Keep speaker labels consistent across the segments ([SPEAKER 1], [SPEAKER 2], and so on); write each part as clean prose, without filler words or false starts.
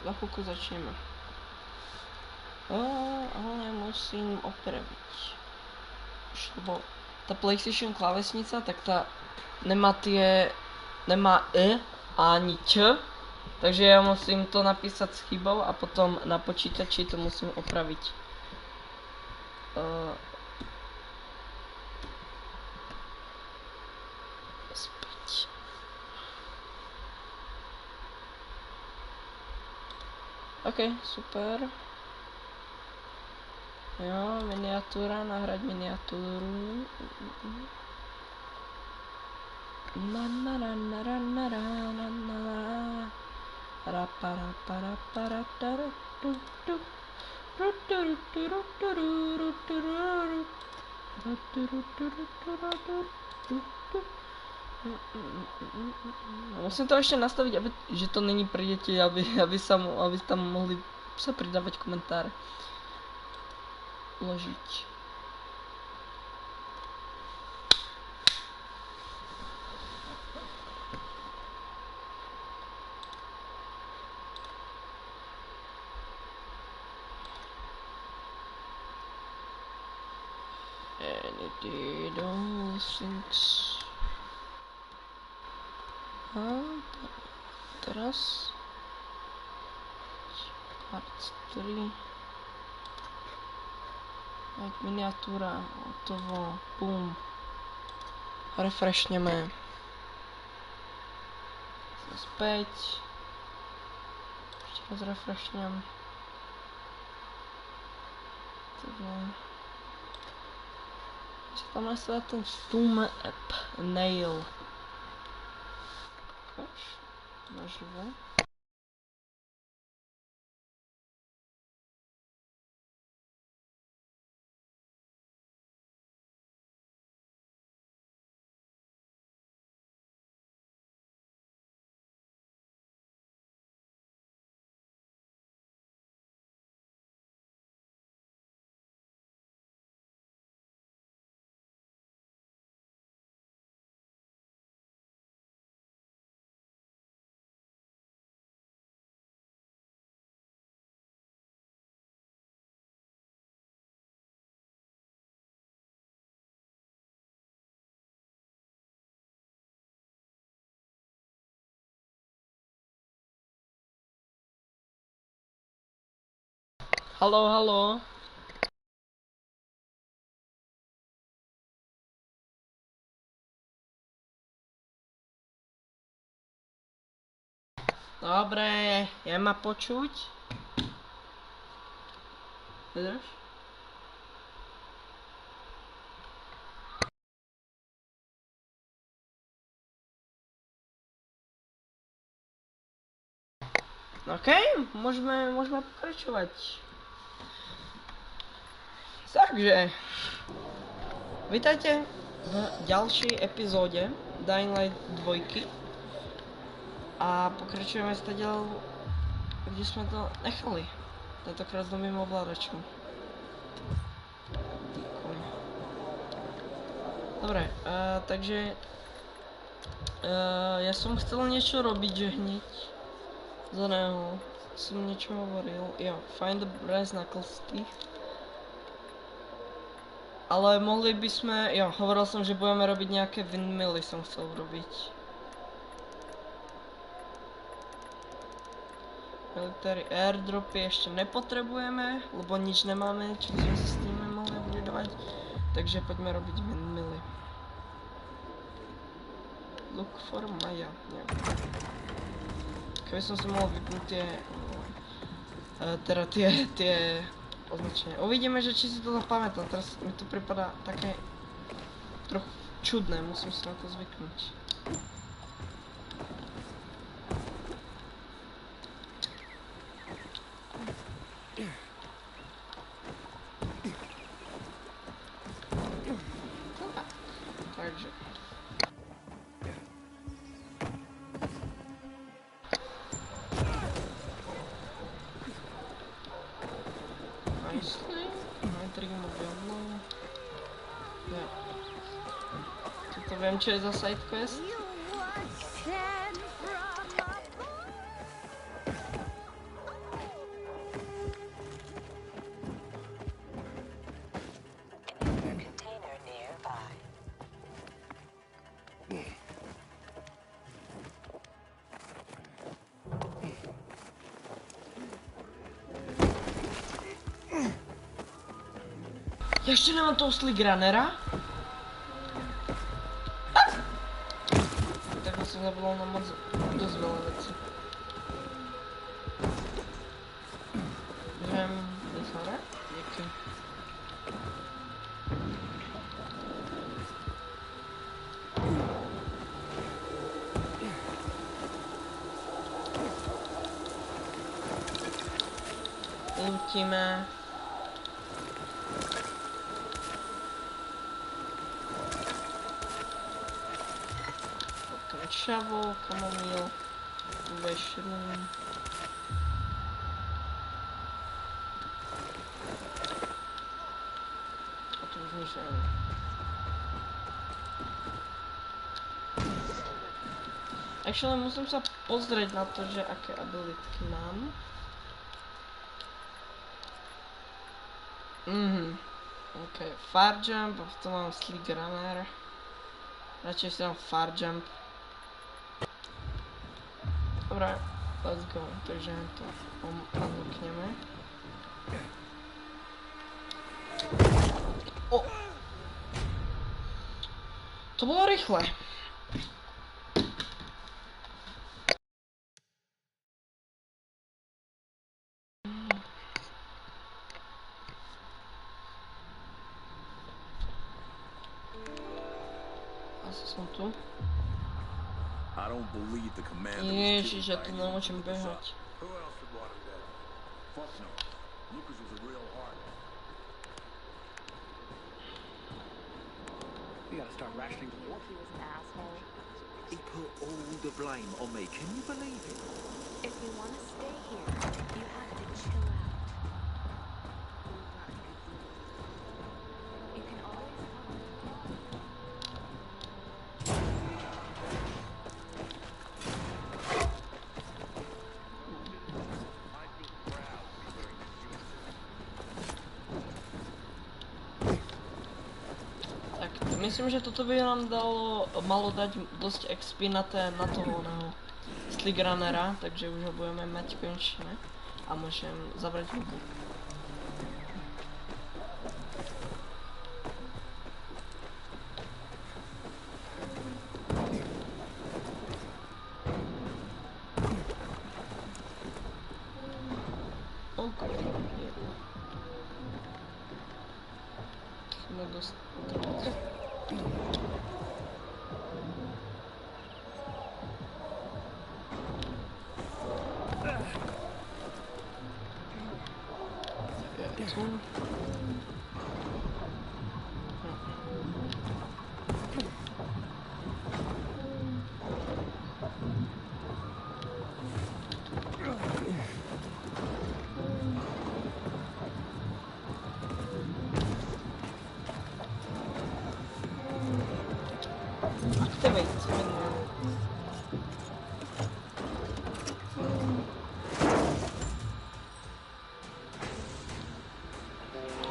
[SPEAKER 1] Za chvilku začneme. Ale musím opravit. Lebo ta PlayStation klávesnica, tak ta nemá ani č, takže já musím to napísat s chybou a potom na počítači to musím opravit. Späť. OK, super. Jo, miniatúra, nahrať miniatúru. Musím to ještě nastavit, že to není pro děti, aby tam mohli se přidávat komentáře. Uložit. And it did all things. Teraz part 3. Jak miniatúra, hotovo, bum. Refreshneme. Späť. Ještě raz refreshnem. Ještě tam nastavil ten thumb app nail. Ukáž, naživo. Haló, haló. Dobre, je ma počuť? Vydrž? OK, môžeme pokračovať. Takže, vítajte v ďalšej epizóde Dying Light 2 a pokračujeme stadiaľ, kde sme to nechali. Tentokrát s novým ovládačom. Dobre, takže ja som chcel niečo robiť, že hneď z oného som niečo hovoril. Jo, find the brass knuckles teeth. Ale mohli by sme, jo, hovoril som, že budeme robiť nejaké windmilly, som chcel robiť. Military airdropy ešte nepotrebujeme, lebo nič nemáme, čo sme si s tým mohli vydávať. Takže poďme robiť windmilly. Look for Maya, neviem. Keby som si mohol vypnúť tie označenia. Uvidíme, že či si to zapamätám. Teraz mi to pripadá také trochu čudné, musím si na to zvyknúť. Takže. Toto viem, čo je za sidequest. Já ještě nemám toho sligranera? Tak jsem zabudol na moc dost veľa věcí. Můžem jít hore? Díky. Lutíme. Šavo, kamomíl, vešrům. A to už můžeme. Actually, musím se pozrieť na to, že aké abilitky mám. Ok, fire jump, a v tom mám slick runner. Radšej si dám fire jump. Dobré, let's go, takže to unlockneme. O! To bylo rychle. Asi jsem tu. Ježiš, ja tu nemôžem behať.
[SPEAKER 2] You gotta start rationing. He was an asshole. He put all the blame on me. Can you believe it?
[SPEAKER 3] If you want to stay here, you have to chill out. You can always
[SPEAKER 1] Myslím, že toto by nám malo dať dosť XP na toho sligranera, takže už ho budeme mať konečne a môžem zavrať hubu. Jsme dost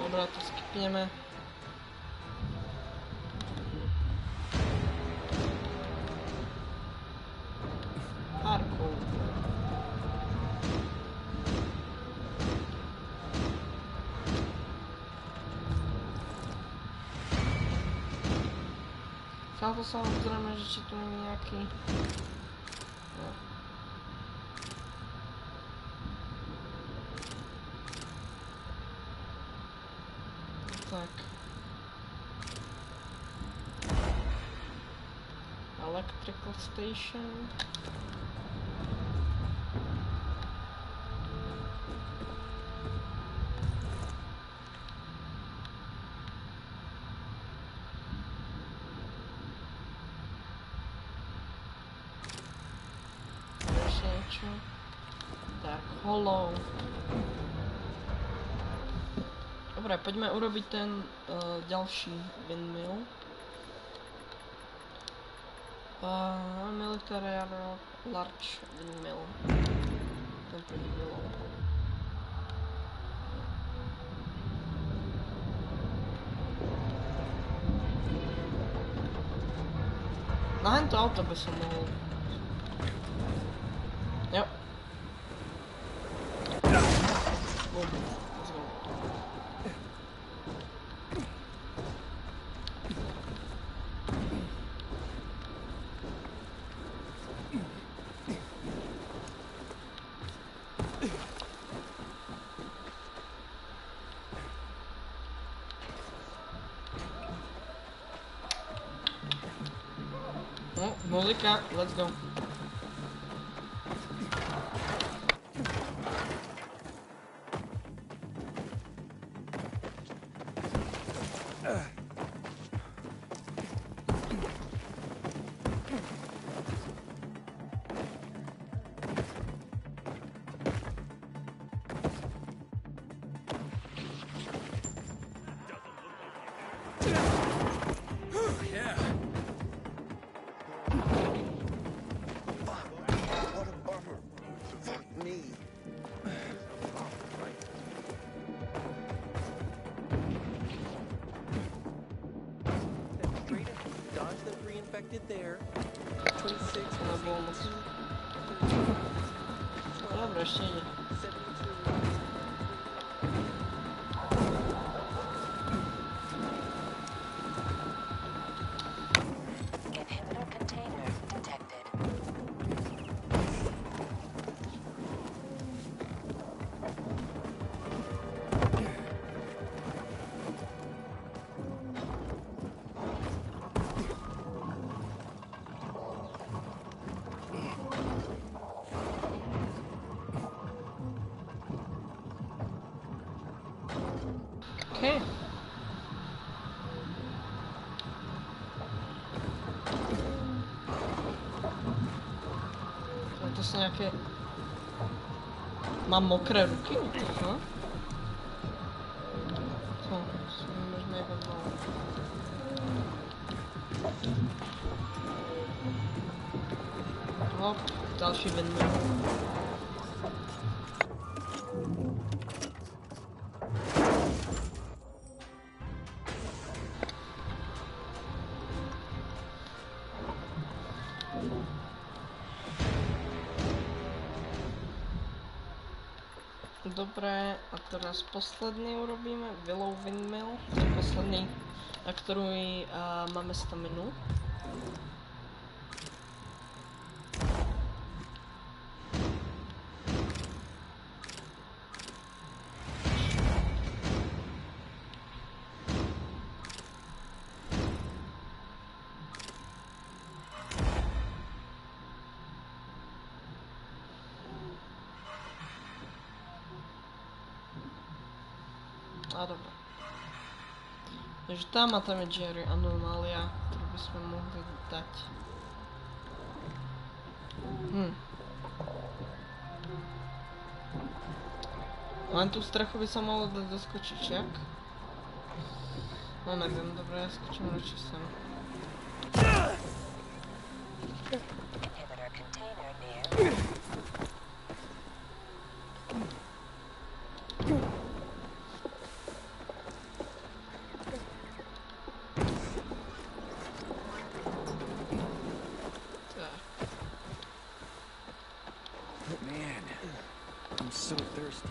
[SPEAKER 1] Dobrá, to skipněme. Parkour. To samozřejmě, že tu není nějaký... No. Tak. Electrical station. Dark Hollow. Dobre, poďme urobiť ten ďalší windmill. Military large windmill. Ten prvý bylo. Na hento auto by som mohol. Jo. Boom. Let's go. Muzika, let's go.
[SPEAKER 2] There. 26,
[SPEAKER 1] Dobra, jeszcze nie.
[SPEAKER 2] 72.
[SPEAKER 3] Inhibitor container detected.
[SPEAKER 1] Okay. To jsou nějaké... Mám mokré ruky? Aha. Co? Možná je vedlo. Hop, další windmill. Dobré, a teraz posledný urobíme, Willow Windmill, to je posledný, na kterou máme staminu. A dobré. Takže tam a tam je Jerry anomália, kterou bychom mohli dať. Len tu strachu by sa mohlo dať doskočiť, jak? No nevím, dobré, já skočím radši sem.
[SPEAKER 3] Inhibitor container near.
[SPEAKER 2] Man, I'm so thirsty.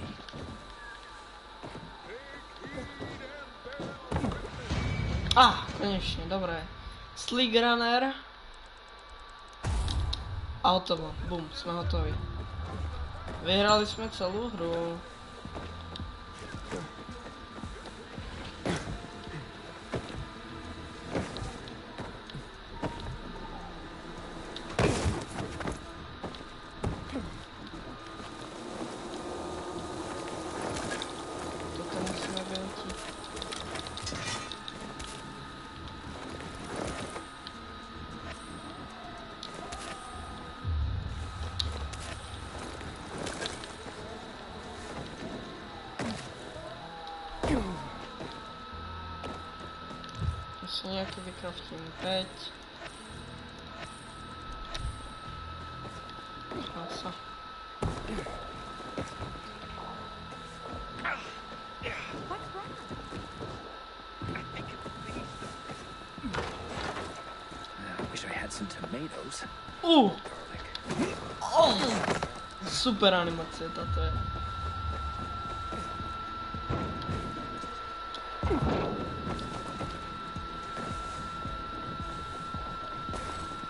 [SPEAKER 1] Konečně, dobré. Sleek Runner. A hotovo, bum, jsme hotovi. Vyhrali jsme celou hru. Toto musíme vyletit. Asi nějaký vykraftím teď. Klasa.
[SPEAKER 2] I wish I had some tomatoes.
[SPEAKER 1] Garlic. Super animace tato je.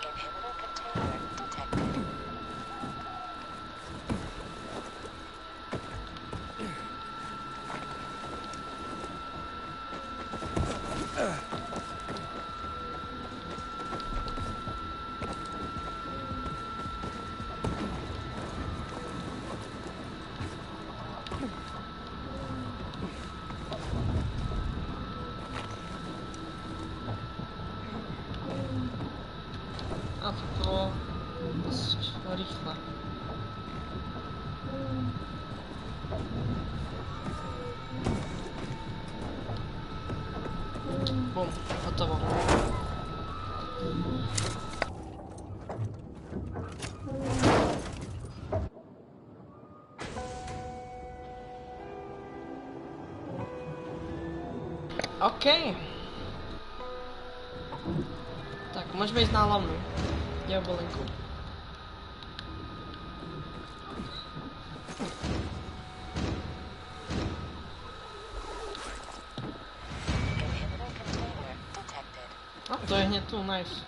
[SPEAKER 3] Inhibitor container detected.
[SPEAKER 1] Bum, hotovo. OK. Tak, môžeme ísť na hlavnú. Ja bolinku. A to je hneď tu, nice.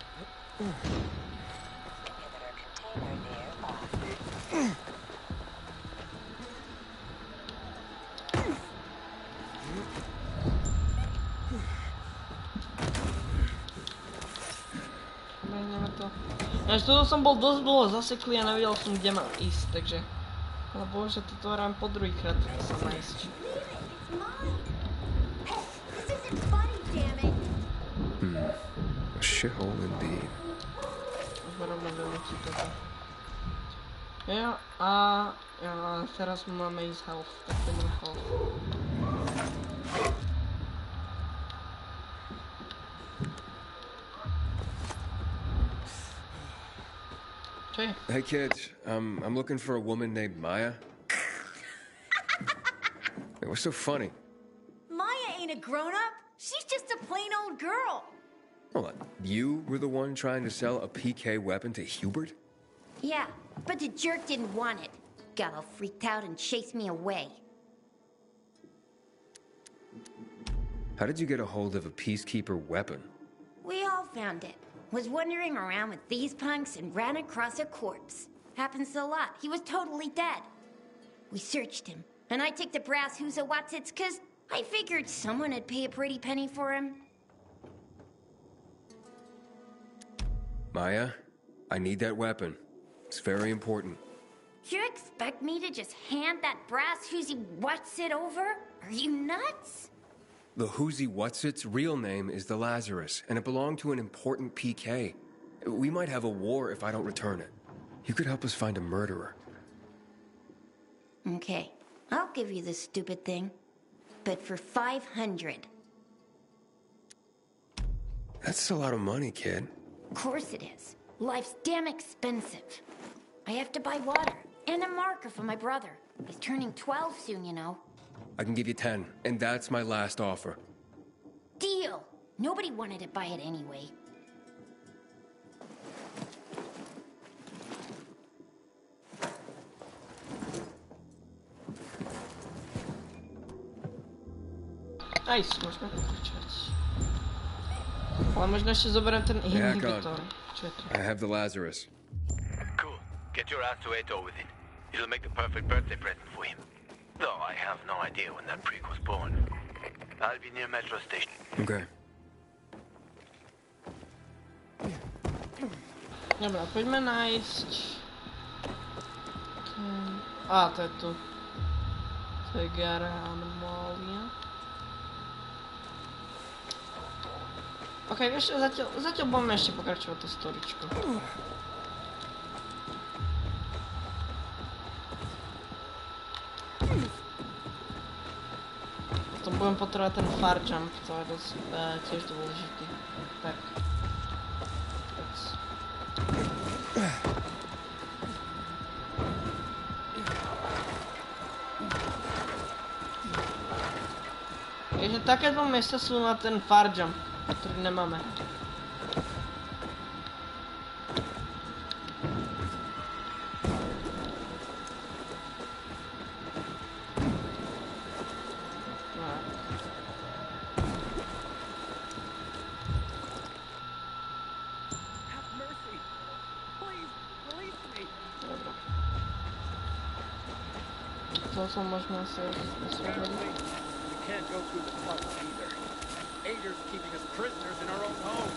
[SPEAKER 1] Behneme to. Až tu som bol dosť dlho zaseklý a nevedel som, kde mám ísť, takže... Ale bože, toto hrám po druhýkrát, sa nájsť.
[SPEAKER 4] A shithole indeed.
[SPEAKER 1] Rovno vylúčiť toto. Jo, a teraz máme ísť health, tak poďme health. Čo je?
[SPEAKER 4] Hey kids, I'm looking for a woman named Maya. Hey, what's so funny?
[SPEAKER 3] Maya ain't a grown-up. She's just a plain old girl.
[SPEAKER 4] Hold on, you were the one trying to sell a PK weapon to Hubert?
[SPEAKER 3] Yeah, but the jerk didn't want it. Got all freaked out and chased me away.
[SPEAKER 4] How did you get a hold of a peacekeeper weapon?
[SPEAKER 3] We all found it. Was wandering around with these punks and ran across a corpse. Happens a lot. He was totally dead. We searched him, and I took the brass who's a Watsits, 'cause I figured someone would pay a pretty penny for him.
[SPEAKER 4] Maya, I need that weapon. It's very important.
[SPEAKER 3] You expect me to just hand that brass who's what's it over? Are you nuts?
[SPEAKER 4] The Whoozy Whatsit's real name is the Lazarus, and it belonged to an important PK. We might have a war if I don't return it. You could help us find a murderer.
[SPEAKER 3] Okay, I'll give you this stupid thing. But for 500.
[SPEAKER 4] That's a lot of money, kid.
[SPEAKER 3] Of course it is. Life's damn expensive. I have to buy water and a marker for my brother. He's turning 12 soon, you know.
[SPEAKER 4] I can give you 10, and that's my last offer.
[SPEAKER 3] Deal! Nobody wanted to buy it anyway.
[SPEAKER 1] Nice, môžeme pokračovať. Ale možno ešte zoberiem ten inhibitor. Čo je to?
[SPEAKER 4] I have the Lazarus.
[SPEAKER 5] Cool. Get your ass to Eto with it. It'll make the perfect birthday present for him. Though I have no idea when that freak was born. I'll be near metro station.
[SPEAKER 4] Okay.
[SPEAKER 1] Dobra, poďme nájsť... Á, to je tu. To je Gara Anomalia. Ok, vieš, zatiaľ budeme ešte pokračovať tú storičku. Potom budem potrebovať ten far jump, to je dosť, tiež dôležitý. Tak. Takže takéto miesta sú na ten far jump, ktorý nemáme. To som možno asi osvobodiť.
[SPEAKER 2] Can't go through the tunnel either. Ader's keeping us prisoners in our own home.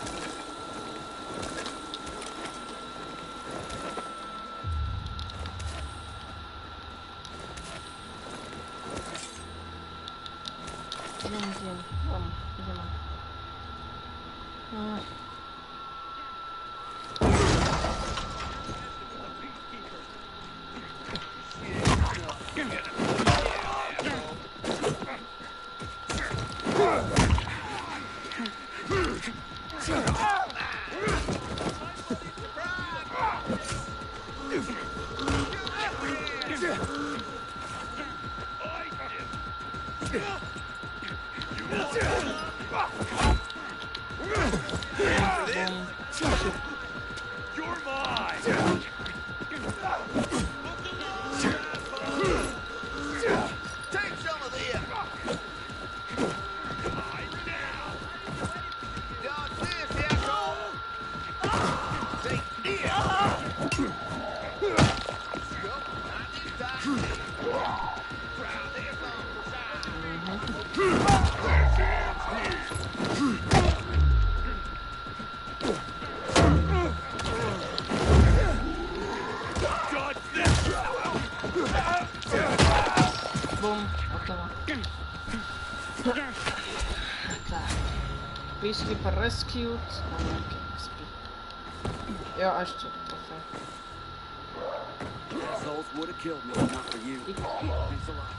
[SPEAKER 1] Idem. Ideme. Peacekeeper rescued. A nejaké XP. Jo, a ešte trofej.
[SPEAKER 2] Assholes would have killed me if not for you. Thanks a lot.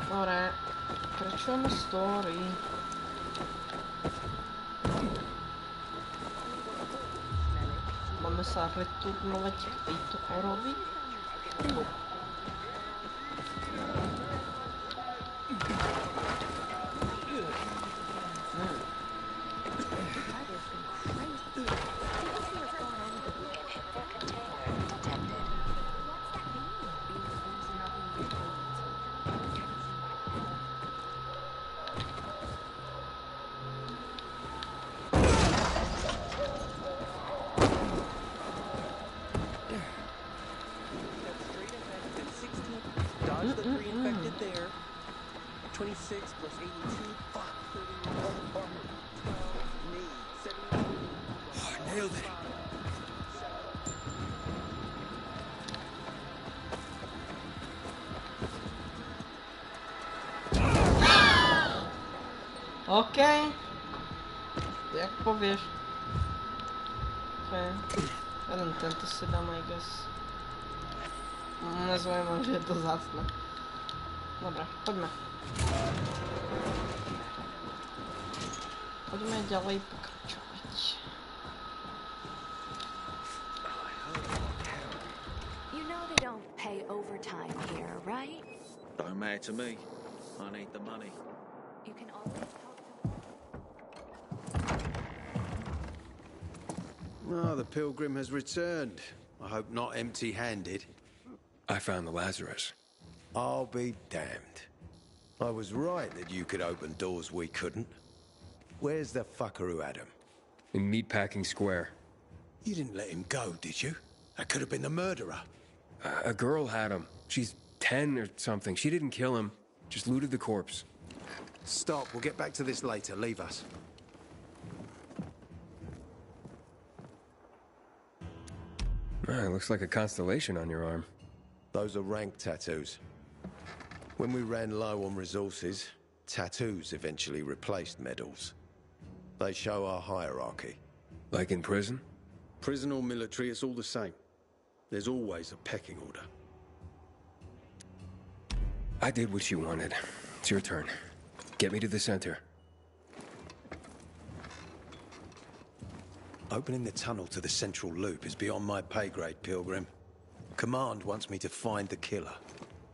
[SPEAKER 1] Dobre, pokračujeme story. Máme sa returnovať k tejto orovi.
[SPEAKER 2] Dodge the 3 infected there. 26 plus 82. Fuck. 31. Me. 72.
[SPEAKER 4] Oh, I nailed it.
[SPEAKER 1] Okej. Jak powiesz. Okej. Jeden tento si dám, I guess. Nezaujímavé, že je to zácne. Dobre, poďme. Poďme ďalej pokračovať.
[SPEAKER 6] You know they don't pay overtime here, right?
[SPEAKER 2] Don't matter to me. I need the money.
[SPEAKER 6] You can always talk to...
[SPEAKER 7] Oh, the pilgrim has returned. I hope not empty-handed.
[SPEAKER 4] I found the Lazarus.
[SPEAKER 7] I'll be damned. I was right that you could open doors we couldn't. Where's the fucker who had him?
[SPEAKER 4] In Meatpacking Square.
[SPEAKER 7] You didn't let him go, did you? That could have been the murderer.
[SPEAKER 4] A girl had him. She's 10 or something. She didn't kill him. Just looted the corpse.
[SPEAKER 7] Stop, we'll get back to this later. Leave us.
[SPEAKER 4] Ah, looks like a constellation on your arm.
[SPEAKER 7] Those are rank tattoos. When we ran low on resources, tattoos eventually replaced medals. They show our hierarchy.
[SPEAKER 4] Like in prison?
[SPEAKER 7] Prison or military, it's all the same. There's always a pecking order.
[SPEAKER 4] I did what you wanted. It's your turn. Get me to the center.
[SPEAKER 7] Opening the tunnel to the central loop is beyond my pay grade, Pilgrim. Command wants me to find the killer.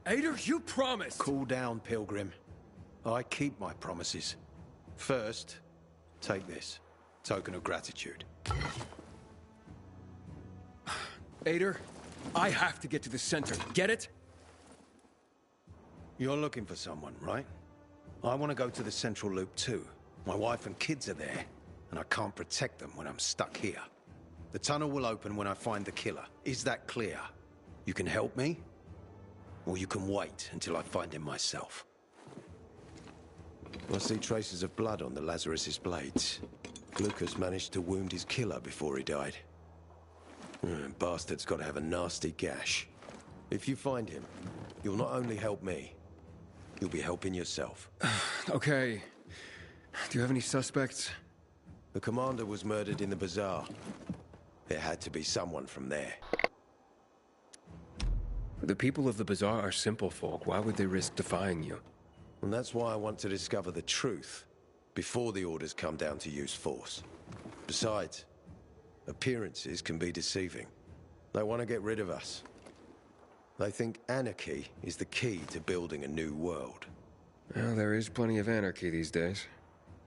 [SPEAKER 4] Ader, you promised!
[SPEAKER 7] Cool down, Pilgrim. I keep my promises. First, take this. Token of gratitude.
[SPEAKER 4] Ader, I have to get to the center. Get it?
[SPEAKER 7] You're looking for someone, right? I want to go to the central loop too. My wife and kids are there, and I can't protect them when I'm stuck here. The tunnel will open when I find the killer. Is that clear? You can help me, or you can wait until I find him myself. I see traces of blood on the Lazarus's blades. Lucas managed to wound his killer before he died. Bastard's got to have a nasty gash. If you find him, you'll not only help me, you'll be helping yourself.
[SPEAKER 4] Okay. Do you have any suspects?
[SPEAKER 7] The commander was murdered in the bazaar. There had to be someone from there.
[SPEAKER 4] The people of the bazaar are simple folk. Why would they risk defying you?
[SPEAKER 7] And that's why I want to discover the truth before the orders come down to use force. Besides, appearances can be deceiving. They want to get rid of us. They think anarchy is the key to building a new world.
[SPEAKER 4] Well, there is plenty of anarchy these days.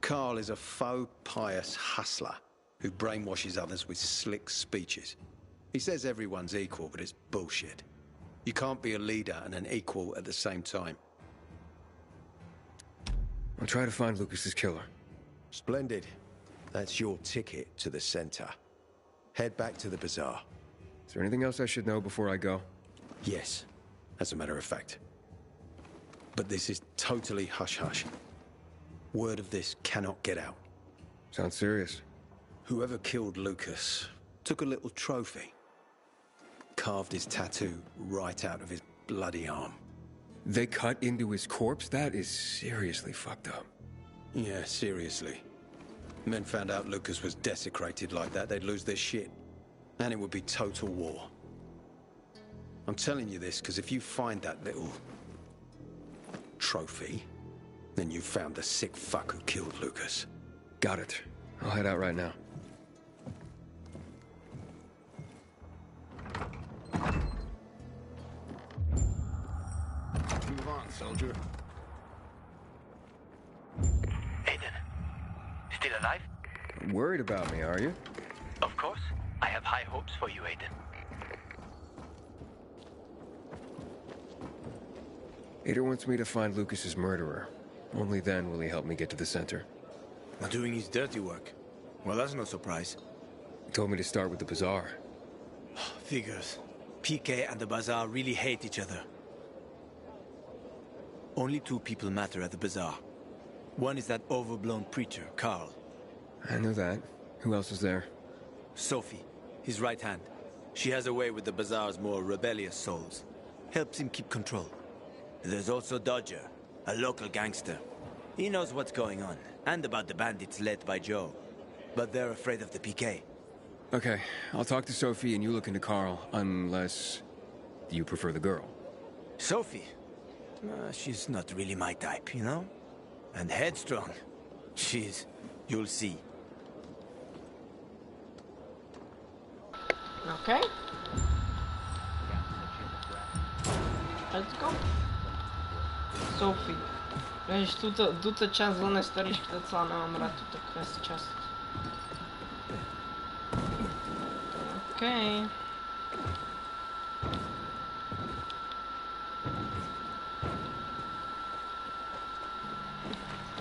[SPEAKER 7] Carl is a faux pious hustler who brainwashes others with slick speeches. He says everyone's equal, but it's bullshit. You can't be a leader and an equal at the same time.
[SPEAKER 4] I'll try to find Lucas's killer.
[SPEAKER 7] Splendid. That's your ticket to the center. Head back to the bazaar.
[SPEAKER 4] Is there anything else I should know before I go?
[SPEAKER 7] Yes, as a matter of fact. But this is totally hush-hush. Word of this cannot get out.
[SPEAKER 4] Sounds serious.
[SPEAKER 7] Whoever killed Lucas took a little trophy. Carved his tattoo right out of his bloody arm.
[SPEAKER 4] They cut into his corpse? That is seriously fucked up.
[SPEAKER 7] Yeah, seriously. Men found out Lucas was desecrated like that, they'd lose their shit. And it would be total war. I'm telling you this because if you find that little trophy, then you found the sick fuck who killed Lucas.
[SPEAKER 4] Got it. I'll head out right now.
[SPEAKER 8] Move on, soldier.
[SPEAKER 5] Aiden, still alive?
[SPEAKER 4] Worried about me, are you?
[SPEAKER 5] Of course. I have high hopes for you, Aiden.
[SPEAKER 4] Ada wants me to find Lucas's murderer. Only then will he help me get to the center.
[SPEAKER 8] Doing his dirty work. Well, that's no surprise.
[SPEAKER 4] He told me to start with the bazaar.
[SPEAKER 8] Figures. PK and the bazaar really hate each other. Only two people matter at the bazaar. One is that overblown preacher, Carl.
[SPEAKER 4] I know that. Who else is there?
[SPEAKER 8] Sophie, his right hand. She has a way with the bazaar's more rebellious souls. Helps him keep control. There's also Dodger, a local gangster. He knows what's going on, and about the bandits led by Joe. But they're afraid of the PK.
[SPEAKER 4] Okay, I'll talk to Sophie and you look into Carl, unless you prefer the girl.
[SPEAKER 8] Sophie? She's not really my type, you know? And headstrong. You'll see.
[SPEAKER 1] Okay. Let's go. Sophie. Vieš, túto časť len staríš, keď sa nemám rád túto quest časť. Okay.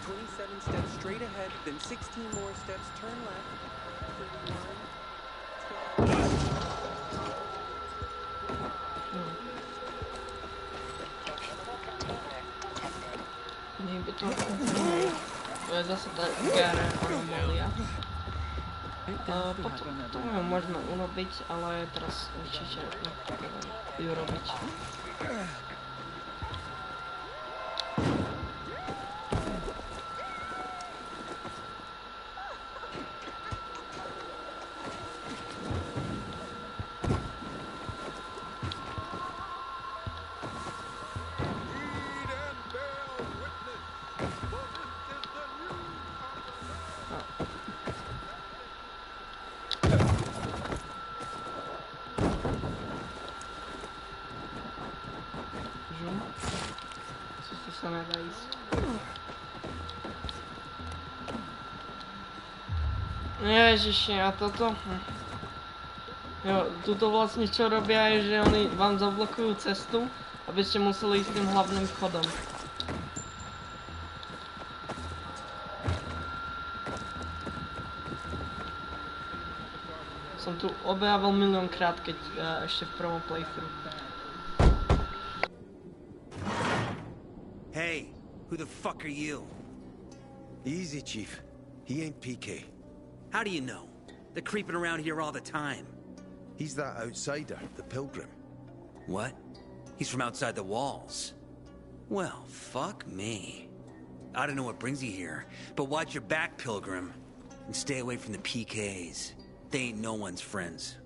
[SPEAKER 9] 27 steps straight ahead, then 16 more steps, turn left. 31. Nie by to je zase tá gara anomália. Potom to môžeme urobiť, ale teraz určite nepotrebujem ju robiť. Sa nedá ísť. Ježiši, a toto? Jo, tuto vlastne čo robia je, že oni vám zablokujú cestu, aby ste museli ísť tým hlavným vchodom. Som tu objavil miliónkrát, keď ešte v prvom playthrough.
[SPEAKER 10] Hey, who the fuck are you?
[SPEAKER 7] Easy, Chief. He ain't PK.
[SPEAKER 10] How do you know? They're creeping around here all the time.
[SPEAKER 7] He's that outsider, the pilgrim.
[SPEAKER 10] What? He's from outside the walls. Well, fuck me. I don't know what brings you here, but watch your back, pilgrim. And stay away from the PKs. They ain't no one's friends.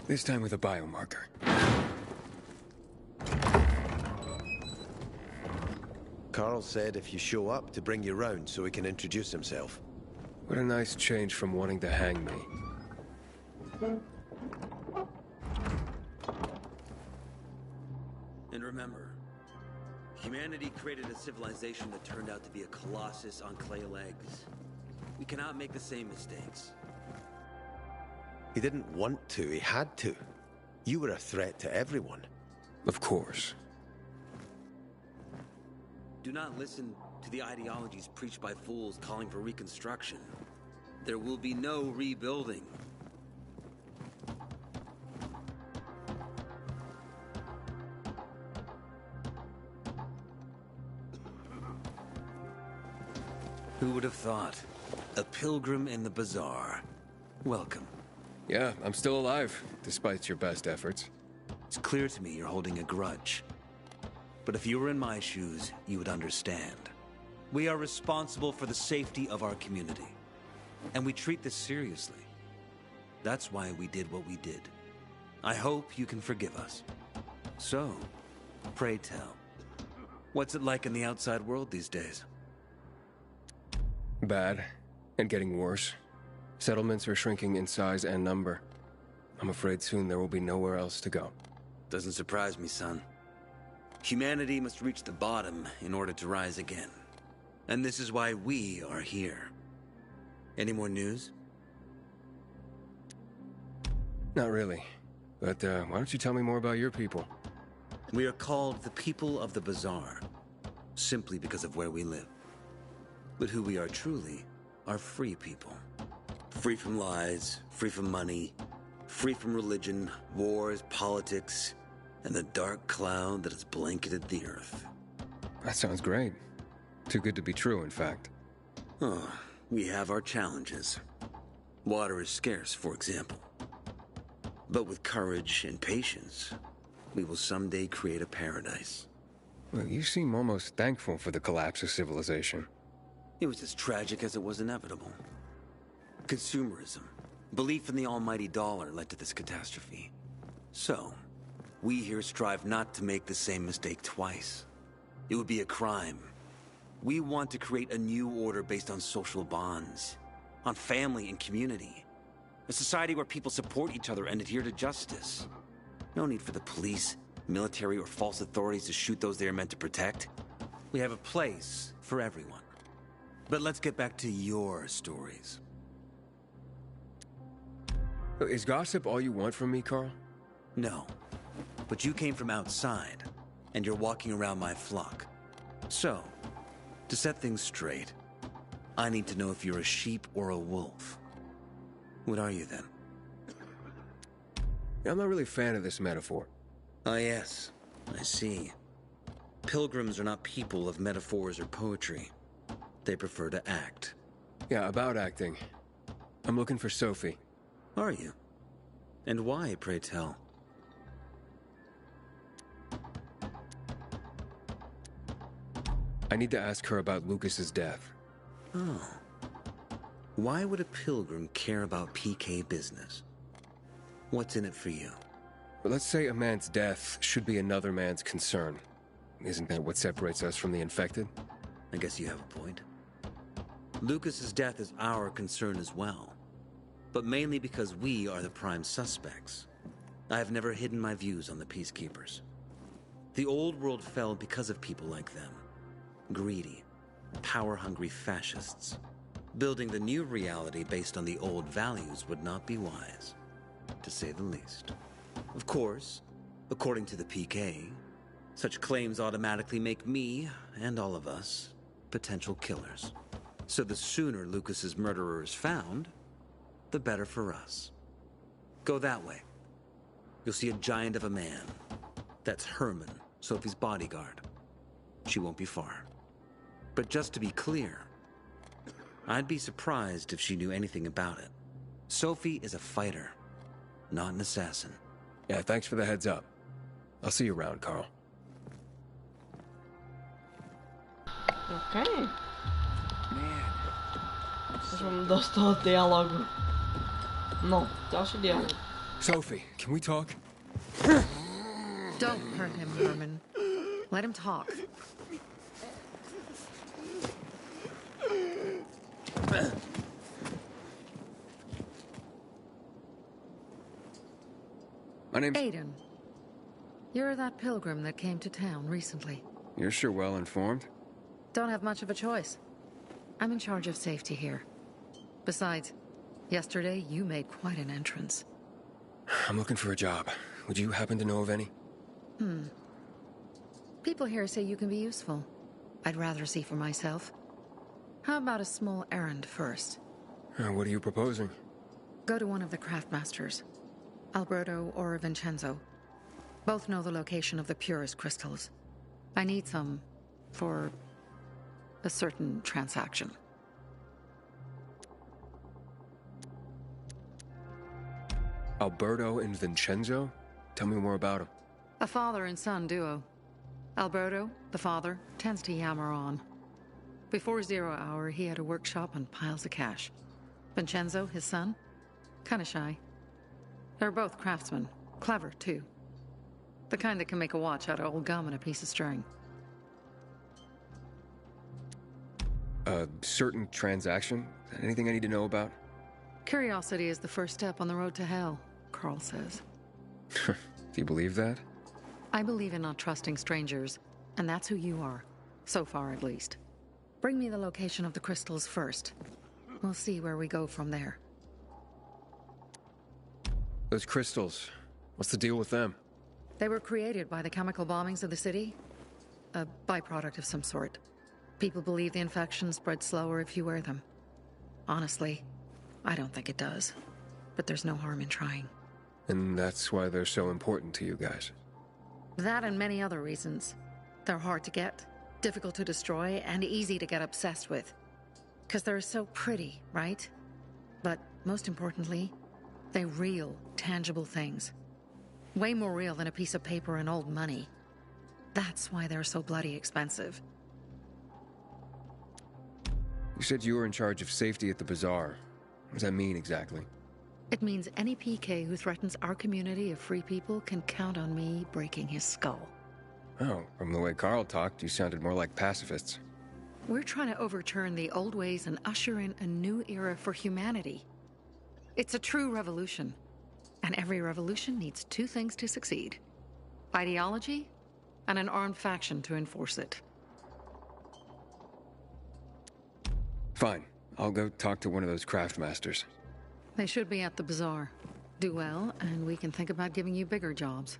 [SPEAKER 4] This time with a biomarker.
[SPEAKER 7] Carl said if you show up to bring you round so he can introduce himself.
[SPEAKER 4] What a nice change from wanting to hang me.
[SPEAKER 10] And remember, humanity created a civilization that turned out to be a colossus on clay legs. We cannot make the same mistakes.
[SPEAKER 7] He didn't want to, he had to. You were a threat to everyone.
[SPEAKER 4] Of course.
[SPEAKER 10] Do not listen to the ideologies preached by fools calling for reconstruction. There will be no rebuilding. Who would have thought? A pilgrim in the bazaar. Welcome.
[SPEAKER 4] Yeah, I'm still alive, despite your best efforts.
[SPEAKER 10] It's clear to me you're holding a grudge. But if you were in my shoes, you would understand. We are responsible for the safety of our community. And we treat this seriously. That's why we did what we did. I hope you can forgive us. So, pray tell, what's it like in the outside world these days?
[SPEAKER 4] Bad. And getting worse. Settlements are shrinking in size and number. I'm afraid soon there will be nowhere else to go.
[SPEAKER 10] Doesn't surprise me, son. Humanity must reach the bottom in order to rise again. And this is why we are here. Any more news?
[SPEAKER 4] Not really. But why don't you tell me more about your people?
[SPEAKER 10] We are called the people of the Bazaar, simply because of where we live. But who we are truly are free people. Free from lies, free from money, free from religion, wars, politics, and the dark cloud that has blanketed the earth.
[SPEAKER 4] That sounds great. Too good to be true, in fact.
[SPEAKER 10] Oh, we have our challenges. Water is scarce, for example. But with courage and patience, we will someday create a paradise.
[SPEAKER 4] Well, you seem almost thankful for the collapse of civilization.
[SPEAKER 10] It was as tragic as it was inevitable. Consumerism, belief in the almighty dollar led to this catastrophe. So, we here strive not to make the same mistake twice. It would be a crime. We want to create a new order based on social bonds, on family and community. A society where people support each other and adhere to justice. No need for the police, military, or false authorities to shoot those they are meant to protect. We have a place for everyone. But let's get back to your stories.
[SPEAKER 4] Is gossip all you want from me, Carl?
[SPEAKER 10] No. But you came from outside, and you're walking around my flock. So, to set things straight, I need to know if you're a sheep or a wolf. What are you then?
[SPEAKER 4] I'm not really a fan of this metaphor.
[SPEAKER 10] Ah, yes. I see. Pilgrims are not people of metaphors or poetry. They prefer to act.
[SPEAKER 4] Yeah, about acting. I'm looking for Sophie.
[SPEAKER 10] Are you? And why, pray tell?
[SPEAKER 4] I need to ask her about Lucas's death.
[SPEAKER 10] Oh. Why would a pilgrim care about PK business? What's in it for you?
[SPEAKER 4] But let's say a man's death should be another man's concern. Isn't that what separates us from the infected?
[SPEAKER 10] I guess you have a point. Lucas's death is our concern as well. But mainly because we are the prime suspects. I have never hidden my views on the Peacekeepers. The old world fell because of people like them. Greedy, power-hungry fascists. Building the new reality based on the old values would not be wise, to say the least. Of course, according to the PK, such claims automatically make me, and all of us, potential killers. So the sooner Lucas's murderer is found, the better for us. Go that way. You'll see a giant of a man. That's Herman, Sophie's bodyguard. She won't be far. But just to be clear, I'd be surprised if she knew anything about it. Sophie is a fighter, not an assassin.
[SPEAKER 4] Yeah, thanks for the heads up. I'll see you around, Carl.
[SPEAKER 9] OK. Som dosť toho dialogu. No, ďalší dialog.
[SPEAKER 4] Sophie, can we talk?
[SPEAKER 11] Don't hurt him, Herman. Let him talk.
[SPEAKER 4] My name's...
[SPEAKER 11] Aiden. You're that pilgrim that came to town recently.
[SPEAKER 4] You're sure well informed.
[SPEAKER 11] Don't have much of a choice. I'm in charge of safety here. Besides, yesterday you made quite an entrance.
[SPEAKER 4] I'm looking for a job. Would you happen to know of any?
[SPEAKER 11] People here say you can be useful. I'd rather see for myself. How about a small errand first?
[SPEAKER 4] What are you proposing?
[SPEAKER 11] Go to one of the craftmasters. Alberto or Vincenzo. Both know the location of the purest crystals. I need some for a certain transaction.
[SPEAKER 4] Alberto and Vincenzo? Tell me more about them.
[SPEAKER 11] A father and son duo. Alberto, the father, tends to yammer on. Before 0 hour, he had a workshop and piles of cash. Vincenzo, his son, kinda shy. They're both craftsmen, clever too. The kind that can make a watch out of old gum and a piece of string.
[SPEAKER 4] A certain transaction? Anything I need to know about?
[SPEAKER 11] Curiosity is the first step on the road to hell, Carl says.
[SPEAKER 4] Do you believe that?
[SPEAKER 11] I believe in not trusting strangers, and that's who you are. So far, at least. Bring me the location of the crystals first. We'll see where we go from there.
[SPEAKER 4] Those crystals, what's the deal with them?
[SPEAKER 11] They were created by the chemical bombings of the city. A byproduct of some sort. People believe the infection spreads slower if you wear them. Honestly, I don't think it does. But there's no harm in trying.
[SPEAKER 4] And that's why they're so important to you guys.
[SPEAKER 11] That and many other reasons. They're hard to get, difficult to destroy, and easy to get obsessed with. Because they're so pretty, right? But most importantly, they're real, tangible things. Way more real than a piece of paper and old money. That's why they're so bloody expensive.
[SPEAKER 4] You said you were in charge of safety at the bazaar. What does that mean exactly?
[SPEAKER 11] It means any PK who threatens our community of free people can count on me breaking his skull.
[SPEAKER 4] Oh, from the way Carl talked, you sounded more like pacifists.
[SPEAKER 11] We're trying to overturn the old ways and usher in a new era for humanity. It's a true revolution. And every revolution needs two things to succeed. Ideology and an armed faction to enforce it.
[SPEAKER 4] Fine. I'll go talk to one of those craft masters.
[SPEAKER 11] They should be at the bazaar. Do well, and we can think about giving you bigger jobs.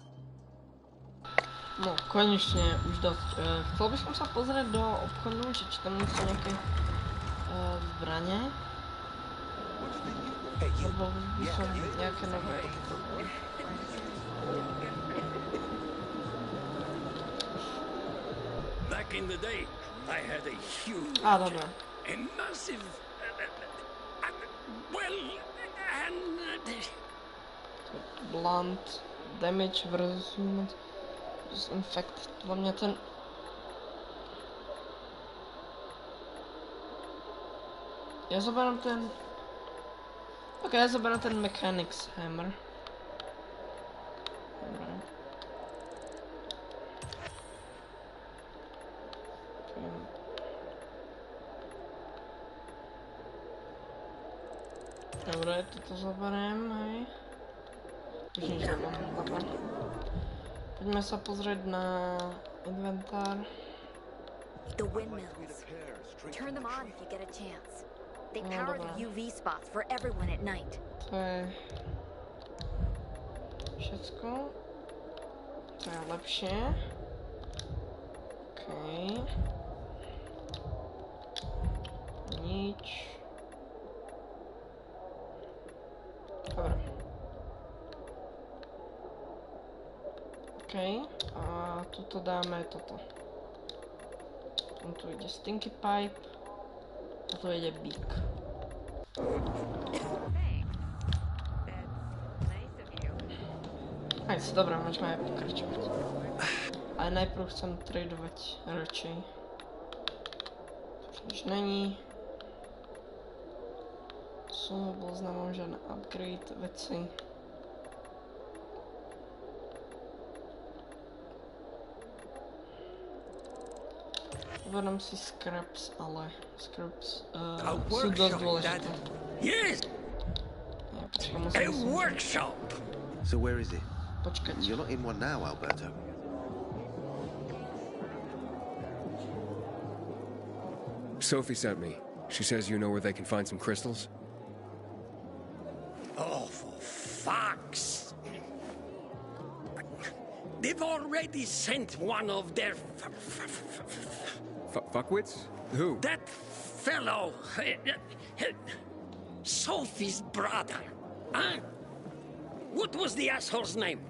[SPEAKER 9] No, konečne, už dosť. Chcel by som sa pozrieť do obchodu, že či tam nie sú nejaké zbranie. Lebo by som nejaké nové potreboval.
[SPEAKER 12] Back in the day, I had a huge,
[SPEAKER 9] Dobra.
[SPEAKER 12] a massive, well, and
[SPEAKER 9] Blunt, damage versus humans. Infect, podľa mňa ten... Ja zoberám ten... Ok, ja zoberám ten Mechanics Hammer. Dobre. Dobre, toto zoberiem, hej. Už nič nemám, dobre. Poďme sa pozrieť na inventár.
[SPEAKER 6] The windmills. Turn them on if you get a chance. They power the UV spots for everyone at night.
[SPEAKER 9] To je... všetko. To je lepšie. Okej. Nič. Dobre. Okej. A tuto dáme toto. Tu ide Stinky Pipe. A tu ide Beak. Aj si, dobré, môžeme aj pokračovať. Ale najprv chcem tradovať radšej. Už nič není. Bol znamená žiadne upgrade veci. Zoberám si scraps, ale scraps sú dosť dôležité.
[SPEAKER 12] yes, a workshop.
[SPEAKER 7] So where is it?
[SPEAKER 9] Počkať.
[SPEAKER 7] You're not in one now, Alberto.
[SPEAKER 4] Sophie sent me. She says you know where they can find some crystals?
[SPEAKER 12] Oh, for fuck's... They've already sent one of their...
[SPEAKER 4] Fuckwits? Who?
[SPEAKER 12] That fellow... Sophie's brother. Huh? What was the asshole's name?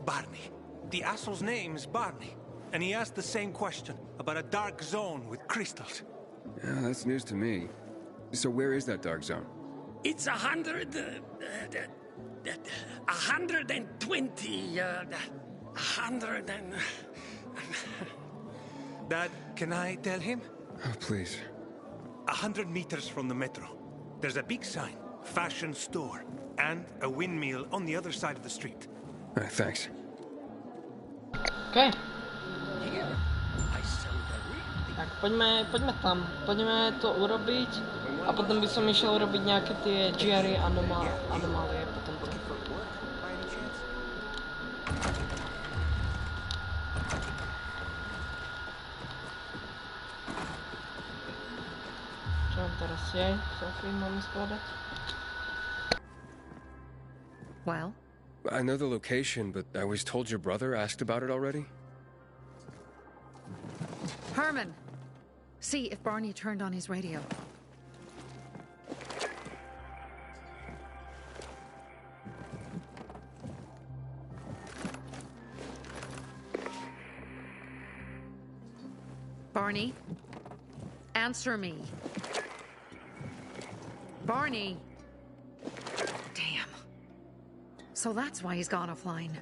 [SPEAKER 13] Barney. The asshole's name's Barney. And he asked the same question about a dark zone with crystals.
[SPEAKER 4] Yeah, that's news to me. So where is that dark zone?
[SPEAKER 12] It's 120... 100 and...
[SPEAKER 13] Dad, can I tell him?
[SPEAKER 4] Oh, please.
[SPEAKER 13] 100 meters from the metro. There's a big sign, fashion store, and a windmill on the other side of the street.
[SPEAKER 4] All right, thanks.
[SPEAKER 9] OK. Tak poďme tam, poďme to urobiť a potom by som išiel urobiť nejaké tie GRE anomálie potom. Čo teraz je? Sophie, mám skladať?
[SPEAKER 11] Well?
[SPEAKER 4] I know the location, but I was told your brother asked about it already?
[SPEAKER 11] Herman! See if Barney turned on his radio. Barney? Answer me. Barney! Damn. So that's why he's gone offline.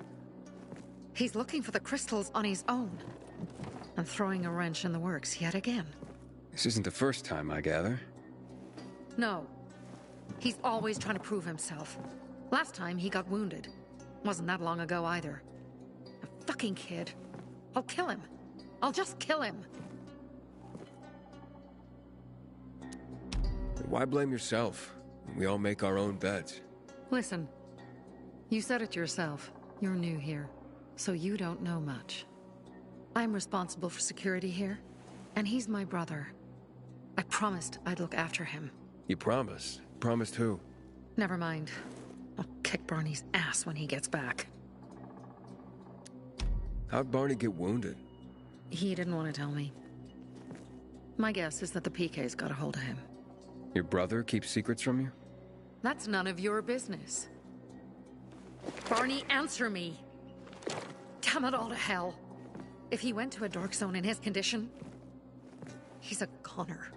[SPEAKER 11] He's looking for the crystals on his own. And throwing a wrench in the works yet again.
[SPEAKER 4] This isn't the first time, I gather.
[SPEAKER 11] No. He's always trying to prove himself. Last time he got wounded. Wasn't that long ago either. A fucking kid. I'll kill him. I'll just kill him.
[SPEAKER 4] Why blame yourself? We all make our own beds.
[SPEAKER 11] Listen. You said it yourself. You're new here. So you don't know much. I'm responsible for security here. And he's my brother. I promised I'd look after him.
[SPEAKER 4] You promised? Promised who?
[SPEAKER 11] Never mind. I'll kick Barney's ass when he gets back.
[SPEAKER 4] How'd Barney get wounded?
[SPEAKER 11] He didn't want to tell me. My guess is that the PK's got a hold of him.
[SPEAKER 4] Your brother keeps secrets from you?
[SPEAKER 11] That's none of your business. Barney, answer me! Damn it all to hell! If he went to a dark zone in his condition, he's a goner.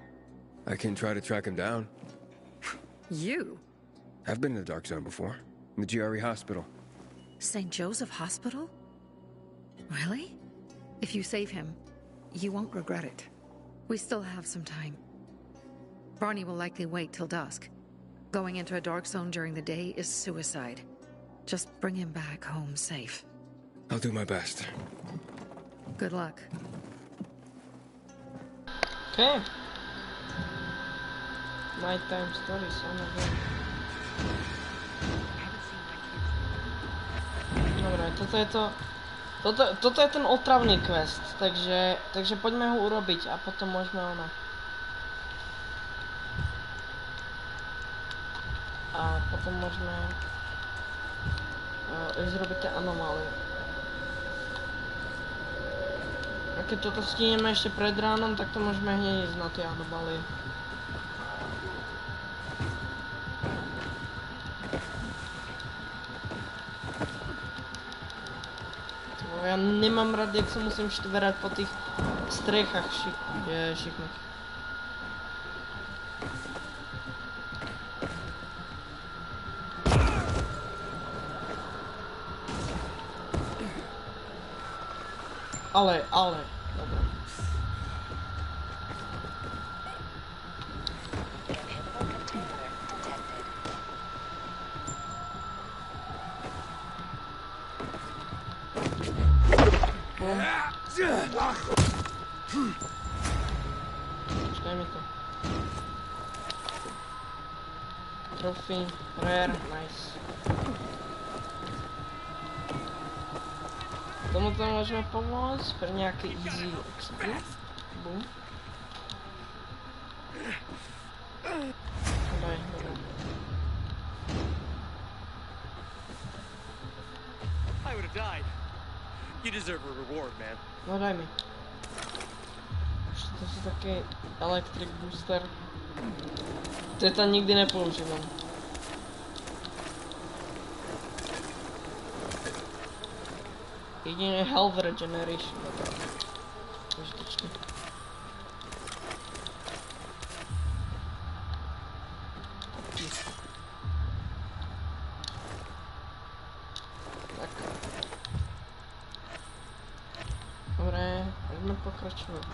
[SPEAKER 4] I can try to track him down.
[SPEAKER 11] You?
[SPEAKER 4] I've been in the dark zone before. In the GRE hospital.
[SPEAKER 11] St. Joseph Hospital? Really? If you save him, you won't regret it. We still have some time. Barney will likely wait till dusk. Going into a dark zone during the day is suicide. Just bring him back home safe.
[SPEAKER 4] I'll do my best.
[SPEAKER 11] Good luck.
[SPEAKER 9] Okay. Nighttime stories, son of a... Dobre, toto je ten otravný quest, takže poďme ho urobiť a potom môžeme ono. A potom môžeme zrobiť tie anomálie. A keď toto stihneme ešte pred ránom, tak to môžeme hneď ísť na tie anomálie. Ja nemám rád, jak sa musím štverať po tých strechách šikmých. Ale, dobra. Počkaj mi to. Trophy, rare, nice. Tomuto môžeme pomôcť pre nejaký easy XP. Boom. Daj, dobra.
[SPEAKER 14] I would have died. You deserve a reward, man.
[SPEAKER 9] No daj mi. Ešte to sú taký electric booster. To nikdy nepoužívam. Jedine health regeneration. Užitečný. Tak. Dobre, poďme pokračovať.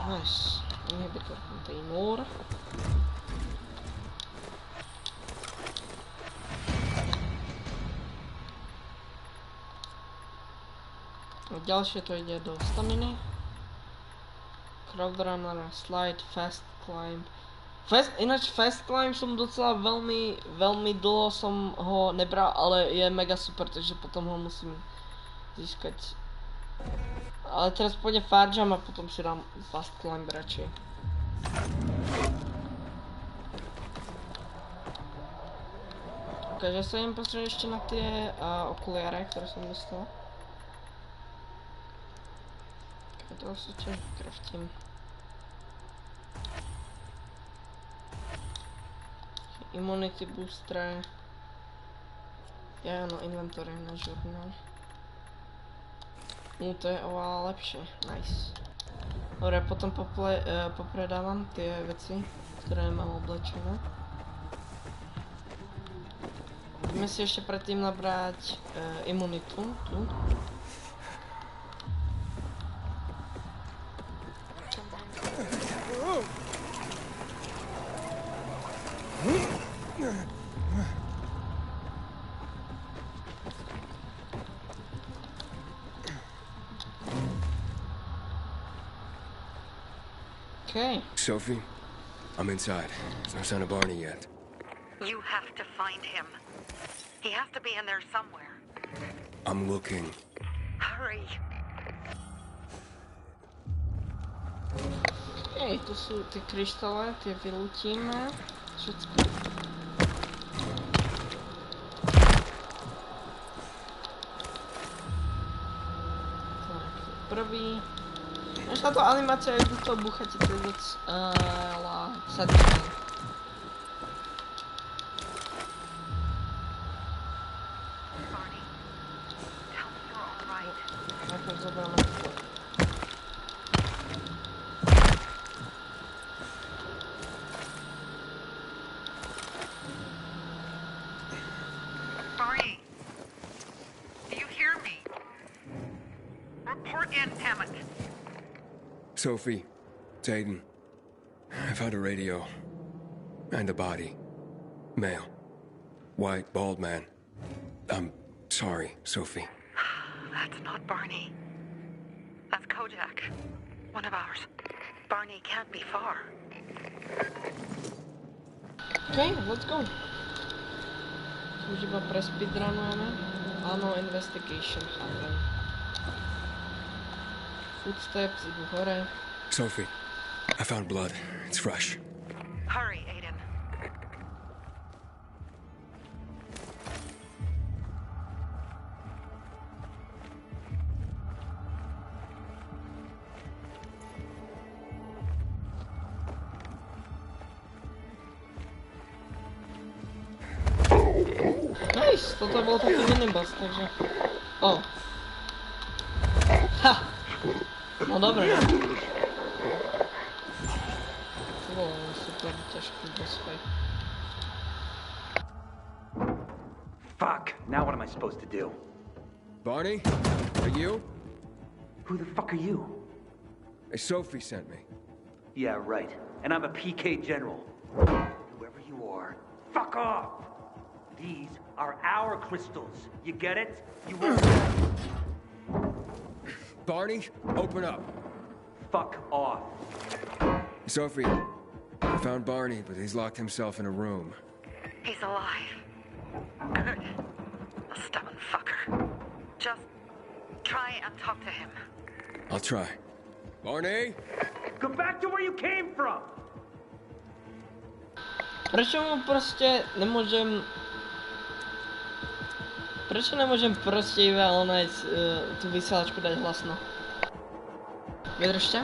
[SPEAKER 9] Nice. Inhibitor container. Ďalšie to ide do staminy. Crowdrunner, slide, fast climb. Ináč fast climb som docela veľmi dlho som ho nebral, ale je mega super, takže potom ho musím získať. Ale teraz pôjde farjam a potom si dám fast climb radšej. Takže sa idem pozrieť ešte na tie okuliare, ktoré som dostal. To sa tiež kraftím. Immunity booster. Ja, no, inventory na žurnál. To je oveľa lepšie. Nice. Dobre, potom popredávam tie veci, ktoré mám oblečené. Ideme si ešte predtým nabrať imunitu. Tu. Okay.
[SPEAKER 4] Sophie, I'm inside. There's no sign of Barney yet.
[SPEAKER 15] You have to find him. He has to be in there somewhere.
[SPEAKER 4] I'm looking.
[SPEAKER 15] Hurry.
[SPEAKER 9] Hej, tu sú tie kryštále, tie vylútime. Všetko. Tak, prvý. Až táto animácia je do toho buchate, to je docela satisfying. Najprv zoberieme to.
[SPEAKER 15] Barney, do you hear me? Report in, damn it.
[SPEAKER 4] Sophie, it's Aiden. I found a radio. And a body. Male. White, bald man. I'm sorry, Sophie.
[SPEAKER 15] That's not Barney. That's Kojak. One of ours. Barney can't be far.
[SPEAKER 9] Okay, let's go. Už iba prespeedrunujeme. Áno, investigation happen. Footsteps idú hore.
[SPEAKER 4] Sophie, I found blood. It's fresh.
[SPEAKER 15] Hurry, Aiden.
[SPEAKER 9] Nice, toto bol taký minibus, takže... Oh. Ha! No dobre. To bolo super ťažký boss fight.
[SPEAKER 16] Fuck, now what am I supposed to do?
[SPEAKER 4] Barney? Are you?
[SPEAKER 16] Who the fuck are you?
[SPEAKER 4] Sophie sent me.
[SPEAKER 16] Yeah, right. And I'm a PK general. Whoever you are, fuck off! These are our crystals. You get it? You won't...
[SPEAKER 4] Barney, open up.
[SPEAKER 16] Fuck off.
[SPEAKER 4] Sophie, I found Barney, but he's locked himself in a room.
[SPEAKER 15] He's alive. Good. A stubborn fucker. Just try and talk to him.
[SPEAKER 4] I'll try. Barney?
[SPEAKER 16] Go back to where you came from!
[SPEAKER 9] Prečo mu proste nemôžem... Prečo nemôžem proste iba tú vysielačku dať hlasno? Vydržte.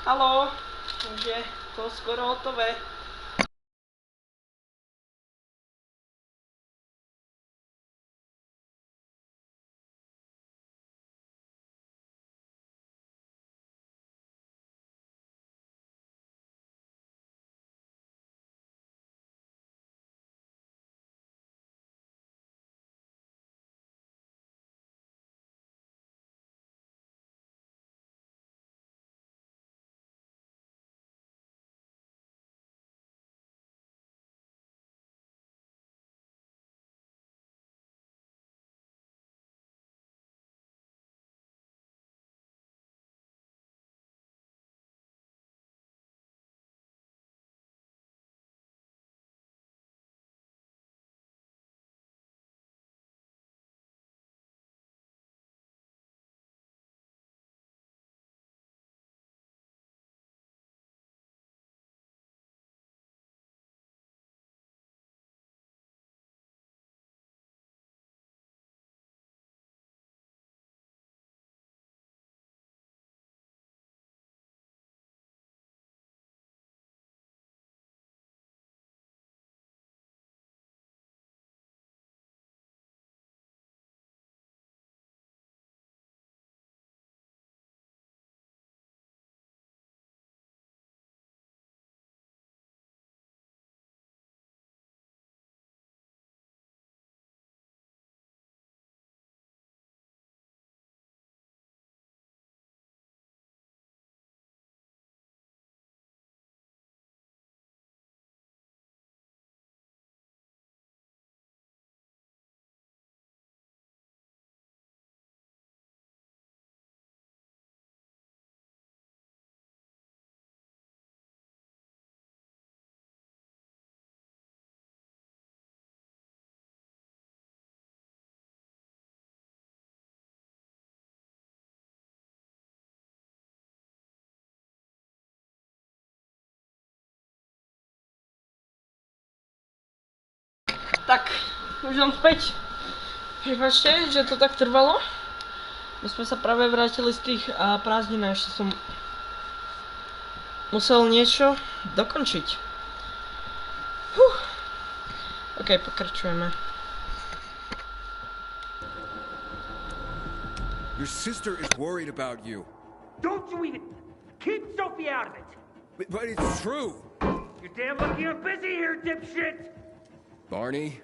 [SPEAKER 9] Haló, už je to skoro hotové. Tak, už som späť. Prepačte, že to tak trvalo. My sme sa práve vrátili z tých prázdnin a ešte som musel niečo dokončiť. OK, pokračujeme.
[SPEAKER 4] Your sister is worried about you.
[SPEAKER 16] Don't you even... Keep Sophie out of it!
[SPEAKER 4] But it's true.
[SPEAKER 16] You're damn lucky I'm busy here, dipshit!
[SPEAKER 4] Barney,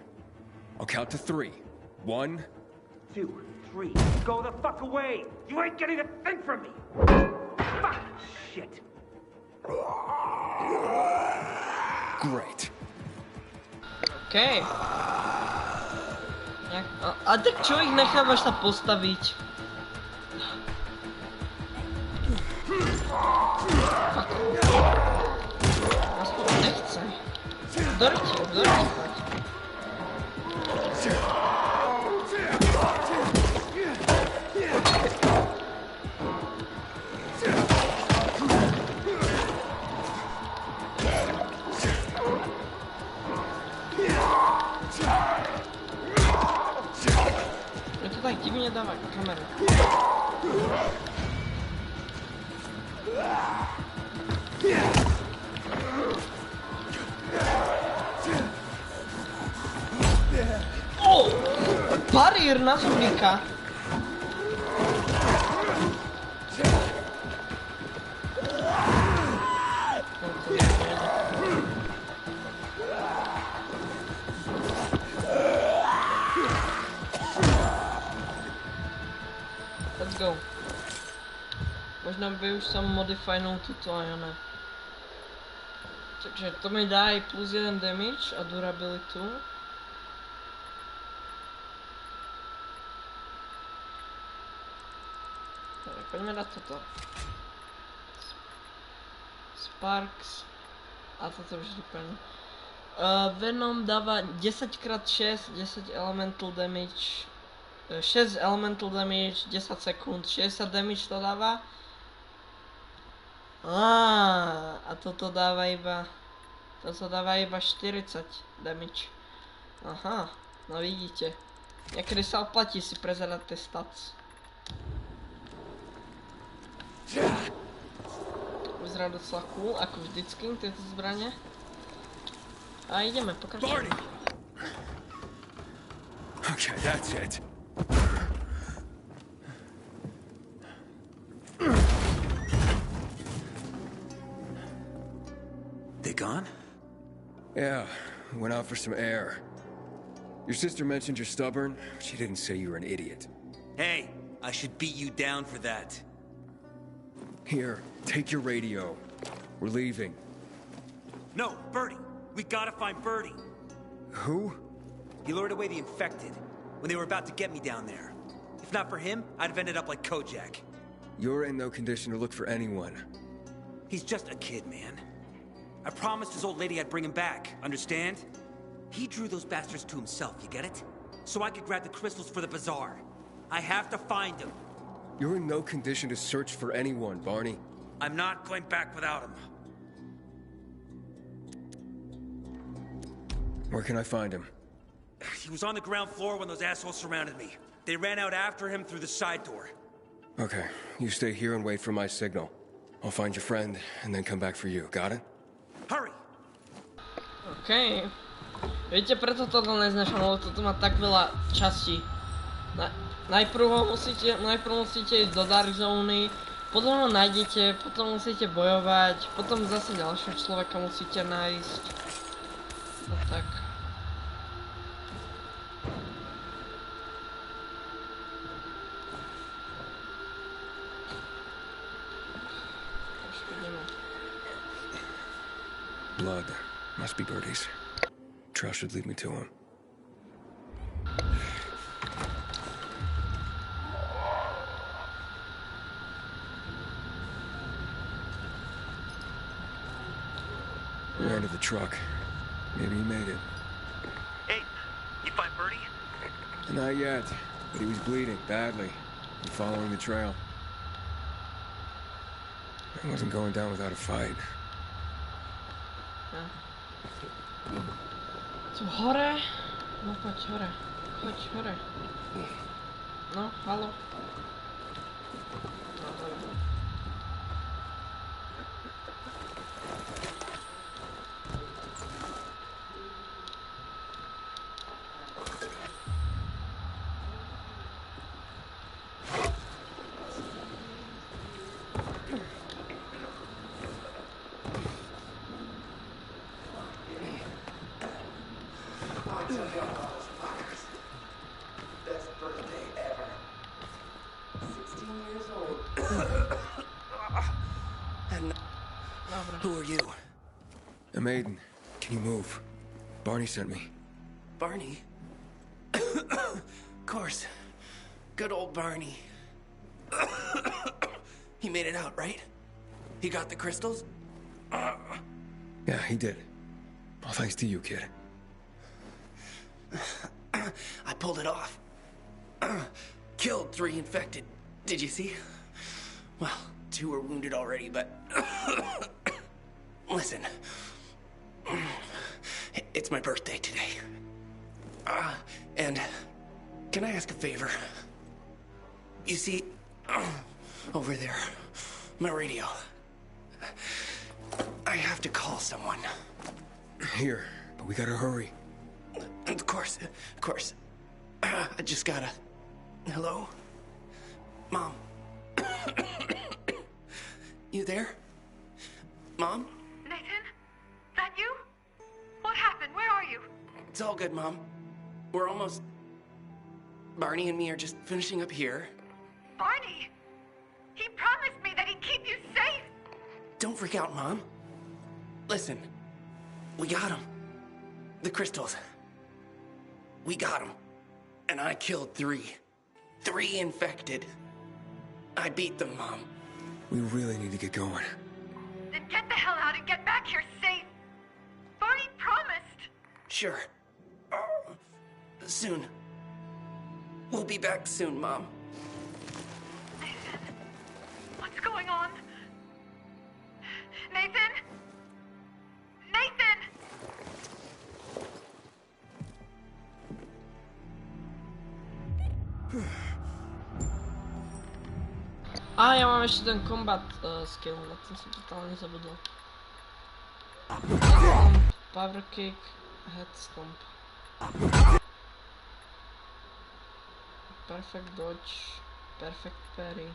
[SPEAKER 4] I'll count to 3. 1,
[SPEAKER 16] 2, 3. Go the fuck away! You ain't getting a thing from me! Fuck! Shit!
[SPEAKER 4] Great.
[SPEAKER 9] OK. A tak čo ich nechávaš sa postaviť? Aspoň nechce. Dorti. Je to tak divně dává kameru. Parír na zombíka. Let's go. Možná by už som modifajnul tuto a ja ne. Takže to mi dá i plus 1 damage a durabilitu. Dobre, poďme na toto. Sparks. A toto už doplní. Venom dáva 10x6, 10 elemental damage. 6 elemental damage, 10 sekúnd, 60 damage to dáva. A toto dáva iba 40 damage. Aha, no vidíte. Niekedy sa oplatí si prezerať tie stats. vyzerá docela cool, ako vždycky, tieto zbranie. A ideme, pokračujeme.
[SPEAKER 4] Okay, that's it.
[SPEAKER 10] They gone?
[SPEAKER 4] Yeah, went out for some air. Your sister mentioned you're stubborn. She didn't say you were an idiot.
[SPEAKER 10] Hey, I should beat you down for that.
[SPEAKER 4] Here, take your radio. We're leaving.
[SPEAKER 10] No, Birdie. We gotta find Birdie.
[SPEAKER 4] Who?
[SPEAKER 10] He lured away the infected when they were about to get me down there. If not for him, I'd have ended up like Kojak.
[SPEAKER 4] You're in no condition to look for anyone.
[SPEAKER 10] He's just a kid, man. I promised his old lady I'd bring him back, understand? He drew those bastards to himself, you get it? So I could grab the crystals for the bazaar. I have to find him.
[SPEAKER 4] You're in no condition to search for anyone, Barney.
[SPEAKER 10] I'm not going back without him.
[SPEAKER 4] Where can I find him?
[SPEAKER 10] He was on the ground floor when those assholes surrounded me. They ran out after him through the side door.
[SPEAKER 4] Okay, you stay here and wait for my signal. I'll find your friend and then come back for you. Got it?
[SPEAKER 10] Hurry!
[SPEAKER 9] OK. Viete, preto toto neznášam, lebo toto má tak veľa častí. Najprv musíte ísť do Dark Zóny, potom ho nájdete, potom musíte bojovať, potom zase ďalšieho človeka musíte nájsť. No tak.
[SPEAKER 4] Blood. Must be Birdie's. Trail should lead me to him. Ran to the truck. Maybe he made it.
[SPEAKER 5] Hey, you find Birdie?
[SPEAKER 4] Not yet, but he was bleeding badly. I'm following the trail. I wasn't going down without a fight.
[SPEAKER 9] Tu hore? No poď hore. Choď hore. No, halo. No, dobre.
[SPEAKER 10] Who are you?
[SPEAKER 4] I'm Aiden. Can you move? Barney sent me.
[SPEAKER 17] Barney? Of course. Good old Barney. He made it out, right? He got the crystals?
[SPEAKER 4] Yeah, he did. All thanks to you, kid.
[SPEAKER 17] I pulled it off. Killed 3 infected. Did you see? Well, 2 are wounded already, but... Listen. It's my birthday today. And can I ask a favor? You see, over there, my radio. I have to call someone.
[SPEAKER 4] Here, but we gotta hurry.
[SPEAKER 17] Of course, of course. I just gotta... Hello? Mom? You there? Mom?
[SPEAKER 15] Nathan? That you? What happened? Where are you?
[SPEAKER 17] It's all good, Mom. We're almost... Barney and me are just finishing up here.
[SPEAKER 15] Barney? He promised me that he'd keep you safe.
[SPEAKER 17] Don't freak out, Mom. Listen, we got him. The crystals. We got him. And I killed 3. 3 infected. I beat them, Mom.
[SPEAKER 4] We really need to get going.
[SPEAKER 15] Then get the hell out and get back here safe. Barney promised.
[SPEAKER 17] Sure. Soon. We'll be back soon, Mom.
[SPEAKER 15] Nathan, what's going on? Nathan? Nathan!
[SPEAKER 9] A ja mám ešte ten combat skill, na ten som totálne zabudol. Power kick, head stomp. Perfect dodge, perfect parry.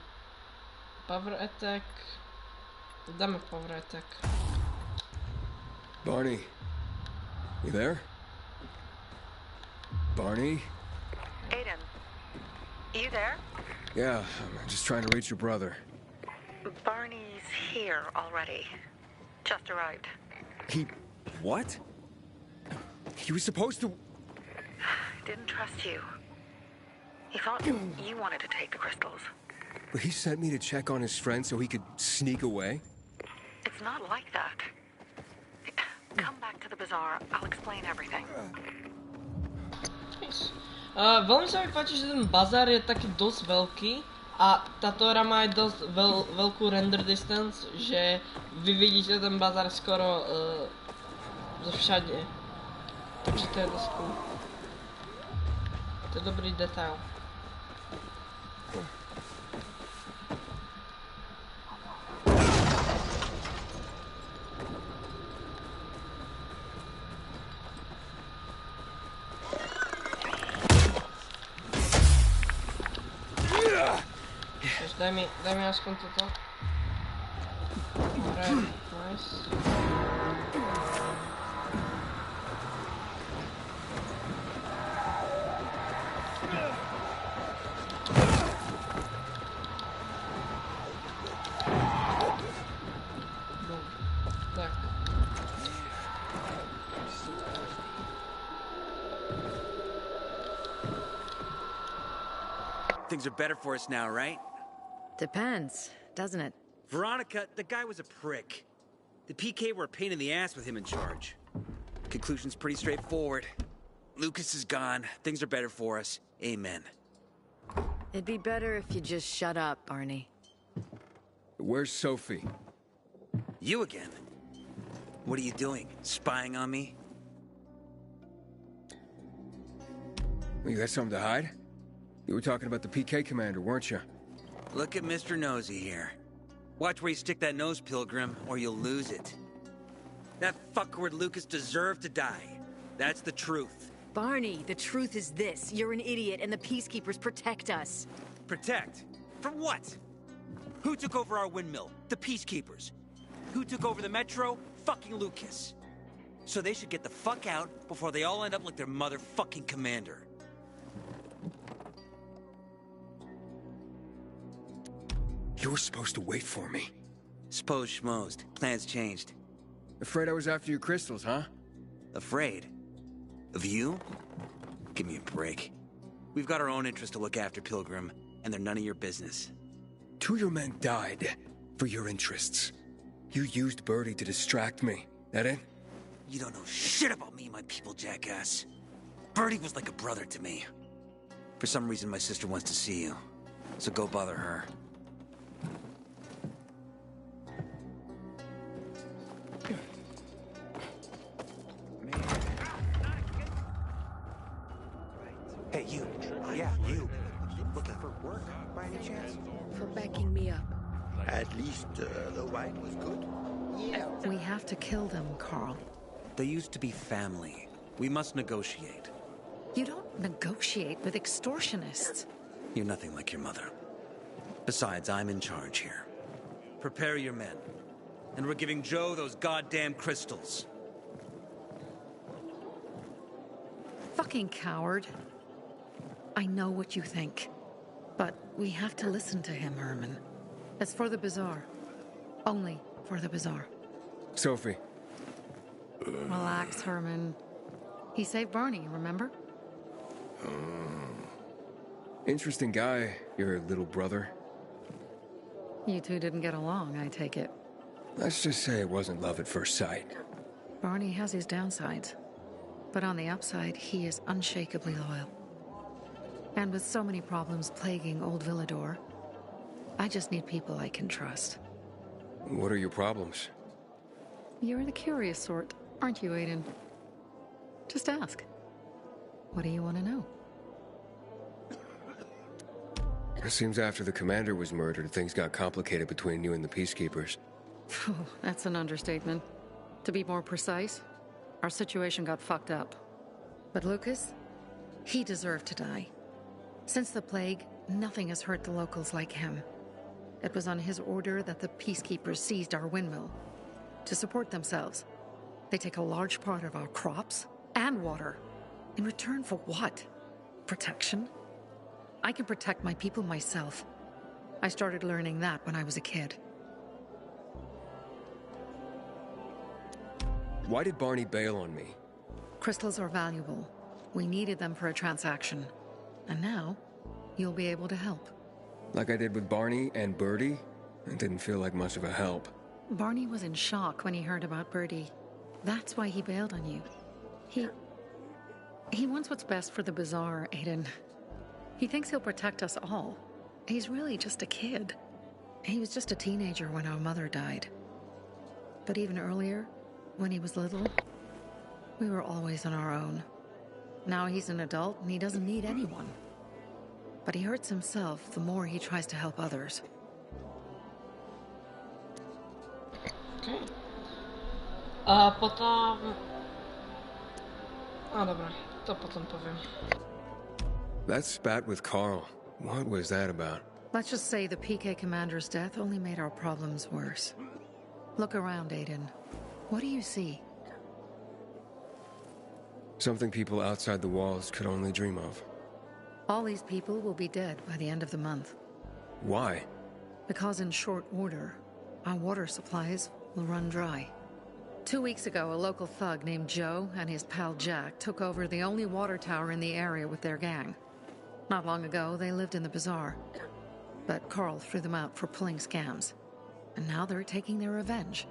[SPEAKER 9] Power attack. Dáme power attack.
[SPEAKER 4] Barney, you there? Barney?
[SPEAKER 15] Aiden, you there?
[SPEAKER 4] Yeah, I'm just trying to reach your brother.
[SPEAKER 15] Barney's here already. Just arrived.
[SPEAKER 4] He... what? He was supposed to...
[SPEAKER 15] Didn't trust you. He thought you wanted to take the crystals.
[SPEAKER 4] But he sent me to check on his friend so he could sneak away?
[SPEAKER 15] It's not like that. Come back to the bazaar. I'll explain everything.
[SPEAKER 9] Veľmi sa mi páči, že ten bazár je taký dosť veľký a táto hra má aj dosť veľkú render distance, že vy vidíte ten bazár skoro zo všade. Takže to je dosť cool. To je dobrý detail. Daj mi aspoň toto. Dobre, nice. Tak.
[SPEAKER 10] Things are better for us now, right?
[SPEAKER 6] Depends, doesn't it?
[SPEAKER 10] Veronica, the guy was a prick. The PK were a pain in the ass with him in charge. Conclusion's pretty straightforward. Lucas is gone. Things are better for us. Amen.
[SPEAKER 6] It'd be better if you just shut up, Barney.
[SPEAKER 4] Where's Sophie?
[SPEAKER 10] You again? What are you doing? Spying on me?
[SPEAKER 4] You got something to hide? You were talking about the PK commander, weren't you?
[SPEAKER 10] Look at Mr. Nosy here. Watch where you stick that nose, Pilgrim, or you'll lose it. That fuckward Lucas deserved to die. That's the truth.
[SPEAKER 6] Barney, the truth is this. You're an idiot, and the Peacekeepers protect us.
[SPEAKER 10] Protect? From what? Who took over our windmill? The Peacekeepers. Who took over the Metro? Fucking Lucas. So they should get the fuck out before they all end up like their motherfucking commander.
[SPEAKER 4] You were supposed to wait for me.
[SPEAKER 10] S'posed schmozed. Plans changed.
[SPEAKER 4] Afraid I was after your crystals, huh?
[SPEAKER 10] Afraid? Of you? Give me a break. We've got our own interests to look after, Pilgrim, and they're none of your business.
[SPEAKER 4] 2 of your men died for your interests. You used Birdie to distract me. That it?
[SPEAKER 10] You don't know shit about me and my people, jackass. Birdie was like a brother to me. For some reason, my sister wants to see you. So go bother her.
[SPEAKER 2] Hey, you. Yeah, you. Looking for work, by any chance?
[SPEAKER 11] For backing me up.
[SPEAKER 2] At least the wine was good.
[SPEAKER 11] We have to kill them, Carl.
[SPEAKER 10] They used to be family. We must negotiate.
[SPEAKER 11] You don't negotiate with extortionists.
[SPEAKER 10] You're nothing like your mother. Besides, I'm in charge here. Prepare your men. And we're giving Joe those goddamn crystals.
[SPEAKER 11] Fucking coward. I know what you think. But we have to listen to him, Herman. It's for the bazaar. Only for the bazaar.
[SPEAKER 4] Sophie.
[SPEAKER 11] Relax, Herman. He saved Barney, remember?
[SPEAKER 4] Interesting guy, your little brother.
[SPEAKER 11] You two didn't get along, I take it.
[SPEAKER 4] Let's just say it wasn't love at first sight.
[SPEAKER 11] Barney has his downsides. But on the upside, he is unshakably loyal. And with so many problems plaguing old Villador, I just need people I can trust.
[SPEAKER 4] What are your problems?
[SPEAKER 11] You're the curious sort, aren't you, Aiden? Just ask. What do you want to know?
[SPEAKER 4] It seems after the commander was murdered, things got complicated between you and the peacekeepers.
[SPEAKER 11] That's an understatement. To be more precise, our situation got fucked up. But Lucas, he deserved to die. Since the plague, nothing has hurt the locals like him. It was on his order that the peacekeepers seized our windmill. To support themselves, they take a large part of our crops and water. In return for what? Protection? I can protect my people myself. I started learning that when I was a kid.
[SPEAKER 4] Why did Barney bail on me?
[SPEAKER 11] Crystals are valuable. We needed them for a transaction. And now, you'll be able to help.
[SPEAKER 4] Like I did with Barney and Birdie? It didn't feel like much of a help.
[SPEAKER 11] Barney was in shock when he heard about Birdie. That's why he bailed on you. He wants what's best for the Bazaar, Aiden. He thinks he'll protect us all. He's really just a kid. He was just a teenager when our mother died. But even earlier, when he was little, we were always on our own. Now he's an adult and he doesn't need anyone. But he hurts himself the more he tries to help others.
[SPEAKER 9] Okay. A potom... dobra, to potom poviem.
[SPEAKER 4] That spat with Carl, what was that about?
[SPEAKER 11] Let's just say the PK commander's death only made our problems worse. Look around, Aiden. What do you see?
[SPEAKER 4] Something people outside the walls could only dream of.
[SPEAKER 11] All these people will be dead by the end of the month.
[SPEAKER 4] Why?
[SPEAKER 11] Because in short order, our water supplies will run dry. 2 weeks ago, a local thug named Joe and his pal Jack took over the only water tower in the area with their gang. Not long ago, they lived in the bazaar. But Carl threw them out for pulling scams. And now they're taking their revenge.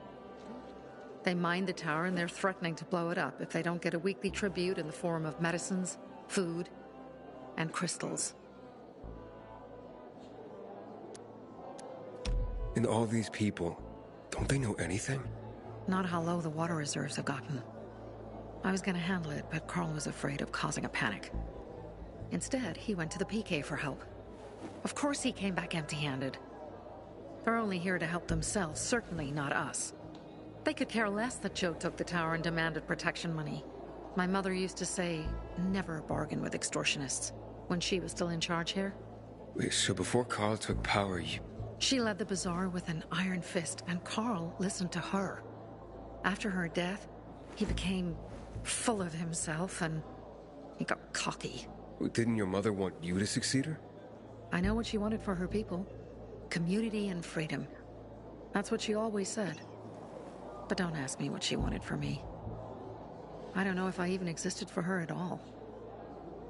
[SPEAKER 11] They mined the tower and they're threatening to blow it up if they don't get a weekly tribute in the form of medicines, food, and crystals.
[SPEAKER 4] And all these people, don't they know anything?
[SPEAKER 11] Not how low the water reserves have gotten. I was gonna handle it, but Carl was afraid of causing a panic. Instead, he went to the PK for help. Of course he came back empty-handed. They're only here to help themselves, certainly not us. They could care less that Joe took the tower and demanded protection money. My mother used to say, never bargain with extortionists, when she was still in charge here.
[SPEAKER 4] Wait, so before Carl took power,
[SPEAKER 11] She led the bazaar with an iron fist, and Carl listened to her. After her death, he became full of himself, and he got cocky.
[SPEAKER 4] Didn't your mother want you to succeed her?
[SPEAKER 11] I know what she wanted for her people. Community and freedom. That's what she always said. But don't ask me what she wanted for me. I don't know if I even existed for her at all.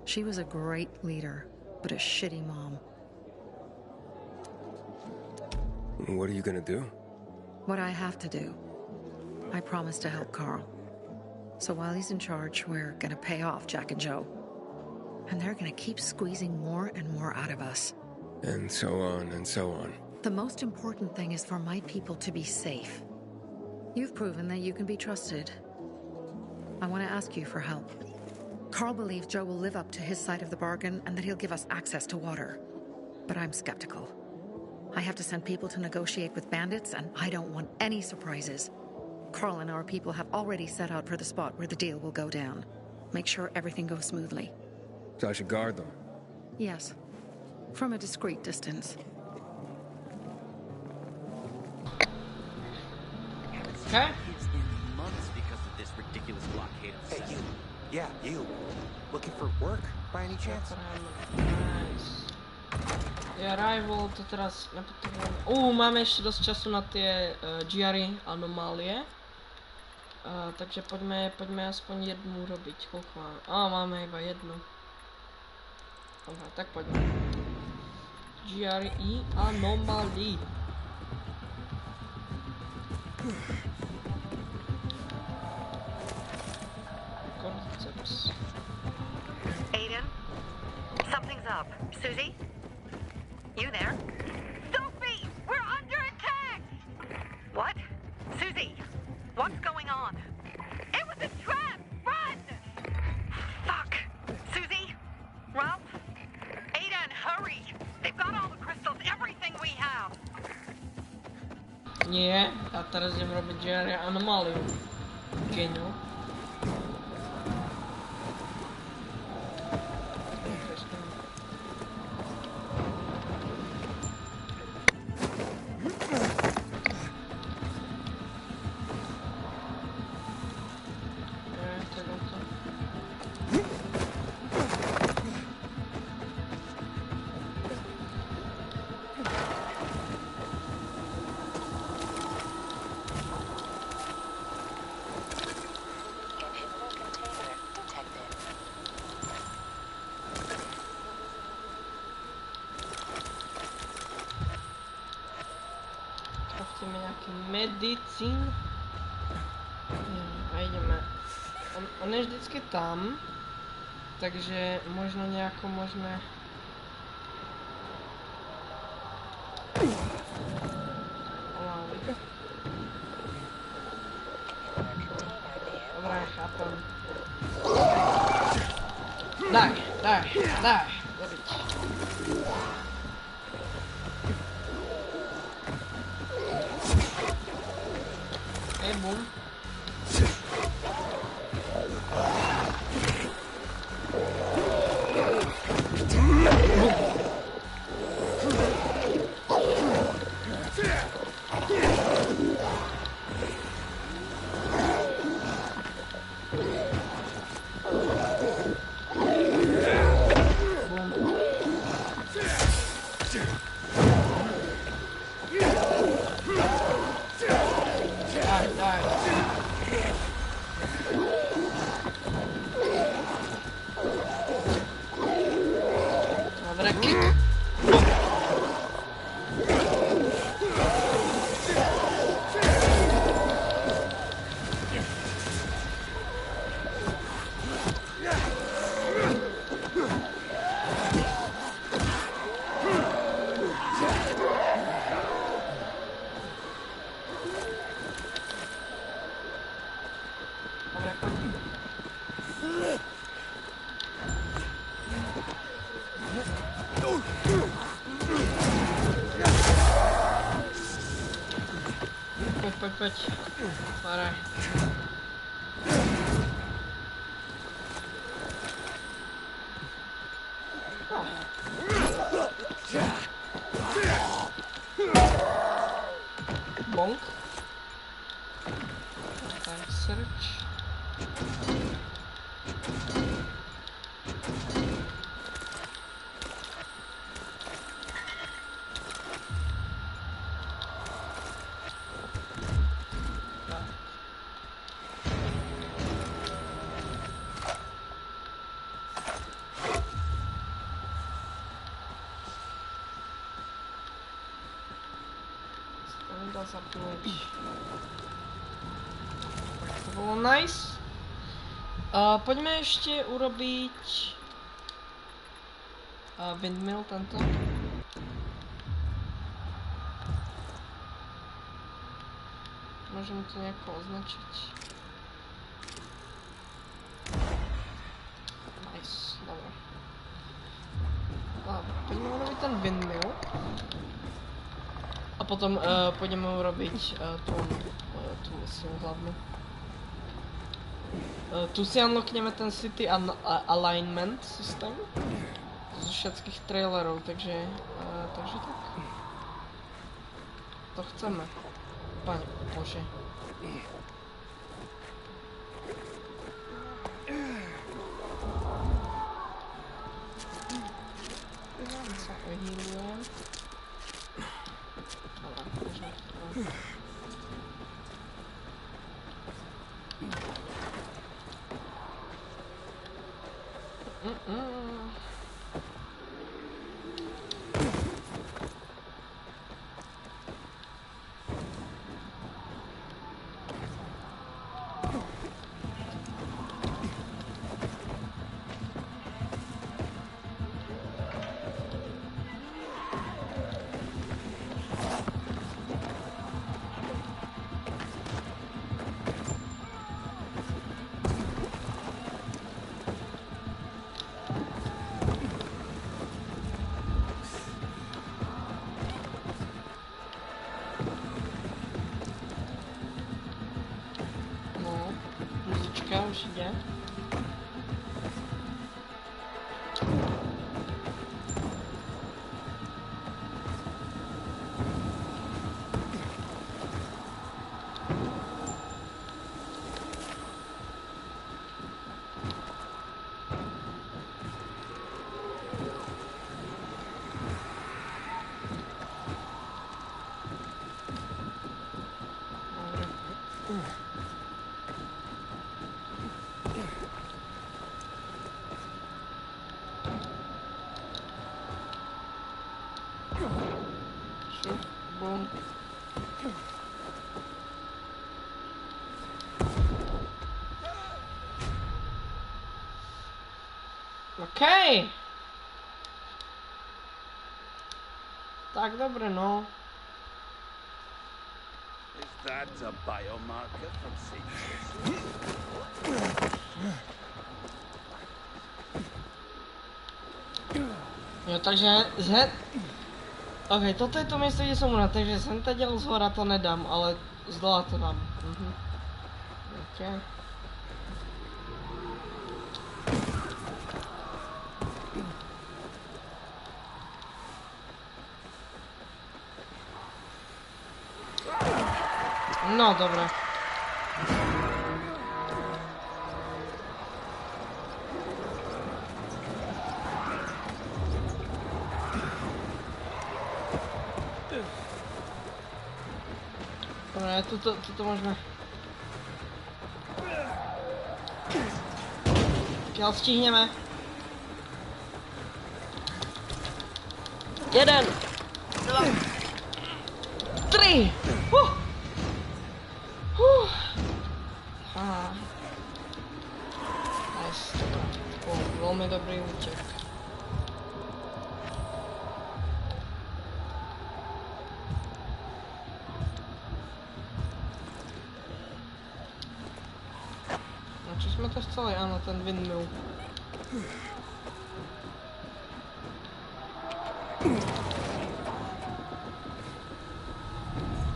[SPEAKER 11] She was a great leader, but a shitty mom.
[SPEAKER 4] What are you gonna do?
[SPEAKER 11] What I have to do. I promised to help Carl. So while he's in charge, we're gonna pay off Jack and Joe. And they're gonna keep squeezing more and more out of us.
[SPEAKER 4] And so on and so on.
[SPEAKER 11] The most important thing is for my people to be safe. You've proven that you can be trusted. I want to ask you for help. Carl believes Joe will live up to his side of the bargain and that he'll give us access to water. But I'm skeptical. I have to send people to negotiate with bandits, and I don't want any surprises. Carl and our people have already set out for the spot where the deal will go down. Make sure everything goes smoothly.
[SPEAKER 4] So I should guard them?
[SPEAKER 11] Yes. From a discreet distance.
[SPEAKER 9] Okay.
[SPEAKER 14] In months because of this ridiculous blockade. Hey, you. Yeah, you. Looking for work by any chance?
[SPEAKER 9] Nice. Arrival, to teraz nepotřebujeme. Máme ještě dost času na ty GRy anomálie. Takže pojďme aspoň jednu urobiť. Koľko máme? Máme iba jednu. Dobre, tak poďme. GRy anomálie.
[SPEAKER 15] Aiden? Something's up. Susie? You there? Sophie! We're under attack! What? Susie? What's going on? It was a trap! Run! Fuck! Susie? Ralph? Aiden, hurry! They've got all the
[SPEAKER 9] Nie, ja teraz idem robiť anomáliu. Genial. Medicín. A ideme. On je vždycky tam, takže možno nejako môžeme... Dobre, chápem. Daj, zabiť. Boom. Poď. Páraj. Bonk. Tak, search. Zapnúť. To bolo nice. Poďme ešte urobiť windmill tento. Môžem to nejako označiť. Nice, dobre. Poďme urobiť ten windmill. A potom pôjdeme urobiť tú misiu hlavnú. Tu si unlockneme ten city alignment systém zo všetkých trailerov, takže tak. To chceme. Pane Bože. Sa ohýlujem. už jde. Boom. Okej. Tak dobre, no.
[SPEAKER 18] Is that a biomarker from St.
[SPEAKER 9] Jo, takže OK, toto je to místo, kde jsem umřel, takže jsem teď dělal zhora, to nedám, ale z dola to dám. OK. No, dobré. Dobré, tuto můžeme. Kiel stihneme. 1, 2, 3. Aha. Nice, dobré. Velmi dobrý útěk. No, čo jsme to chceli? Ano, ten windmill.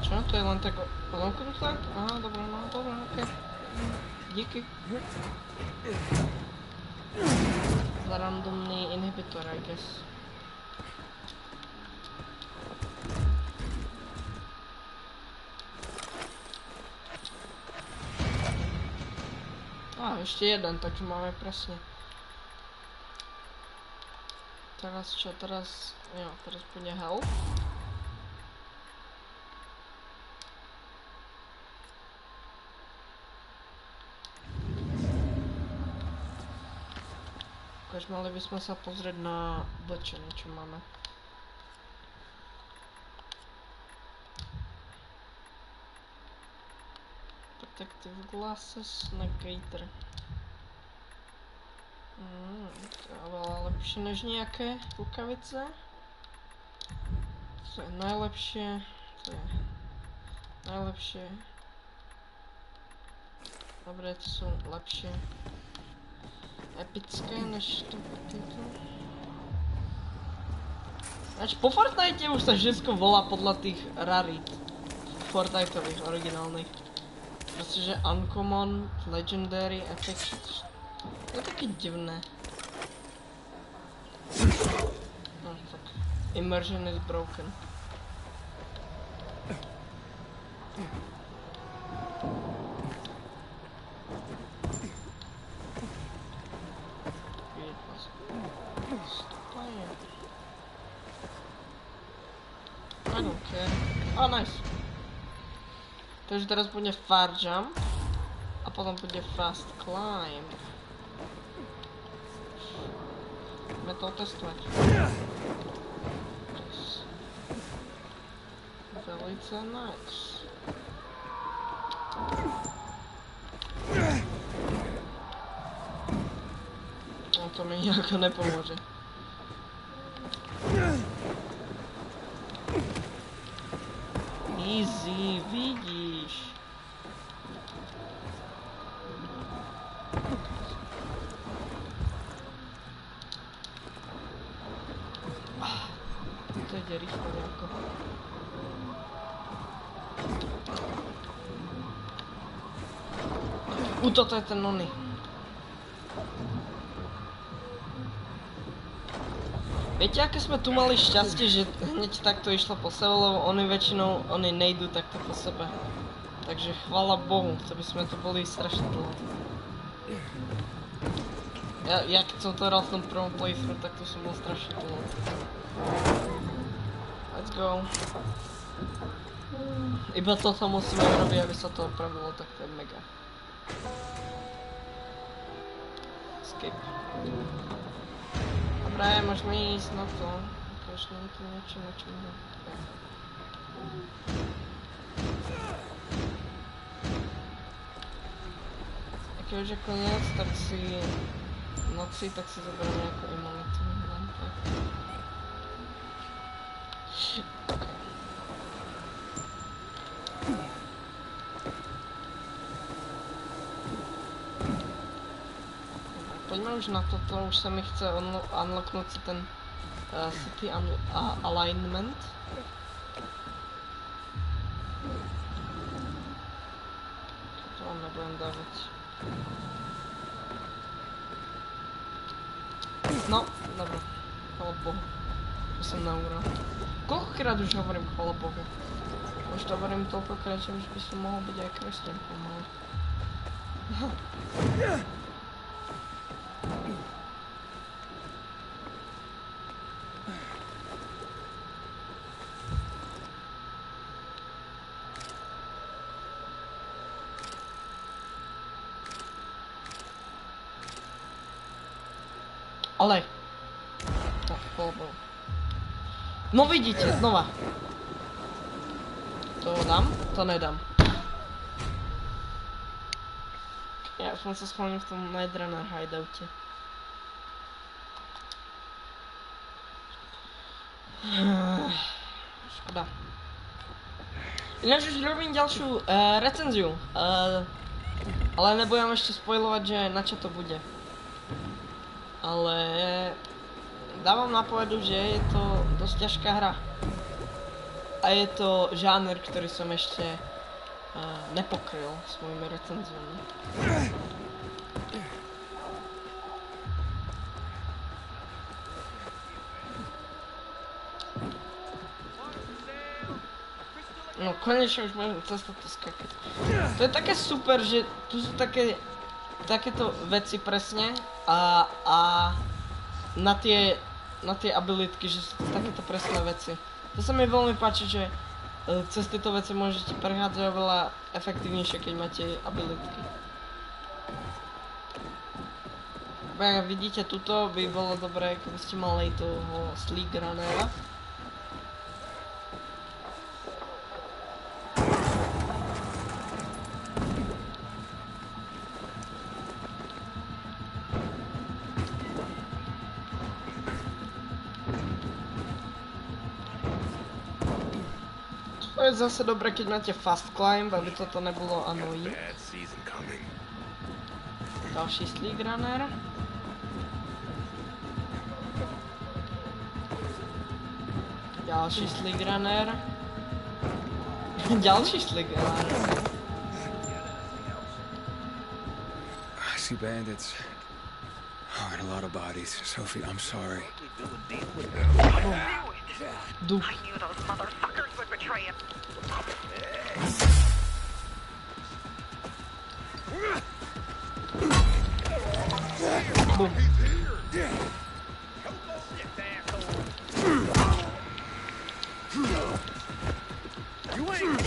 [SPEAKER 9] Čo? To je len tak okruslek? Aha, dobré, no, dobré, okej. Díky. Za randomný inhibitor, I guess. Ještě jeden, takže máme presne. Teraz čo, teraz, jo, teraz půjde health. Ukáž, mali bychom sa pozrieť na oblečenie, čo máme. Protective glasses, negator. To je oveľa lepšie než nejaké rukavice. To je najlepšie. To je najlepšie. Dobre, to sú lepšie. Epické než tyto. Znači po Fortnite už sa všetko volá podľa tých rarit. Fortniteových, originálnych. Prostě, že uncommon, legendary, epic. To je taky divné. No, tak. Immersion is broken. I don't care. Oh, nice. Takže teraz bude far jump a potom bude fast climb. Budeme to testovat. Velice nice. No to mi nějak nepomůže. Easy, vidíš. To je rychle jako. Toto je ten oný. Viete, aké sme tu mali šťastie, že hneď takto išlo po sebe, lebo oni väčšinou, nejdú takto po sebe. Takže chvála Bohu, to by sme tu boli strašne dlho. Ja keď som to hral v tom prvom playthrough, tak to som bol strašne dlho. Let's go. Iba toto musíme urobiť, aby sa to opravilo, tak to je mega. Skip. Dobre, môžeme ísť na to. Ukáž nám tu niečo, na čom je. A keď už je koniec, tak si v noci, tak si zoberiem nejakú imunitu. Len tak. Poďme už na toto, už sa mi chce unlocknúť si ten city alignment. To vám nebudem dávať. No, dobro. Chvala Bohu. To som naúral. Koľkokrát už hovorím chvala Bohu? Už to hovorím toľkokrát, že už by som mohol byť aj kresťan pomaly. Ale. Tak, bol. No vidíte, znova. To dám, to nedám. Ja som sa schválil v tom Nightrunner hideoute. Škoda. Ináč už robím ďalšiu recenziu. Ale nebudem ešte spoilovať, že na čo to bude. Ale dávam na povedu, že je to dosť ťažká hra. A je to žáner, ktorý som ešte nepokryl svojimi recenziami. No konečne už môžem cez toto skakať. To je také super, že tu sú takéto veci presne a na tie abilitky, že sú takéto presné veci. To sa mi veľmi páči, že cez tieto veci môžete prechádzať oveľa efektívnejšie, keď máte abilitky. Jak vidíte, tuto by bolo dobré, keby ste mali toho Sleek Runnera. To je zase dobré, keď máte fast climb, aby toto nebolo annoying. Další Sleek Runner. Další Sleek Runner. Další Sleek Runner.
[SPEAKER 4] I see bandits. Oh, and a lot of bodies. Sophie, I'm sorry.
[SPEAKER 9] Duch.
[SPEAKER 15] I knew those motherfuckers would betray him.
[SPEAKER 9] Boom.
[SPEAKER 18] You ain't.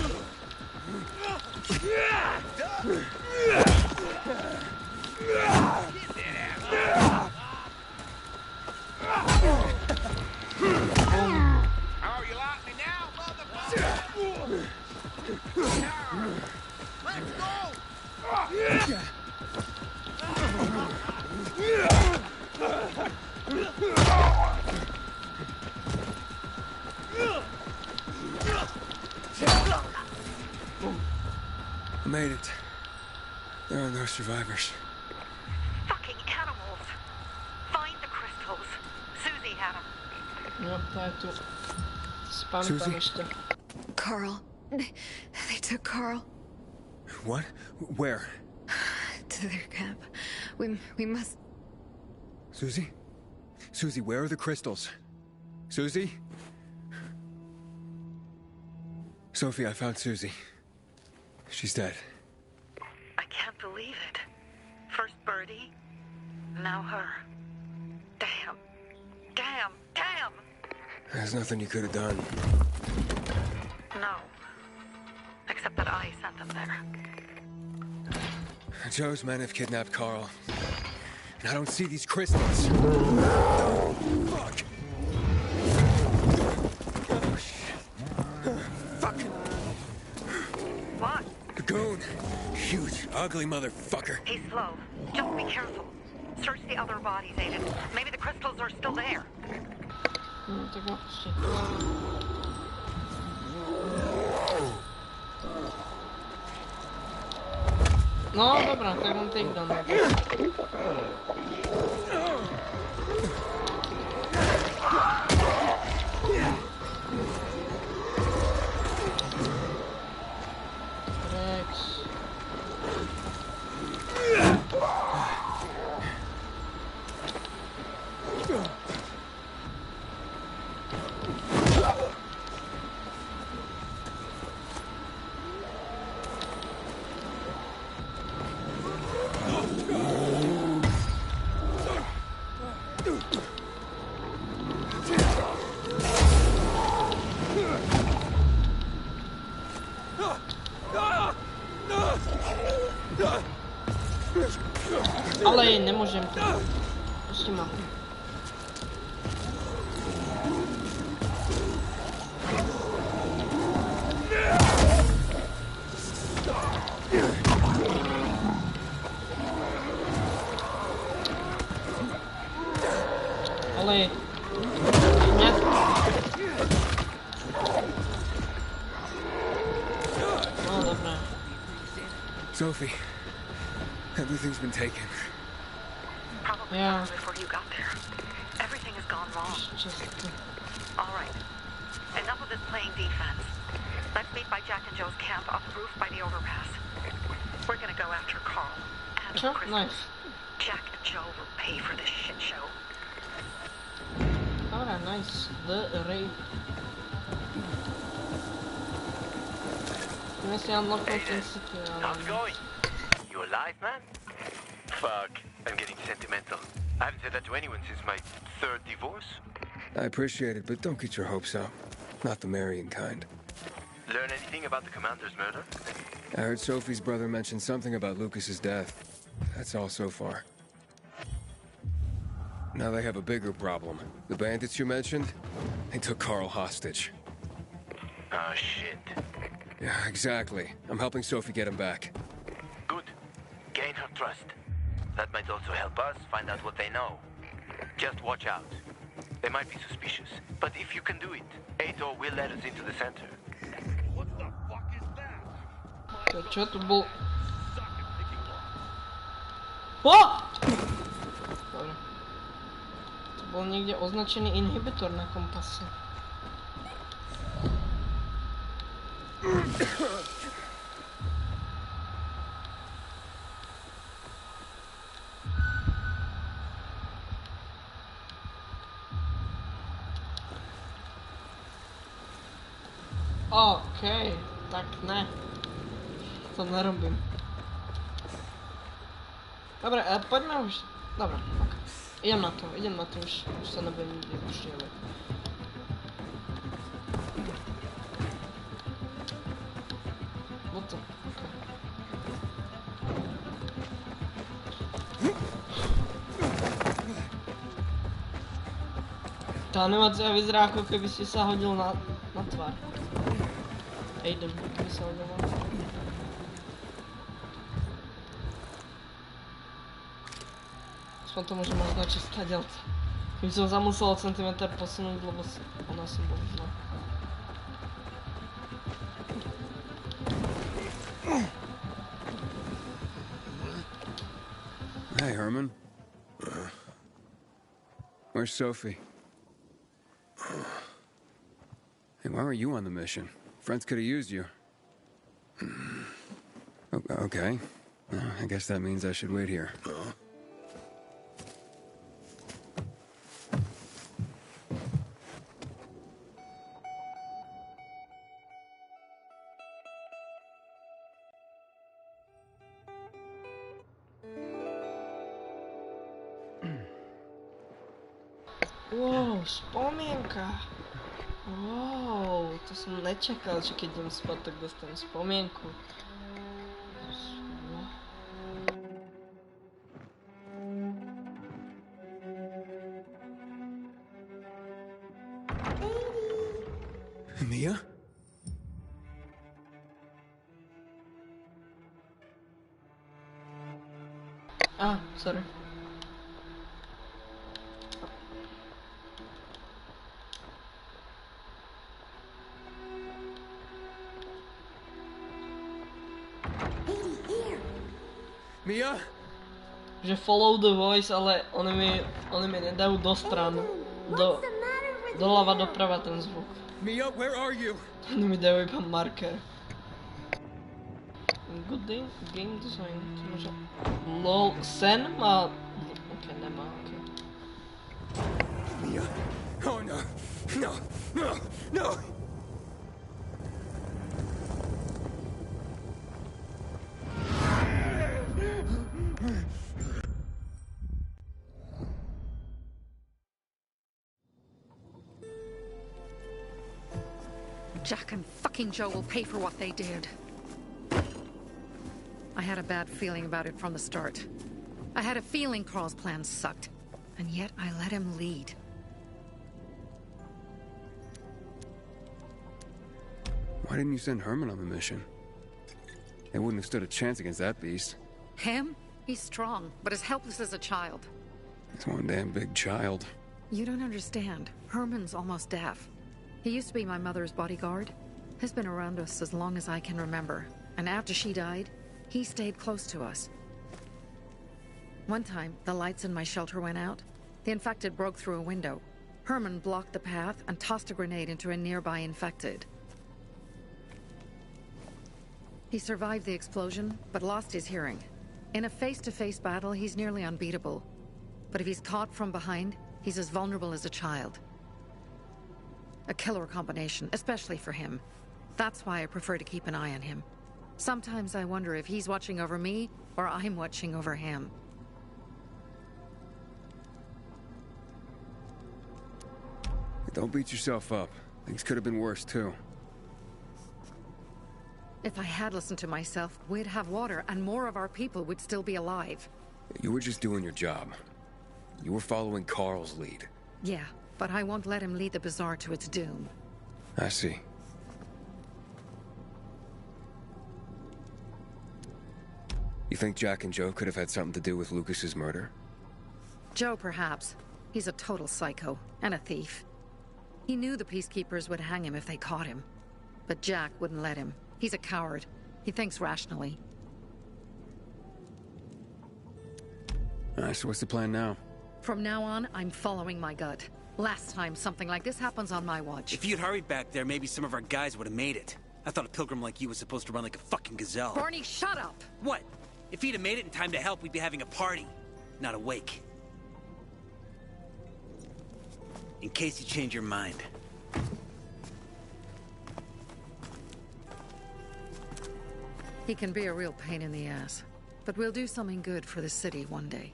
[SPEAKER 12] Oh, you like me now, motherfucker? Let's go!
[SPEAKER 4] I made it. There are no survivors.
[SPEAKER 15] Fucking animals. Find the crystals. Susie had them.
[SPEAKER 9] No, to je tu. Spam tam ešte.
[SPEAKER 6] Carl. They took Carl.
[SPEAKER 4] What? Where?
[SPEAKER 11] to their camp. We must...
[SPEAKER 4] Susie? Susie, where are the crystals? Susie? Sophie, I found Susie. She's dead.
[SPEAKER 15] I can't believe it. First Birdie, now her. Damn. Damn. Damn!
[SPEAKER 4] There's nothing you could have done.
[SPEAKER 15] No. Except that I sent them there.
[SPEAKER 4] Joe's men have kidnapped Carl. And I don't see these crystals. Fuck! Oh, shit. Fuck!
[SPEAKER 15] What?
[SPEAKER 4] The goon. Huge, ugly motherfucker.
[SPEAKER 15] He's slow. Just be careful. Search the other bodies, Aiden. Maybe the crystals are still there.
[SPEAKER 9] No dobra, tak mam takedown. Rex. Ale nemôžem to. Pusti ma. Ale... No, dobré.
[SPEAKER 4] Sophie, everything's been taken.
[SPEAKER 15] Probably before you got there. Everything has gone wrong. All right. Enough of this playing defense. Let's meet by Jack and Joe's camp on the roof by the overpass. We're gonna go after Carl and Chris.
[SPEAKER 9] Nice.
[SPEAKER 15] Jack and Joe will pay for this shit show.
[SPEAKER 9] Alright, nice. The raid. How's
[SPEAKER 5] it going? You alive, man? Fuck, I'm getting sentimental. I haven't said that to anyone since my third divorce.
[SPEAKER 4] I appreciate it, but don't get your hopes up. Not the marrying kind.
[SPEAKER 5] Learn anything about the commander's murder?
[SPEAKER 4] I heard Sophie's brother mention something about Lucas's death. That's all so far. Now they have a bigger problem. The bandits you mentioned, they took Carl hostage.
[SPEAKER 5] Oh, shit.
[SPEAKER 4] Yeah, exactly. I'm helping Sophie get him back.
[SPEAKER 5] Good. Gain her trust. That might also help us find out what they know. Just watch out. They might be suspicious, but if you can do it, Ato will let us into the center.
[SPEAKER 12] What the fuck is that?
[SPEAKER 9] Čo tu bol? O! Dobre. Tu bol niekde označený inhibitor na kompase. Okej, tak ne. To nerobím. Dobre, poďme už. Dobre, ok. Idem na to, už sa nebudem nikde uštievať. What the? Okay. Tá animácia vyzerá, ako keby si sa hodil na tvár. Aiden, keby sa hodil na tvár. Aspoň to môžem označiť stadiaľ. Keby som sa musel centimetr posunúť, lebo ona som bol zle.
[SPEAKER 4] Hey, Herman. Where's Sophie? Hey, why were you on the mission? Friends could have used you. Okay. I guess that means I should wait here.
[SPEAKER 9] Wow, spomienka. Wow, to som nečakal, že keď idem spať, tak dostanem spomienku.
[SPEAKER 4] Mia?
[SPEAKER 9] Sorry.
[SPEAKER 4] Mia?
[SPEAKER 9] Že follow the voice, ale oni mi nedajú do stran. Doľava, doprava ten zvuk.
[SPEAKER 4] Mia, where are you?
[SPEAKER 9] Oni mi dajú iba marker. Good game design. LOL. Sen má... Ok, nemá, ok.
[SPEAKER 4] Mia? Oh no. No, no, no!
[SPEAKER 11] Jack and fucking Joe will pay for what they did. I had a bad feeling about it from the start. I had a feeling Carl's plan sucked, and yet I let him lead.
[SPEAKER 4] Why didn't you send Herman on the mission? They wouldn't have stood a chance against that beast.
[SPEAKER 11] Him? He's strong, but as helpless as a child.
[SPEAKER 4] He's one damn big child.
[SPEAKER 11] You don't understand. Herman's almost deaf. He used to be my mother's bodyguard. He's been around us as long as I can remember. And after she died, he stayed close to us. One time, the lights in my shelter went out. The infected broke through a window. Herman blocked the path and tossed a grenade into a nearby infected. He survived the explosion, but lost his hearing. In a face-to-face battle, he's nearly unbeatable. But if he's caught from behind, he's as vulnerable as a child. A killer combination, especially for him. That's why I prefer to keep an eye on him. Sometimes I wonder if he's watching over me, or I'm watching over him.
[SPEAKER 4] Don't beat yourself up. Things could have been worse, too.
[SPEAKER 11] If I had listened to myself, we'd have water, and more of our people would still be alive.
[SPEAKER 4] You were just doing your job. You were following Carl's lead.
[SPEAKER 11] Yeah, but I won't let him lead the Bazaar to its doom.
[SPEAKER 4] I see. You think Jack and Joe could have had something to do with Lucas's murder?
[SPEAKER 11] Joe, perhaps. He's a total psycho, and a thief. He knew the Peacekeepers would hang him if they caught him. But Jack wouldn't let him. He's a coward. He thinks rationally.
[SPEAKER 4] So what's the plan now?
[SPEAKER 11] From now on, I'm following my gut. Last time something like this happens on my watch.
[SPEAKER 10] If you'd hurried back there, maybe some of our guys would have made it. I thought a pilgrim like you was supposed to run like a fucking gazelle.
[SPEAKER 11] Barney, shut up!
[SPEAKER 10] What? If he'd have made it in time to help, we'd be having a party, not a wake. In case you change your mind.
[SPEAKER 11] He can be a real pain in the ass. But we'll do something good for the city one day.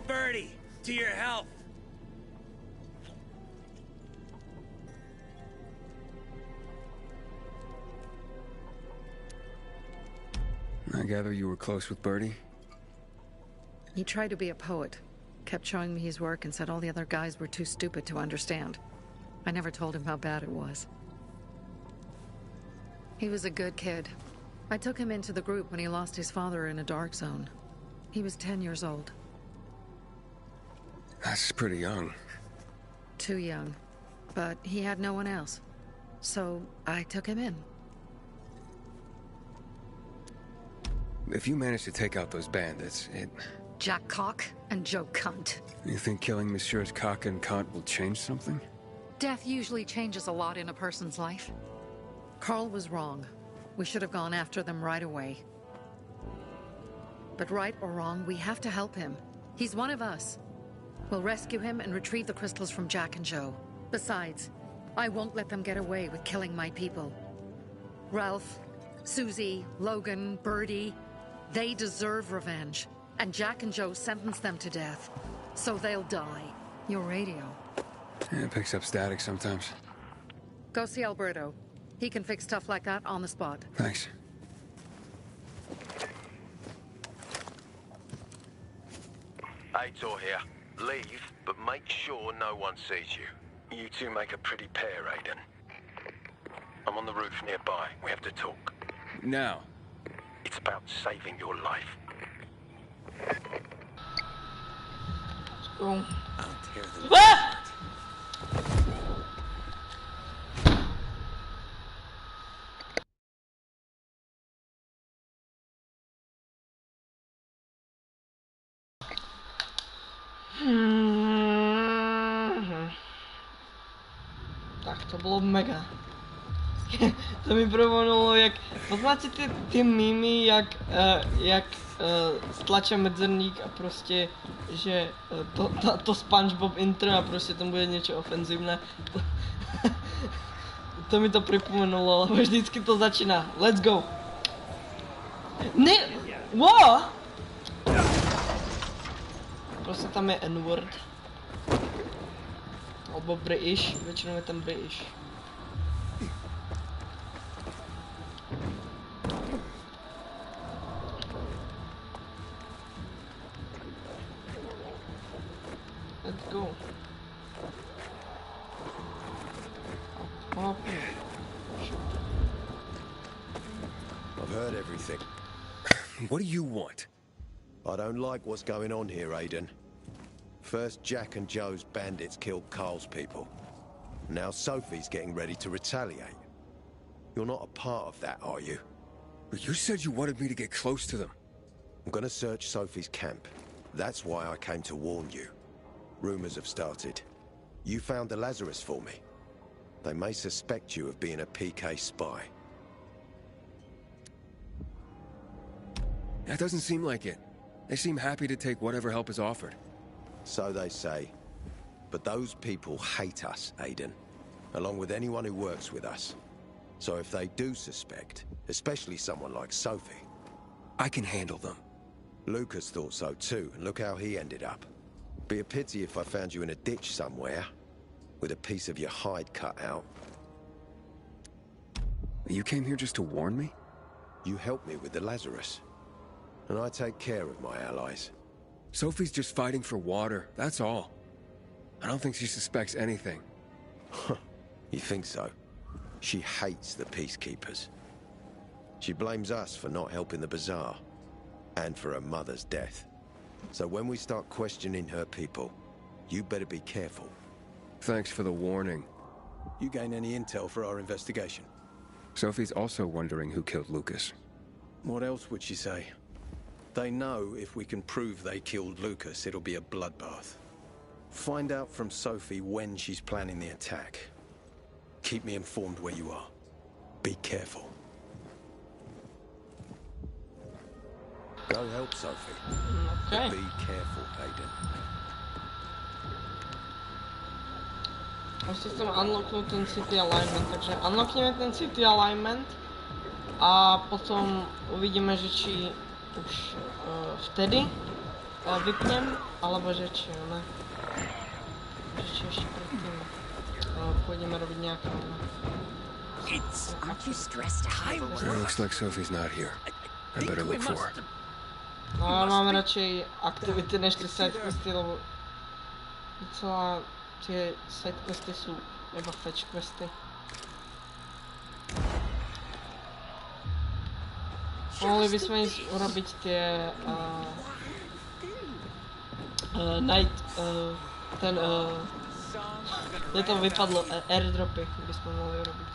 [SPEAKER 10] Birdie, to your health!
[SPEAKER 4] I gather you were close with Birdie?
[SPEAKER 11] He tried to be a poet. Kept showing me his work and said all the other guys were too stupid to understand. I never told him how bad it was. He was a good kid. I took him into the group when he lost his father in a dark zone. He was 10 years old.
[SPEAKER 4] That's pretty young.
[SPEAKER 11] Too young. But he had no one else. So I took him in.
[SPEAKER 4] If you manage to take out those bandits,
[SPEAKER 11] Jack Cock and Joe Cunt.
[SPEAKER 4] You think killing Messieurs Cock and Cunt will change something?
[SPEAKER 11] Death usually changes a lot in a person's life. Carl was wrong. We should have gone after them right away. But right or wrong, we have to help him. He's one of us. We'll rescue him and retrieve the crystals from Jack and Joe. Besides, I won't let them get away with killing my people. Ralph, Susie, Logan, Birdie, they deserve revenge. And Jack and Joe sentenced them to death. So they'll die. Your radio.
[SPEAKER 4] Yeah, it picks up static sometimes.
[SPEAKER 11] Go see Alberto. He can fix stuff like that on the spot.
[SPEAKER 4] Thanks.
[SPEAKER 7] Aitor here. Leave, but make sure no one sees you. You two make a pretty pair, Aiden. I'm on the roof nearby. We have to talk.
[SPEAKER 4] Now.
[SPEAKER 7] It's about saving your life.
[SPEAKER 9] Let's go.
[SPEAKER 8] I'll tear them
[SPEAKER 9] Ah! Tak to bylo mega. To mi připomenulo, jak poznáte ty mýmy, jak stlačí medzerník a prostě, že to SpongeBob intro a prostě tam bude něco ofenzivné. To mi to připomenulo, lebo vždycky to začíná. Let's go. Ne, what? Prostě tam je N-word. Alebo British, většinou je tam British. Let's go. Up.
[SPEAKER 7] I've heard everything.
[SPEAKER 4] What do you want?
[SPEAKER 7] I don't like what's going on here, Aiden. First, Jack and Joe's bandits killed Carl's people. Now Sophie's getting ready to retaliate. You're not a part of that, are you?
[SPEAKER 4] But you said you wanted me to get close to them.
[SPEAKER 7] I'm gonna search Sophie's camp. That's why I came to warn you. Rumors have started. You found the Lazarus for me. They may suspect you of being a PK spy.
[SPEAKER 4] That doesn't seem like it. They seem happy to take whatever help is offered.
[SPEAKER 7] So they say. But those people hate us, Aiden. Along with anyone who works with us. So if they do suspect, especially someone like Sophie...
[SPEAKER 4] I can handle them.
[SPEAKER 7] Lucas thought so too, and look how he ended up. Be a pity if I found you in a ditch somewhere, with a piece of your hide cut out.
[SPEAKER 4] You came here just to warn me?
[SPEAKER 7] You helped me with the Lazarus. And I take care of my allies.
[SPEAKER 4] Sophie's just fighting for water, that's all. I don't think she suspects anything.
[SPEAKER 7] You think so? She hates the peacekeepers. She blames us for not helping the bazaar, and for her mother's death. So when we start questioning her people, you better be careful.
[SPEAKER 4] Thanks for the warning.
[SPEAKER 7] You gain any intel for our investigation?
[SPEAKER 4] Sophie's also wondering who killed Lucas.
[SPEAKER 7] What else would she say? They know if we can prove they killed Lucas, it'll be a bloodbath. Find out from Sophie when she's planning the attack. Keep me informed where you are. Be careful. Go help Sophie.
[SPEAKER 9] Okay.
[SPEAKER 7] But be careful, Aiden.
[SPEAKER 9] Ještě jsem unlocknul ten city alignment, takže unlockneme ten city alignment a potom uvidíme, že či už vtedy vypnem, alebo že či ne. Že či ještě předtím půjdeme robit nějaké
[SPEAKER 12] Aren't you stressed out?
[SPEAKER 4] It looks like Sophie's not here. I better look for her.
[SPEAKER 9] No, já mám radši aktivity než ty sidequesty, lebo docela ty sidequesty jsou iba fetch questy. Mohli bychom jít urobiť tie night, ten, kde to vypadlo, airdropy bychom mohli urobiť.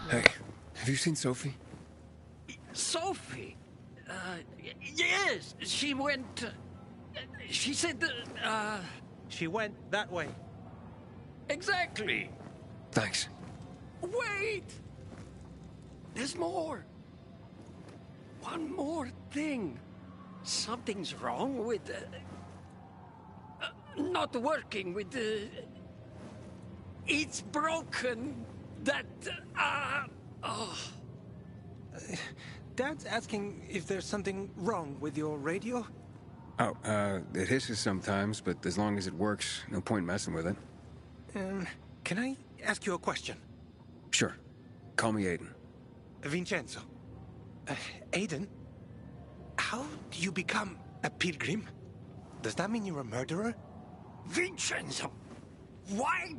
[SPEAKER 4] Hey, have you seen Sophie?
[SPEAKER 12] Sophie? Yes, she went... she said that,
[SPEAKER 13] She went that way.
[SPEAKER 12] Exactly.
[SPEAKER 4] Thanks.
[SPEAKER 12] Wait! There's more. One more thing. Something's wrong with not working with the... It's broken. That, oh.
[SPEAKER 13] Dad's asking if there's something wrong with your radio?
[SPEAKER 4] Oh, it hisses sometimes, but as long as it works, no point messing with it.
[SPEAKER 13] Can I ask you a question?
[SPEAKER 4] Sure. Call me Aiden.
[SPEAKER 13] Vincenzo. Aiden, how do you become a pilgrim? Does that mean you're a murderer?
[SPEAKER 12] Vincenzo! Why?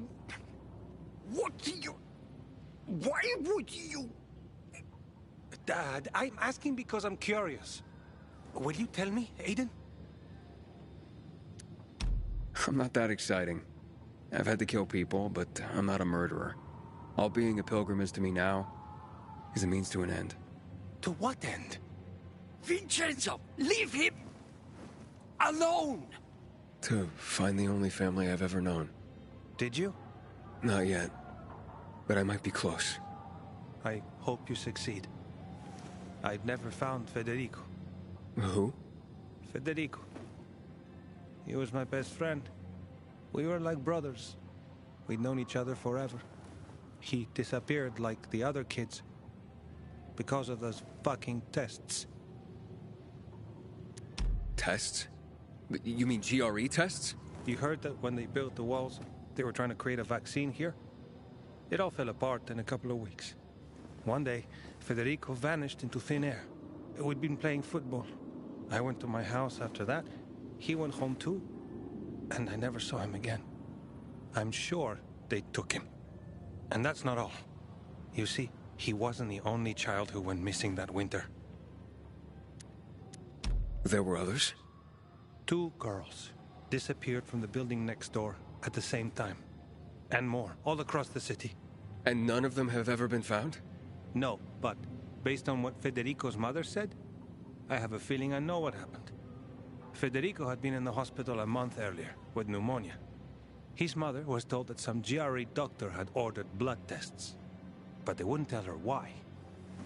[SPEAKER 12] What do you... Why would you...
[SPEAKER 13] Dad, I'm asking because I'm curious. Will you tell me, Aiden?
[SPEAKER 4] I'm not that exciting. I've had to kill people, but I'm not a murderer. All being a pilgrim is to me now is a means to an end.
[SPEAKER 13] To what end?
[SPEAKER 12] Vincenzo, leave him alone!
[SPEAKER 4] To find the only family I've ever known.
[SPEAKER 13] Did you?
[SPEAKER 4] Not yet. But I might be close.
[SPEAKER 13] I hope you succeed. I've never found Federico.
[SPEAKER 4] Who?
[SPEAKER 13] Federico. He was my best friend. We were like brothers. We'd known each other forever. He disappeared like the other kids because of those fucking tests.
[SPEAKER 4] Tests? You mean GRE tests?
[SPEAKER 13] You heard that when they built the walls, they were trying to create a vaccine here? It all fell apart in a couple of weeks. One day, Federico vanished into thin air. We'd been playing football. I went to my house after that. He went home too. And I never saw him again. I'm sure they took him. And that's not all. You see, he wasn't the only child who went missing that winter.
[SPEAKER 4] There were others?
[SPEAKER 13] 2 girls disappeared from the building next door at the same time. And more, all across the city.
[SPEAKER 4] And none of them have ever been found?
[SPEAKER 13] No, but based on what Federico's mother said, I have a feeling I know what happened. Federico had been in the hospital a month earlier with pneumonia. His mother was told that some GRE doctor had ordered blood tests, but they wouldn't tell her why.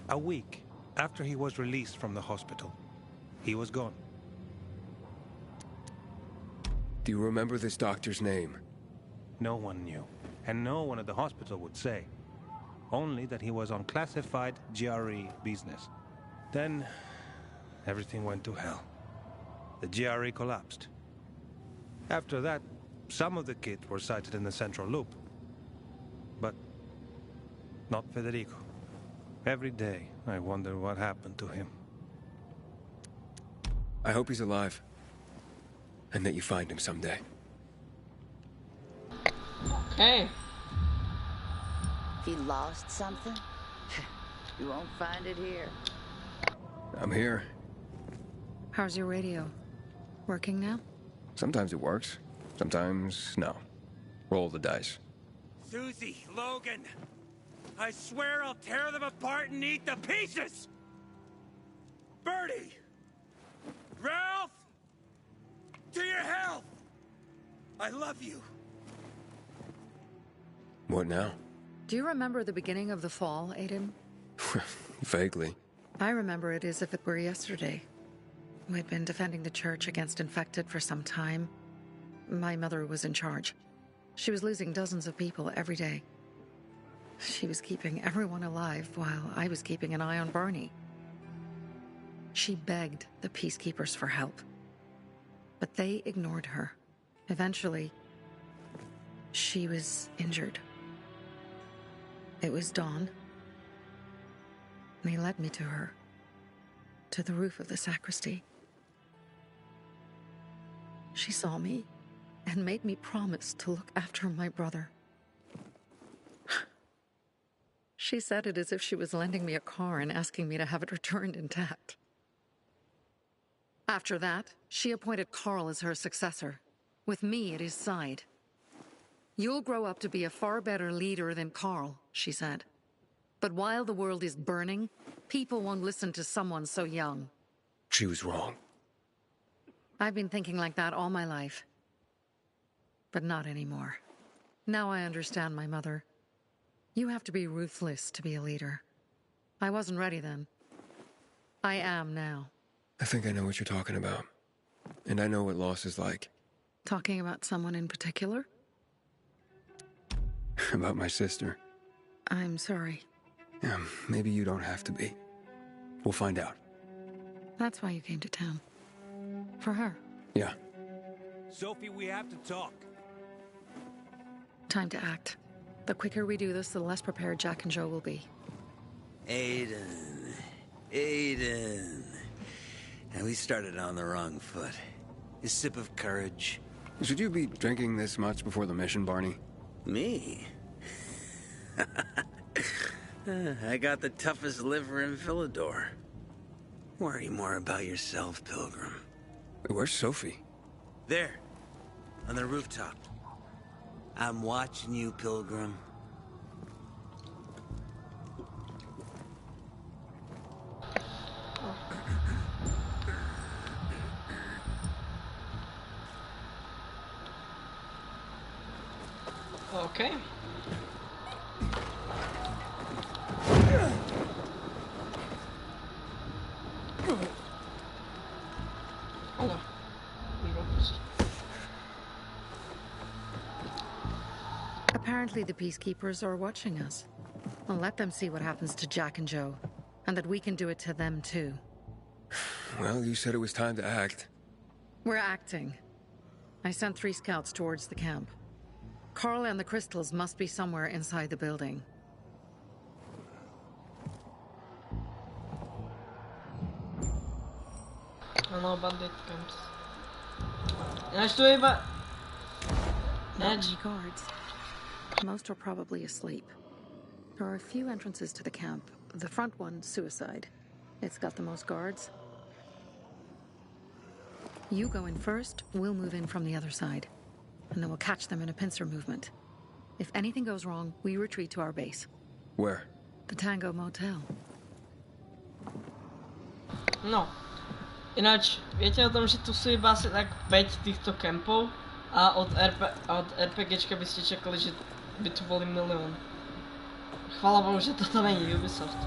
[SPEAKER 13] A week after he was released from the hospital, he was gone.
[SPEAKER 4] Do you remember this doctor's name?
[SPEAKER 13] No one knew, and no one at the hospital would say. Only that he was on classified GRE business. Then, everything went to hell. The GRE collapsed. After that, some of the kids were sighted in the central loop. But not Federico. Every day, I wonder what happened to him.
[SPEAKER 4] I hope he's alive. And that you find him someday.
[SPEAKER 9] Okay.
[SPEAKER 19] If you lost something, you won't find it here.
[SPEAKER 4] I'm here.
[SPEAKER 11] How's your radio? Working now?
[SPEAKER 4] Sometimes it works. Sometimes, no. Roll the dice.
[SPEAKER 10] Susie, Logan, I swear I'll tear them apart and eat the pieces! Bertie! Ralph! To your health! I love you.
[SPEAKER 4] What now?
[SPEAKER 11] Do you remember the beginning of the fall, Aiden?
[SPEAKER 4] Vaguely.
[SPEAKER 11] I remember it as if it were yesterday. We'd been defending the church against infected for some time. My mother was in charge. She was losing dozens of people every day. She was keeping everyone alive while I was keeping an eye on Barney. She begged the peacekeepers for help, but they ignored her. Eventually, she was injured. It was dawn. They led me to her, to the roof of the sacristy. She saw me and made me promise to look after my brother. She said it as if she was lending me a car and asking me to have it returned intact. After that, she appointed Carl as her successor, with me at his side. You'll grow up to be a far better leader than Carl, she said. But while the world is burning, people won't listen to someone so young.
[SPEAKER 4] She was wrong.
[SPEAKER 11] I've been thinking like that all my life. But not anymore. Now I understand my mother. You have to be ruthless to be a leader. I wasn't ready then. I am now.
[SPEAKER 4] I think I know what you're talking about. And I know what loss is like.
[SPEAKER 11] Talking about someone in particular?
[SPEAKER 4] About my sister.
[SPEAKER 11] I'm sorry.
[SPEAKER 4] Yeah, maybe you don't have to be. We'll find out.
[SPEAKER 11] That's why you came to town. For her.
[SPEAKER 4] Yeah.
[SPEAKER 8] Sophie, we have to talk.
[SPEAKER 11] Time to act. The quicker we do this, the less prepared Jack and Joe will be.
[SPEAKER 10] Aiden. Aiden. And we started on the wrong foot. A sip of courage.
[SPEAKER 4] Should you be drinking this much before the mission, Barney?
[SPEAKER 10] Me? I got the toughest liver in Philidor. Worry more about yourself, Pilgrim.
[SPEAKER 4] Where's Sophie?
[SPEAKER 10] There. On the rooftop. I'm watching you, Pilgrim.
[SPEAKER 9] Okay. Hello.
[SPEAKER 11] Apparently the peacekeepers are watching us. I'll let them see what happens to Jack and Joe, and that we can do it to them too.
[SPEAKER 4] Well, you said it was time to act.
[SPEAKER 11] We're acting. I sent 3 scouts towards the camp. Carl and the crystals must be somewhere inside the building.
[SPEAKER 9] Ano, bandit camps. Ináč tu je iba...
[SPEAKER 11] Not many guards. Most are probably asleep. There are a few entrances to the camp. The front one, suicide. It's got the most guards. You go in first, we'll move in from the other side. And then we'll catch them in a pincer movement. If anything goes wrong, we retreat to our base.
[SPEAKER 4] Where?
[SPEAKER 11] The Tango Motel.
[SPEAKER 9] No. Ináč, viete o tom, že tu sú iba asi tak 5 týchto kempov a od RPGčka by ste čakali, že by tu boli milión. Chvála Bohu, že toto není Ubisoft.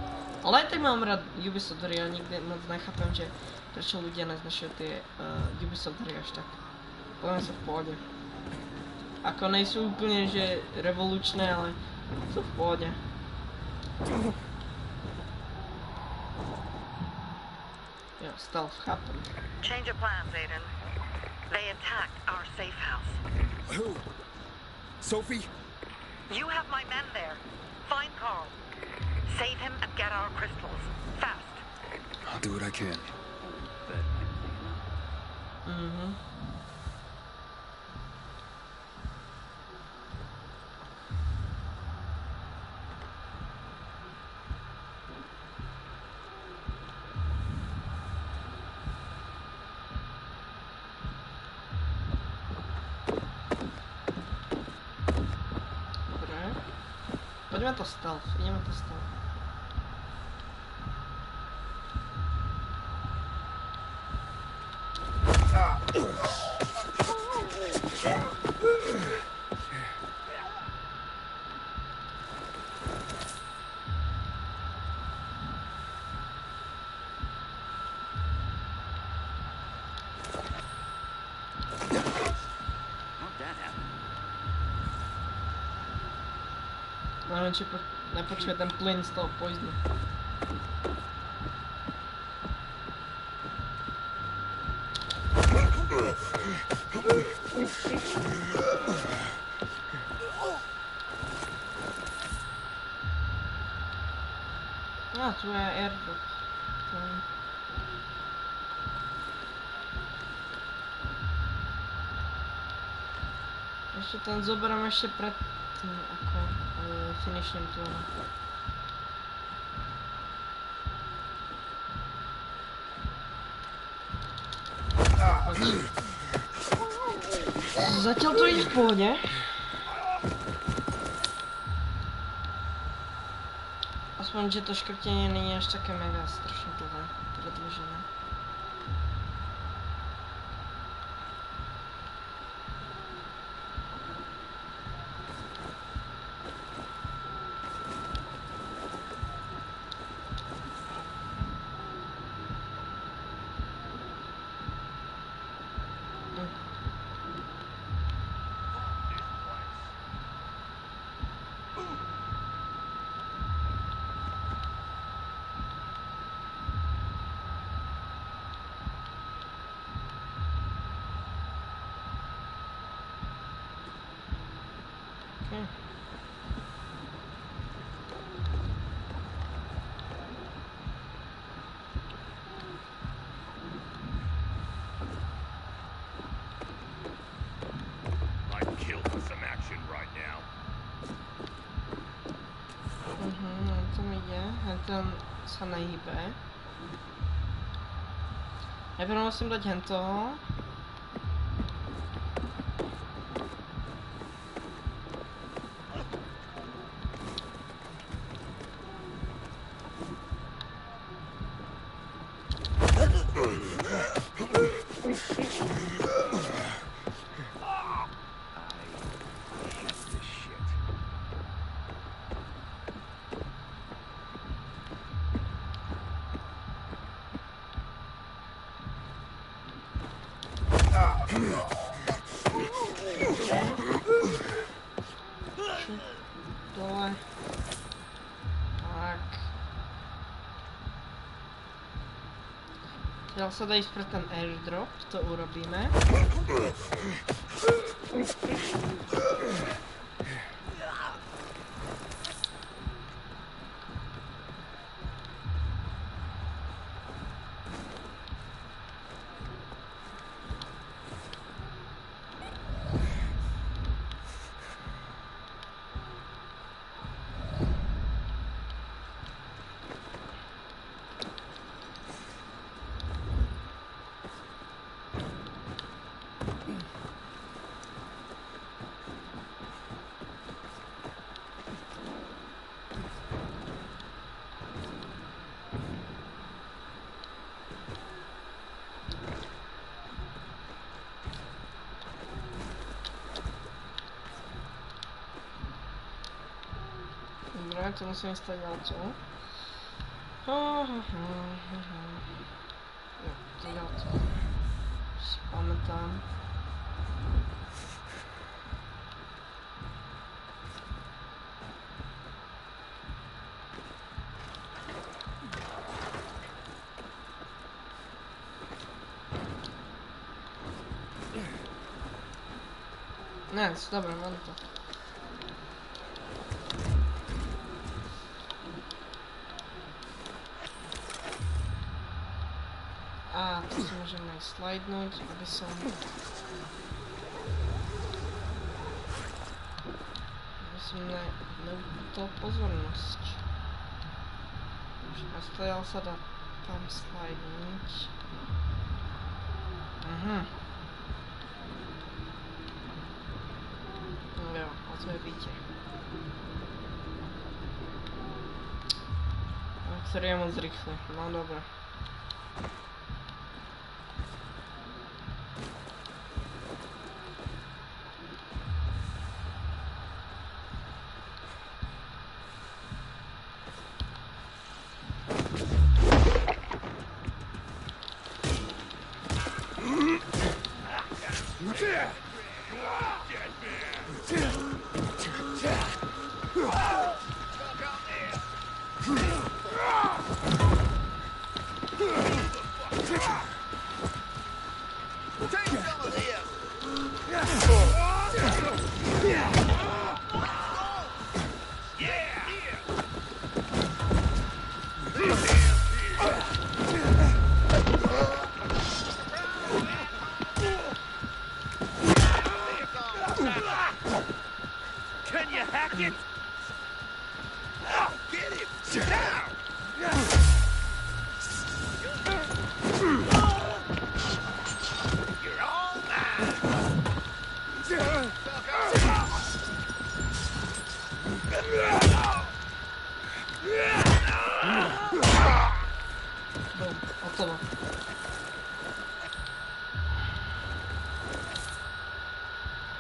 [SPEAKER 9] Ale aj tak mám rád Ubisoft hry, ja nikdy moc nechápem, že prečo ľudia neznašajú tie Ubisoft hry až tak. Poviem sa v pohode. Ako nejsú úplne, že revolučné, ale sú v pohode. Jo, stealth, chápem.
[SPEAKER 15] Change of plans, Aiden. They attacked our safe house.
[SPEAKER 4] Who? Sophie?
[SPEAKER 15] You have my men there. Find Carl. Save him and get our crystals. Fast.
[SPEAKER 4] I'll do what I can.
[SPEAKER 9] Mhm. Ideme to stealth, Neviem, či nepočuje ten plyn z toho poizdu. Tu je airdrop. Ešte ten zoberiem ešte pred tým, ako finishnem tu. Zatiaľ to ide v pohode. Aspoň, že to škrtenie není až také mega strašne dlhé, predĺžené. Okay.
[SPEAKER 20] I'd kill for some action right now.
[SPEAKER 9] To ide, ten sa nehýbe. Najprv musím dať hentoho. Dole. Tak. Dal sa dá ísť pre ten airdrop, to urobíme. Dobre, to musím stať ďalcu. Jo, to ďalcu. Si pamätám. Ne, dobre, mám to. A tu si môžem aj slajdnúť, aby som... neupútal pozornosť. Nastojal sa dá tam slajdnúť. No jo, a to je byte. Ktorý je moc rýchly, no dobré.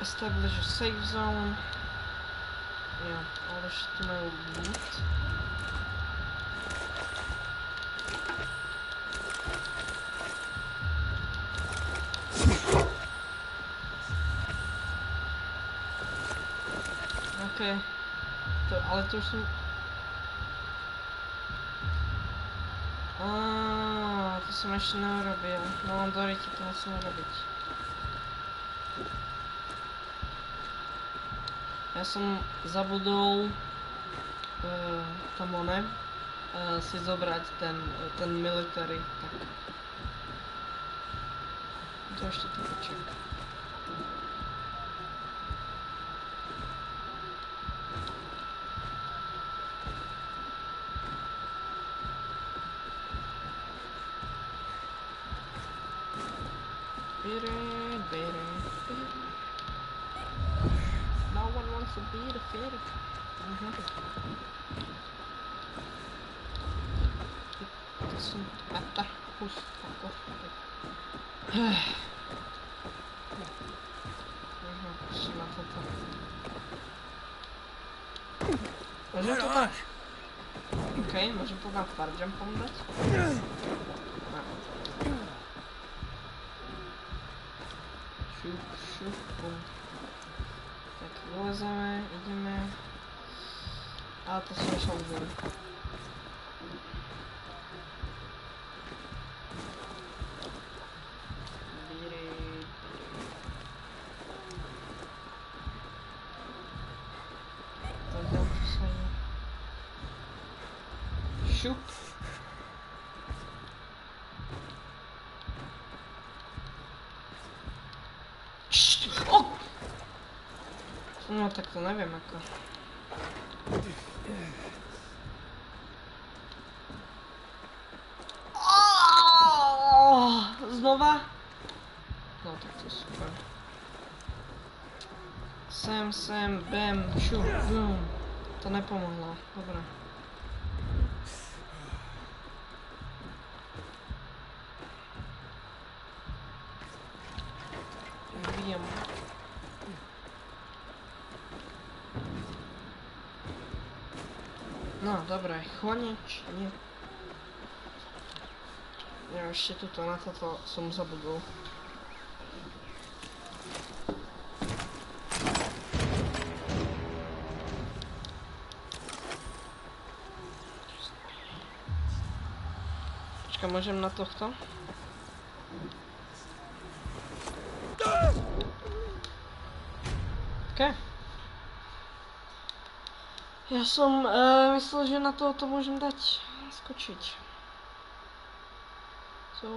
[SPEAKER 9] Establish a safe zone. Ja, alles tu majú loot. OK. Ale to už som... To som ešte neurobil. No, dorite, to musím urobiť. Ja som zabudol tam si zobrať ten military, tak to ešte to počkaj. No one wants to be the fairy. It doesn't matter who's fuck off. Pusíme toto. Môžem to tam... OK, môžem to tam far jumpom dať? Šup, šup, bum. Tak vylezeme, ideme. Ale to som išiel vzadu. Šup. No tak to neviem ako. Znova? No tak to je super. Sem, bam, šup, bum. To nepomohlo, dobre. Bijem. No, dobre, konečne. Ja ešte tuto, na toto som zabudol. Počkaj, môžem na tohto? OK. Ja som myslel, že na to môžem dať skočiť. So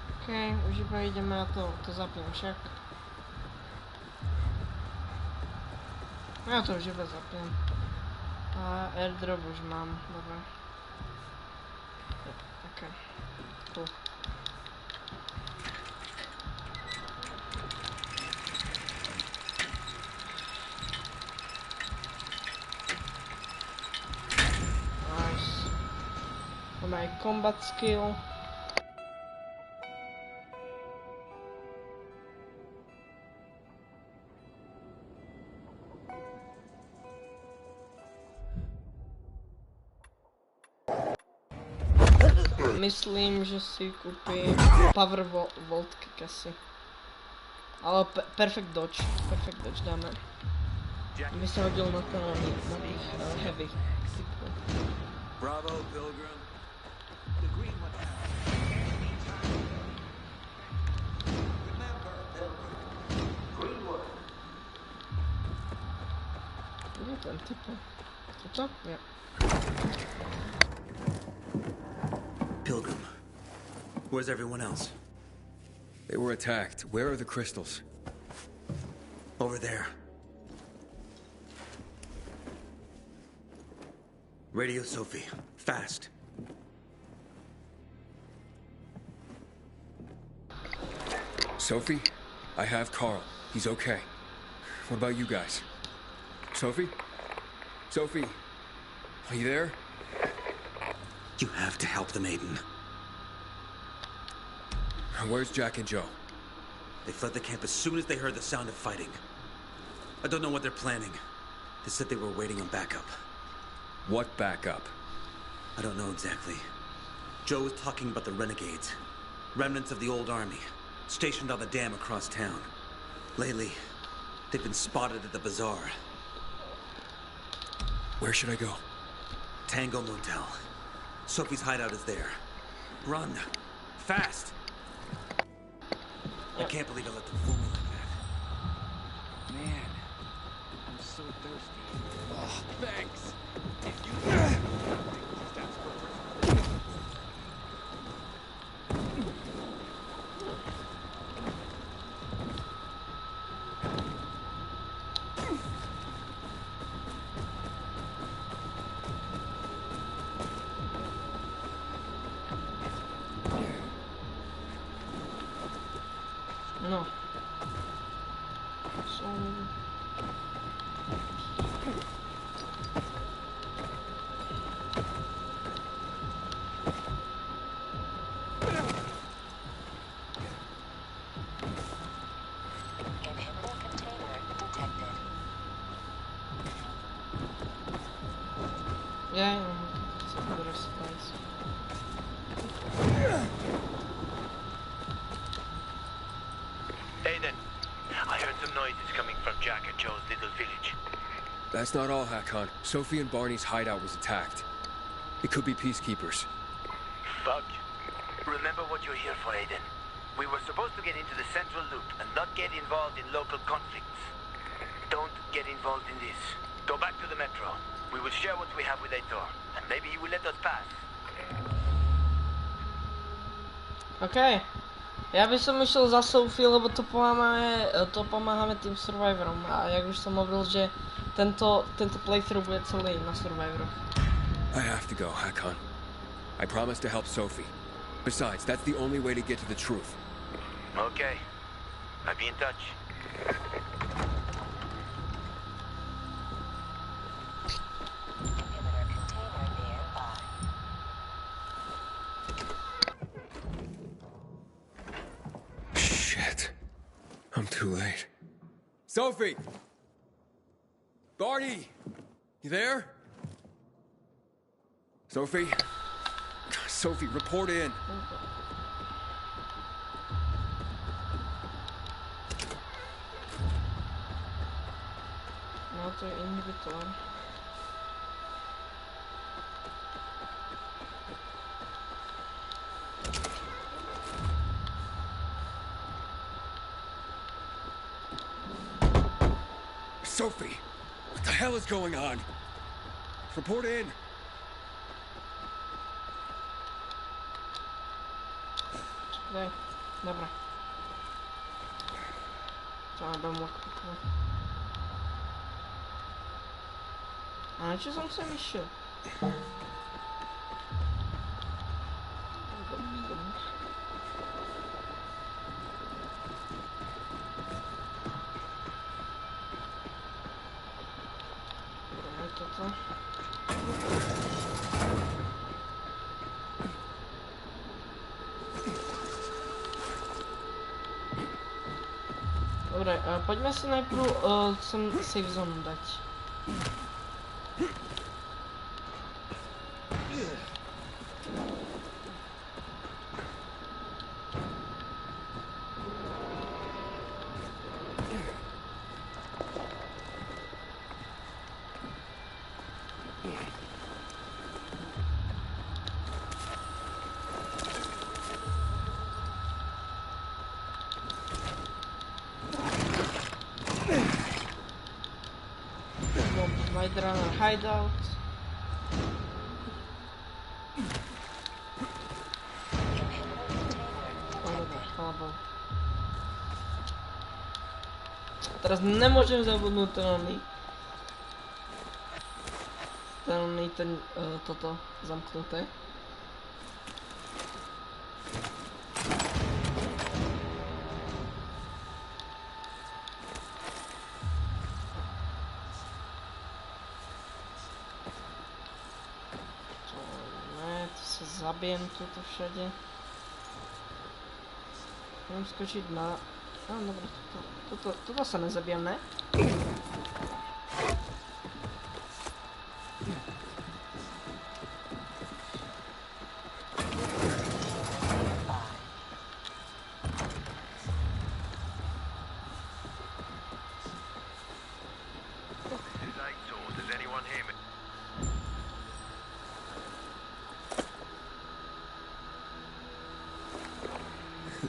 [SPEAKER 9] OK, už iba ideme na to zapnem však. Ja to už iba zapnem. A airdrop už mám, dobre. OK, tu. Nice. Máme aj combat skill. Myslím, že si kúpim power volt kick asi. Ale perfect dodge dáme. By sa hodil na tých heavy.
[SPEAKER 8] Bravo, Pilgrim.
[SPEAKER 9] Nie ten typu. Toto? Nie.
[SPEAKER 10] Pilgrim, where's everyone else?
[SPEAKER 4] They were attacked. Where are the crystals?
[SPEAKER 10] Over there. Radio Sophie, fast.
[SPEAKER 4] Sophie? I have Carl. He's okay. What about you guys? Sophie? Sophie? Are you there?
[SPEAKER 10] You have to help the maiden.
[SPEAKER 4] Where's Jack and Joe?
[SPEAKER 10] They fled the camp as soon as they heard the sound of fighting. I don't know what they're planning. They said they were waiting on backup.
[SPEAKER 4] What backup?
[SPEAKER 10] I don't know exactly. Joe was talking about the renegades. Remnants of the old army, stationed on the dam across town. Lately, they've been spotted at the bazaar.
[SPEAKER 4] Where should I go?
[SPEAKER 10] Tango Motel. Sophie's hideout is there. Run. Fast. I can't believe I let them fool me like that.
[SPEAKER 14] Man, I'm so thirsty.
[SPEAKER 17] Oh, thanks.
[SPEAKER 14] If you just ask for a
[SPEAKER 9] No. So... Yeah, it's a better supplies.
[SPEAKER 5] Aiden, I heard some noises coming from Jack and Joe's little village.
[SPEAKER 4] That's not all, Hakon. Sophie and Barney's hideout was attacked. It could be peacekeepers.
[SPEAKER 5] Fuck. Remember what you're here for, Aiden. We were supposed to get into the central loop and not get involved in local conflicts. Don't get involved in this. Go back to the metro. We will share what we have with Aitor, and maybe he will let us pass.
[SPEAKER 9] OK. Ja by som išiel za Sophie, lebo to pomáhame tým Survivorom. A jak už som hovoril, že tento playthrough bude celý na Survivoroch.
[SPEAKER 4] I have to go, Hakon. I promise to help Sophie. Besides, that's the only way to get to the truth.
[SPEAKER 5] Okay. I'll be in touch.
[SPEAKER 4] Shit. I'm too late. Sophie! Barney! You there? Sophie? Sophie, report in.
[SPEAKER 9] No to je inhibitor.
[SPEAKER 4] Sophie! What the hell is going on? Report in.
[SPEAKER 9] Daj, dobra. Trzeba by mógł. A czy są sami się? Dobre, poďme si najprv sem safe zone dať. Runner hideout. Teraz nemôžem zabudnúť toto zamknuté. Zabijem toto všade. Môžem skočiť na... Dobre, toto sa nezabijem, ne?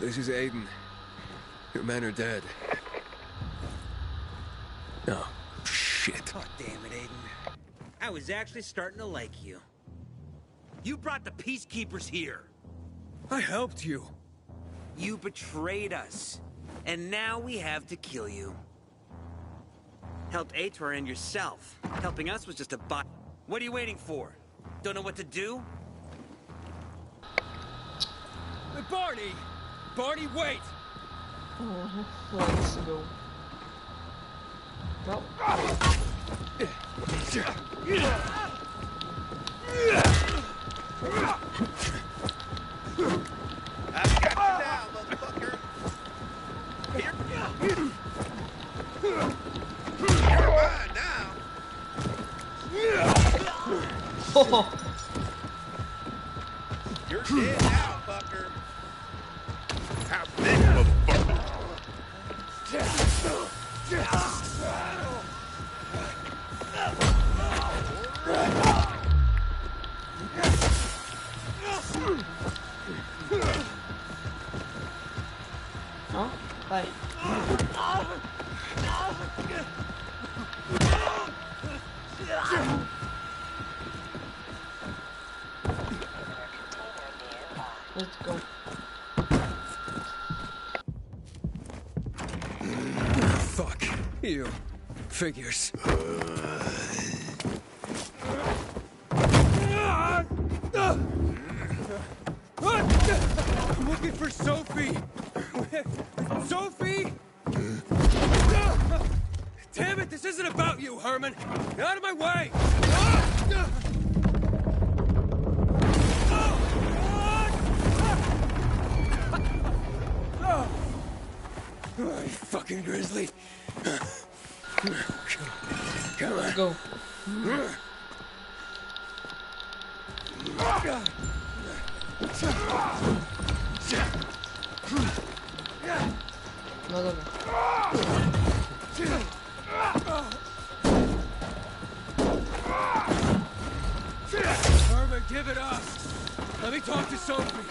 [SPEAKER 4] This is Aiden. Your men are dead. Oh, shit.
[SPEAKER 10] Oh, damn it, Aiden. I was actually starting to like you. You brought the peacekeepers here.
[SPEAKER 4] I helped you.
[SPEAKER 10] You betrayed us. And now we have to kill you. Helped Ator and yourself. Helping us was just a bot. What are you waiting for? Don't know what to do?
[SPEAKER 4] Hey, Barney! Barney, wait!
[SPEAKER 9] Let's go. Go.
[SPEAKER 20] I've got you now, motherfucker. Here. You're mine now. You're dead now, fucker. How big of a fucker?
[SPEAKER 9] Oh, hi. Let's go.
[SPEAKER 4] Fuck. You. Figures. I'm looking for Sophie. Sophie! Damn it, this isn't about you, Herman. Get out of my way! Oh, you fucking grizzly. Come on.
[SPEAKER 9] Let's go. No dobra.
[SPEAKER 4] Herman, give it up. Let me talk to Sophie.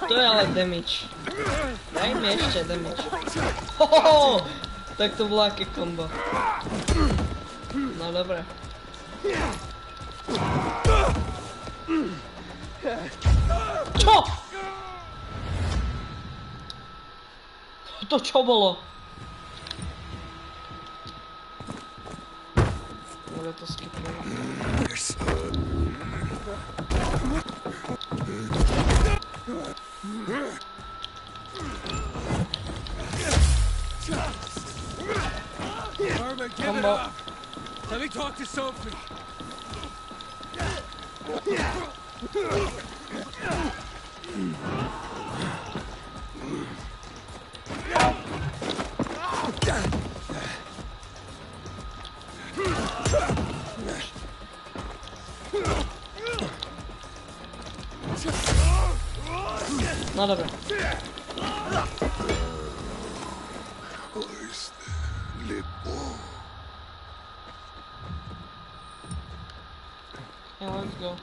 [SPEAKER 9] To je ale damage. Daj mi ešte damage. Hohoho! Tak to bola aké kombo. No dobre. Čo? To čo bolo? Dobre, to skipujeme.
[SPEAKER 4] Herman, give it up. Let me talk to Sophie.
[SPEAKER 9] No dobra. Yeah, let's go.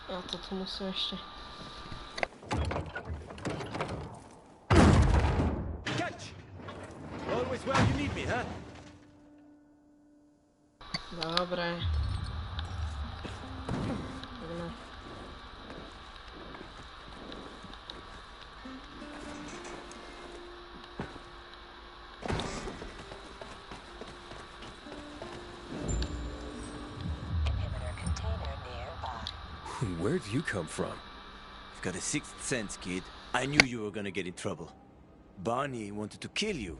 [SPEAKER 9] Ja toto musím ešte.
[SPEAKER 8] Catch! Always where you need me, huh?
[SPEAKER 9] Dobre. Poďme.
[SPEAKER 4] Where'd you come from?
[SPEAKER 8] You've got a sixth sense, kid. I knew you were gonna get in trouble. Barney wanted to kill you.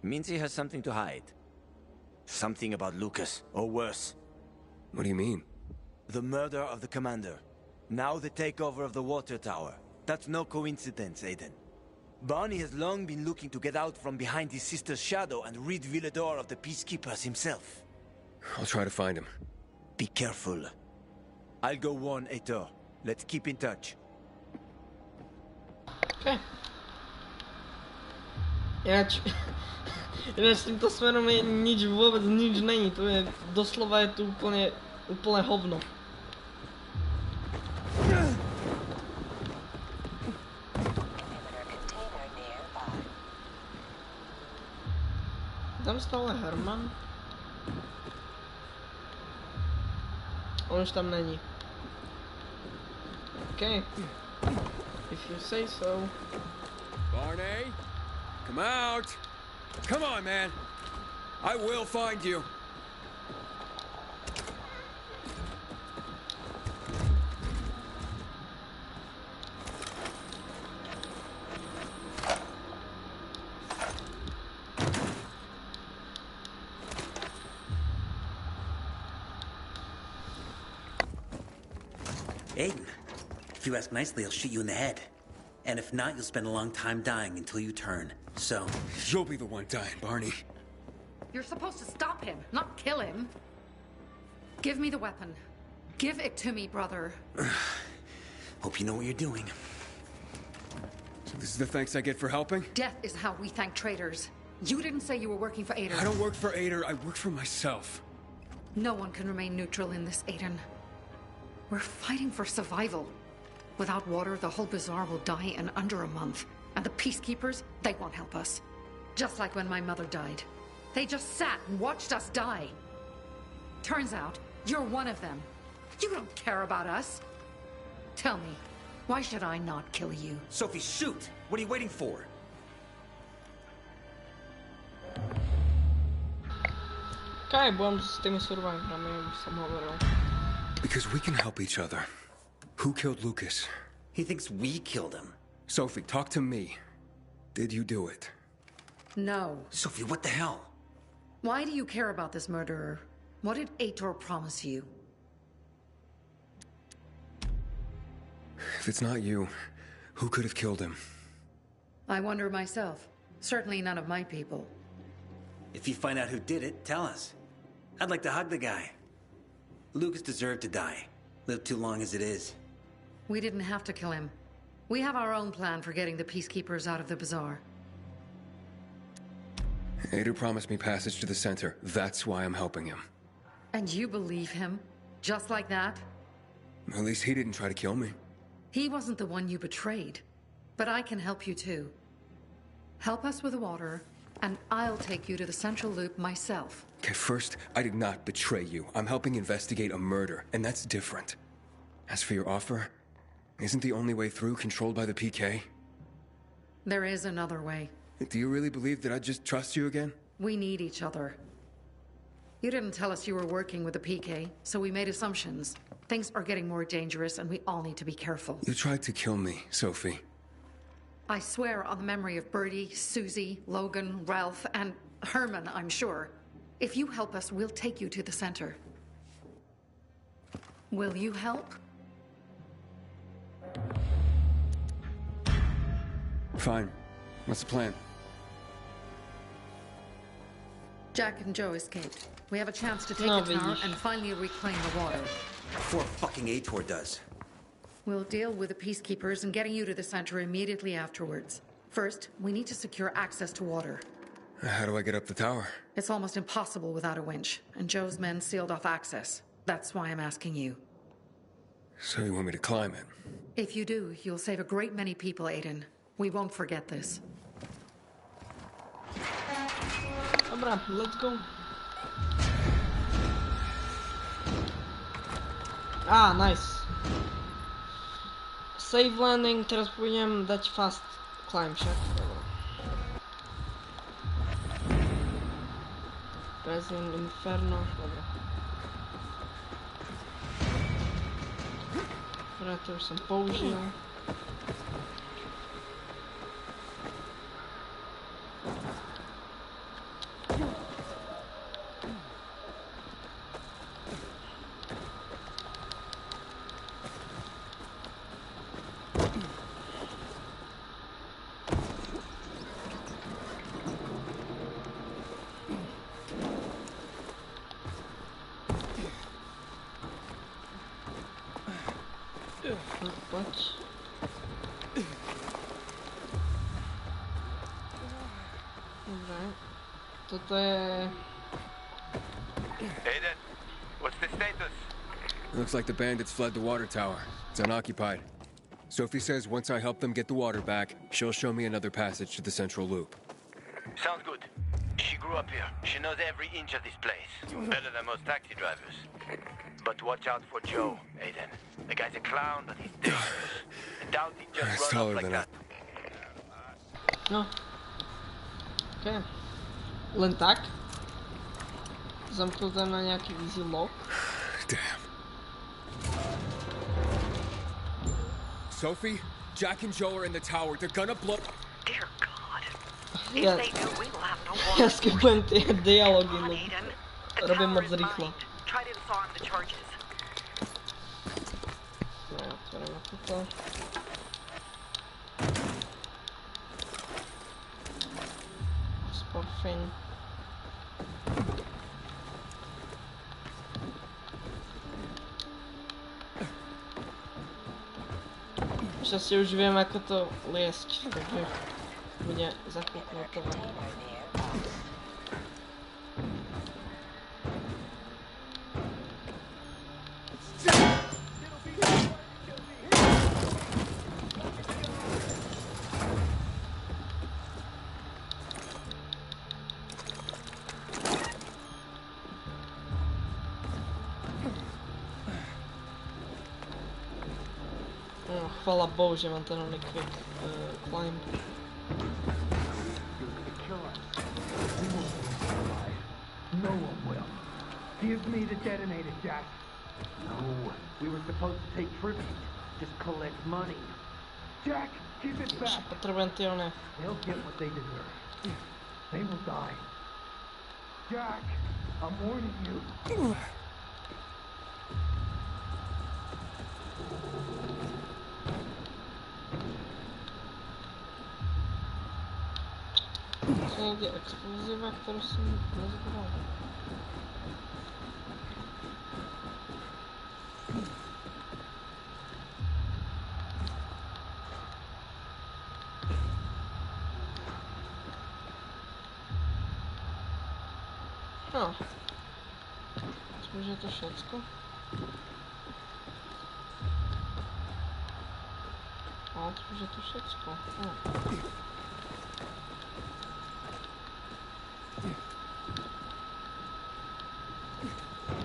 [SPEAKER 8] Means he has something to hide. Something about Lucas, or worse.
[SPEAKER 4] What do you mean?
[SPEAKER 8] The murder of the commander. Now the takeover of the water tower. That's no coincidence, Aiden. Barney has long been looking to get out from behind his sister's shadow and rid Villador of the peacekeepers himself.
[SPEAKER 4] I'll try to find him.
[SPEAKER 8] Be careful. I'll go warn Ator. Let's keep in touch.
[SPEAKER 9] Okay. Ináč týmto smerom je nič, vôbec nič není, tu je, doslova je tu úplne hovno. Tam stále Herman? On už tam není. Okay. If you say so.
[SPEAKER 4] Barney, come out. Come on, man. I will find you.
[SPEAKER 10] Aiden, if you ask nicely, I'll shoot you in the head. And if not, you'll spend a long time dying until you turn. So...
[SPEAKER 4] You'll be the one dying, Barney.
[SPEAKER 11] You're supposed to stop him, not kill him. Give me the weapon. Give it to me, brother.
[SPEAKER 10] Hope you know what you're doing.
[SPEAKER 4] So this is the thanks I get for helping?
[SPEAKER 11] Death is how we thank traitors. You didn't say you were working for Ader.
[SPEAKER 4] I don't work for Ader, I work for myself.
[SPEAKER 11] No one can remain neutral in this, Aiden. We're fighting for survival. Without water, the whole bazaar will die in under a month. And the peacekeepers, they won't help us. Just like when my mother died. They just sat and watched us die. Turns out, you're one of them. You don't care about us. Tell me, why should I not kill you?
[SPEAKER 10] Sophie, shoot! What are you waiting for?
[SPEAKER 9] Kaj budem s tými survivorami, už som hovoril.
[SPEAKER 4] Because we can help each other. Who killed Lucas?
[SPEAKER 10] He thinks we killed him.
[SPEAKER 4] Sophie, talk to me. Did you do it?
[SPEAKER 11] No.
[SPEAKER 10] Sophie, what the hell?
[SPEAKER 11] Why do you care about this murderer? What did Ator promise you?
[SPEAKER 4] If it's not you, who could have killed him?
[SPEAKER 11] I wonder myself. Certainly none of my people.
[SPEAKER 10] If you find out who did it, tell us. I'd like to hug the guy. Lucas deserved to die. Lived too long as it is.
[SPEAKER 11] We didn't have to kill him. We have our own plan for getting the peacekeepers out of the bazaar.
[SPEAKER 4] Ader promised me passage to the center. That's why I'm helping him.
[SPEAKER 11] And you believe him? Just like that?
[SPEAKER 4] At least he didn't try to kill me.
[SPEAKER 11] He wasn't the one you betrayed. But I can help you too. Help us with the water, and I'll take you to the central loop myself.
[SPEAKER 4] Okay, first, I did not betray you. I'm helping investigate a murder, and that's different. As for your offer, isn't the only way through controlled by the PK?
[SPEAKER 11] There is another way.
[SPEAKER 4] Do you really believe that I'd just trust you again?
[SPEAKER 11] We need each other. You didn't tell us you were working with the PK, so we made assumptions. Things are getting more dangerous, and we all need to be careful.
[SPEAKER 4] You tried to kill me, Sophie.
[SPEAKER 11] I swear on the memory of Birdie, Susie, Logan, Ralph, and Herman, I'm sure. If you help us, we'll take you to the center. Will you help?
[SPEAKER 4] Fine. What's the plan?
[SPEAKER 11] Jack and Joe escaped. We have a chance to take the tower and finally reclaim the water.
[SPEAKER 10] Before fucking Ator does.
[SPEAKER 11] We'll deal with the peacekeepers and getting you to the center immediately afterwards. First, we need to secure access to water.
[SPEAKER 4] How do I get up the tower?
[SPEAKER 11] It's almost impossible without a winch, and Joe's men sealed off access. That's why I'm asking you.
[SPEAKER 4] So you want me to climb it?
[SPEAKER 11] If you do, you'll save a great many people, Aiden. We won't forget this.
[SPEAKER 9] Dobra, let's go. Nice. Save landing, teraz powinienem dać fast climb, však? Dobra. Resident Inferno, dobra. Operator som použil. Patrz. Toto je...
[SPEAKER 5] Aiden, what's the status?
[SPEAKER 4] Looks like the bandits fled the water tower. It's unoccupied. Sophie says once I help them get the water back, she'll show me another passage to the central loop.
[SPEAKER 5] Sounds good. She grew up here. She knows every inch of this place. Better than most taxi drivers. But watch out for Joe, Aiden. The guy's a clown, but he's dangerous. I doubt he'd just run off like that.
[SPEAKER 9] No. Okay. Len tak? Zamknuté na nějaký easy lock.
[SPEAKER 4] Damn. Sophie, Jack and Joe are in the tower. They're gonna blow...
[SPEAKER 15] Dear God. If
[SPEAKER 9] Ja,
[SPEAKER 15] they do, we will have no water.
[SPEAKER 9] ja skipujem tie dialógy,
[SPEAKER 15] Come on,
[SPEAKER 9] no.
[SPEAKER 15] Aiden. The
[SPEAKER 9] Robím
[SPEAKER 15] tower
[SPEAKER 9] moc
[SPEAKER 15] is
[SPEAKER 9] rýchlo.
[SPEAKER 15] mined. Try to disarm the charges.
[SPEAKER 9] No, otvoríme toto. Sporfin. Šťastie už viem, ako to liesť, takže bude zakúknutové. Chvala Bohu, že mám ten oný quick climb.
[SPEAKER 21] No one will. Give me the detonator, Jack. No, we were supposed to take tribute. Just collect money. Jack, give it back.
[SPEAKER 9] Potrebujem ty oné.
[SPEAKER 21] They'll get what they deserve. They will die. Jack, I'm warning you.
[SPEAKER 9] To je někde exkluziva, kterou jsem nezbral. No. Myslím, že je to všecko. No, myslím, že je to všecko. No.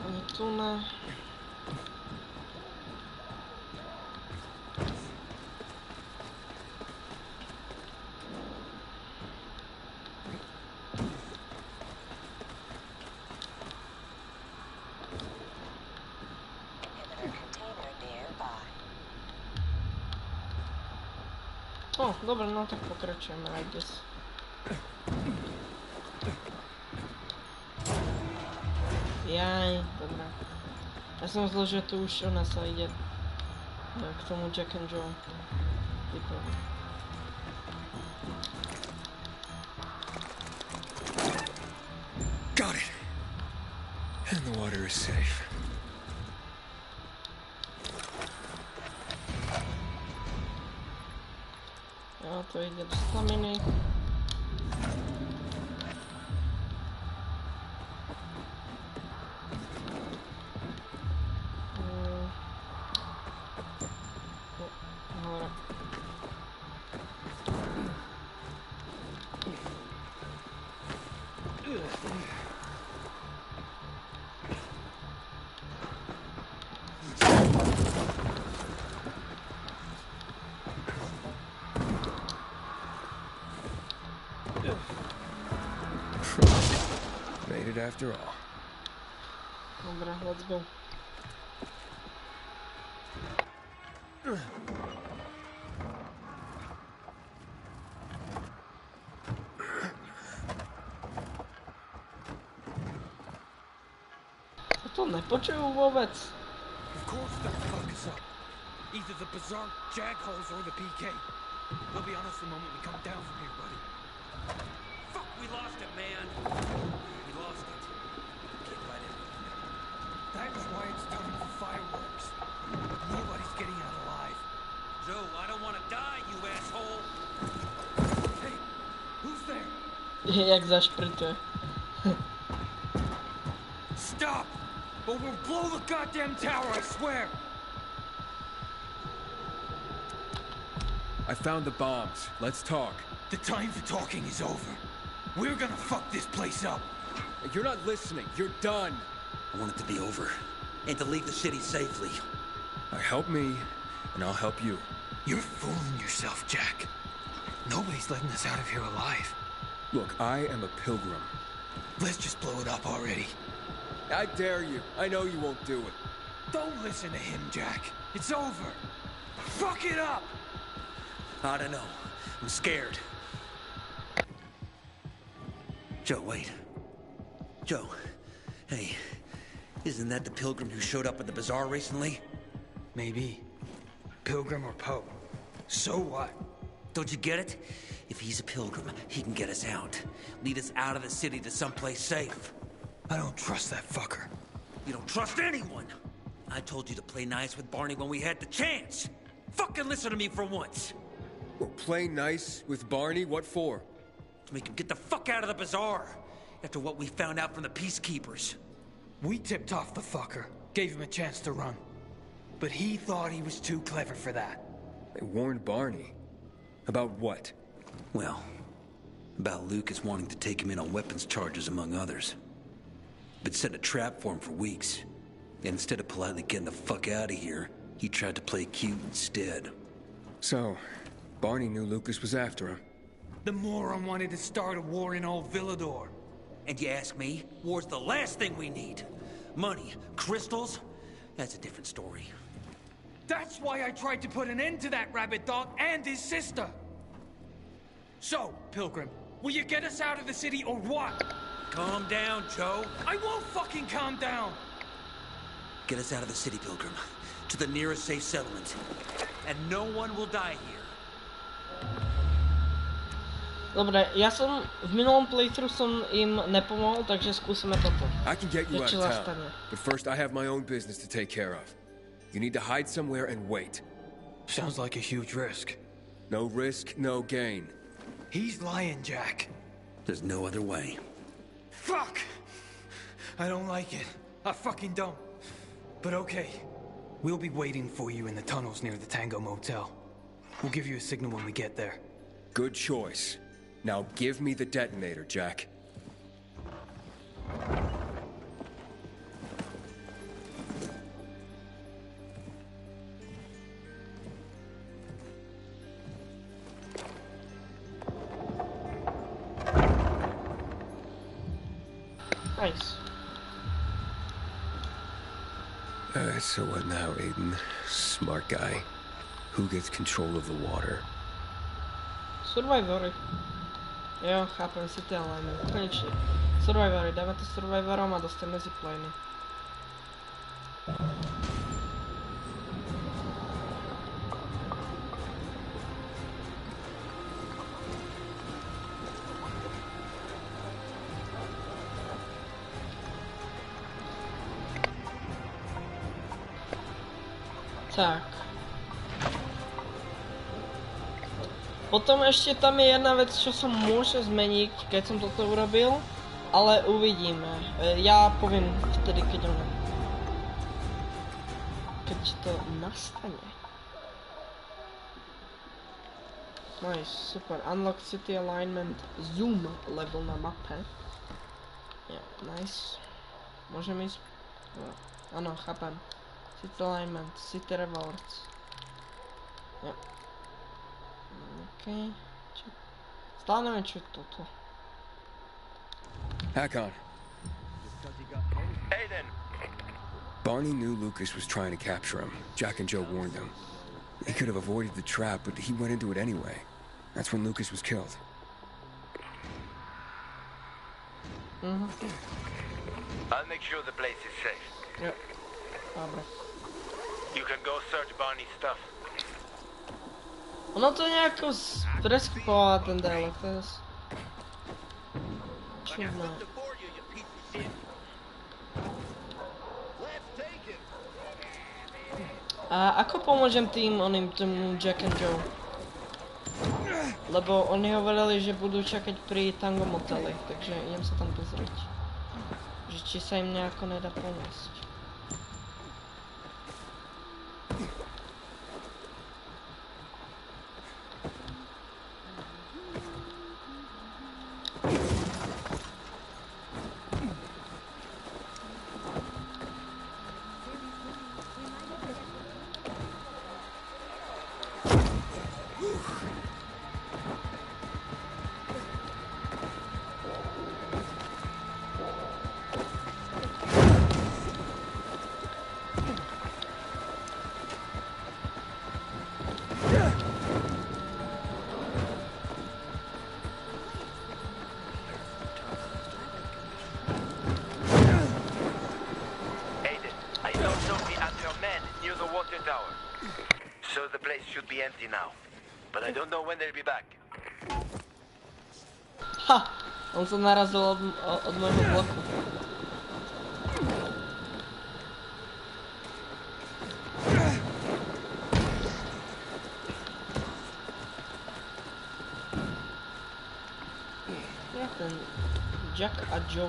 [SPEAKER 9] Ani tu ne. O, dobra, no tak pokračujeme, I guess. Jaj, dobrá. Já jsem myslel, že to už ona se jde k tomu Jack and Joe. Typovi.
[SPEAKER 4] Got it. And the water is safe.
[SPEAKER 9] Jo, to jde do staminy.
[SPEAKER 4] Made it after all.
[SPEAKER 9] Dobra, let's go. To nepočuju vůbec.
[SPEAKER 13] Of course they'll fuck us up. Either the bizarre jagholes or the PK. We'll be on us the moment we come down from here, buddy. Fuck, we lost it, man. We lost it. Can't find it. That's why it's time for fireworks. Nobody's getting out alive. Joe, I don't want to die, you asshole. Hey, who's there?
[SPEAKER 9] Jak zašprtuje.
[SPEAKER 12] stop! Or we'll blow the goddamn tower, I swear!
[SPEAKER 4] I found the bombs. Let's talk.
[SPEAKER 12] The time for talking is over. We're gonna fuck this place up.
[SPEAKER 4] You're not listening. You're done.
[SPEAKER 10] I want it to be over. And to leave the city safely.
[SPEAKER 4] Help me, and I'll help you.
[SPEAKER 12] You're fooling yourself, Jack. Nobody's letting us out of here alive.
[SPEAKER 4] Look, I am a pilgrim.
[SPEAKER 12] Let's just blow it up already.
[SPEAKER 4] I dare you. I know you won't do it.
[SPEAKER 12] Don't listen to him, Jack. It's over. Fuck it up!
[SPEAKER 10] I don't know. I'm scared. Joe, wait. Joe. Hey. Isn't that the pilgrim who showed up at the bazaar recently?
[SPEAKER 12] Maybe. Pilgrim or Pope. So what?
[SPEAKER 10] Don't you get it? If he's a pilgrim, he can get us out. Lead us out of the city to someplace safe.
[SPEAKER 12] I don't trust that fucker.
[SPEAKER 10] You don't trust anyone! I told you to play nice with Barney when we had the chance! Fucking listen to me for once!
[SPEAKER 4] Well, play nice with Barney? What for?
[SPEAKER 10] To make him get the fuck out of the bazaar! After what we found out from the peacekeepers.
[SPEAKER 12] We tipped off the fucker. Gave him a chance to run. But he thought he was too clever for that.
[SPEAKER 4] They warned Barney. About what?
[SPEAKER 10] Well, about Lucas wanting to take him in on weapons charges, among others. But set a trap for him for weeks. And instead of politely getting the fuck out of here, he tried to play cute instead.
[SPEAKER 4] So, Barney knew Lucas was after him.
[SPEAKER 12] The moron wanted to start a war in old Villador.
[SPEAKER 10] And you ask me, war's the last thing we need. Money, crystals, that's a different story.
[SPEAKER 12] That's why I tried to put an end to that rabbit dog and his sister. So, Pilgrim, will you get us out of the city or what?
[SPEAKER 10] Calm down, Joe.
[SPEAKER 12] I won't fucking calm down.
[SPEAKER 10] Get us out of the city, Pilgrim. To the nearest safe settlement. And no one will die here.
[SPEAKER 9] Dobre, ja som v minulom playthrough som im nepomohol, takže skúsime toto.
[SPEAKER 4] I can get you out of town, but first I have my own business to take care of. You need to hide somewhere and wait.
[SPEAKER 12] Sounds like a huge risk.
[SPEAKER 4] No risk, no gain.
[SPEAKER 12] He's lying, Jack.
[SPEAKER 10] There's no other way.
[SPEAKER 12] Fuck! I don't like it. I fucking don't. But okay. We'll be waiting for you in the tunnels near the Tango Motel. We'll give you a signal when we get there.
[SPEAKER 4] Good choice. Now give me the detonator, Jack.
[SPEAKER 9] Nice.
[SPEAKER 4] So what now, Aiden? Smart guy. Who gets control of the water?
[SPEAKER 9] Survivory. Jo, chápem si ty alignment. Konečně. Survivory, dáme to Survivorom a dostaneme zipliny. Tak. Potom ešte tam je jedna vec, čo som môže zmeniť, keď som toto urobil, ale uvidíme. Ja poviem vtedy, keď to nastane. Nice, super. Unlock city alignment zoom level na mape. Ja, nice. Môžem ísť? Áno, chápem. City alignment, city rewards. Ja. Okay. Stále neviem, čo je toto.
[SPEAKER 4] Hakon.
[SPEAKER 5] Aiden!
[SPEAKER 4] Barney knew Lucas was trying to capture him. Jack and Joe warned him. He could have avoided the trap, but he went into it anyway. That's when Lucas was killed.
[SPEAKER 5] I'll make sure the place is safe.
[SPEAKER 9] Yep. Dobre.
[SPEAKER 5] You can go search Barney's stuff.
[SPEAKER 9] Ono to nejako preskypovalo ten dialog, to je čudné. A ako pomôžem tomu Jack and Joe? Lebo oni hovorili, že budú čakať pri Tango Moteli, takže idem sa tam pozrieť. Že či sa im nejako nedá pomôcť.
[SPEAKER 5] So the place should be empty now. But I don't know when they'll be back.
[SPEAKER 9] Ha! On sa narazil od môjho bloku. Ja ten Jack a Joe.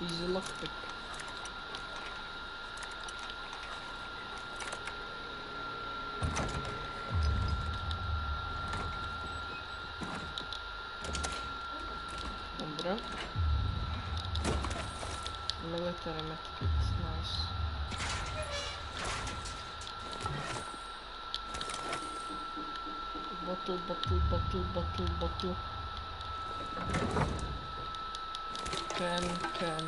[SPEAKER 9] Easy lockpick. Dobra. Military medkits, nice. Bottle. Can.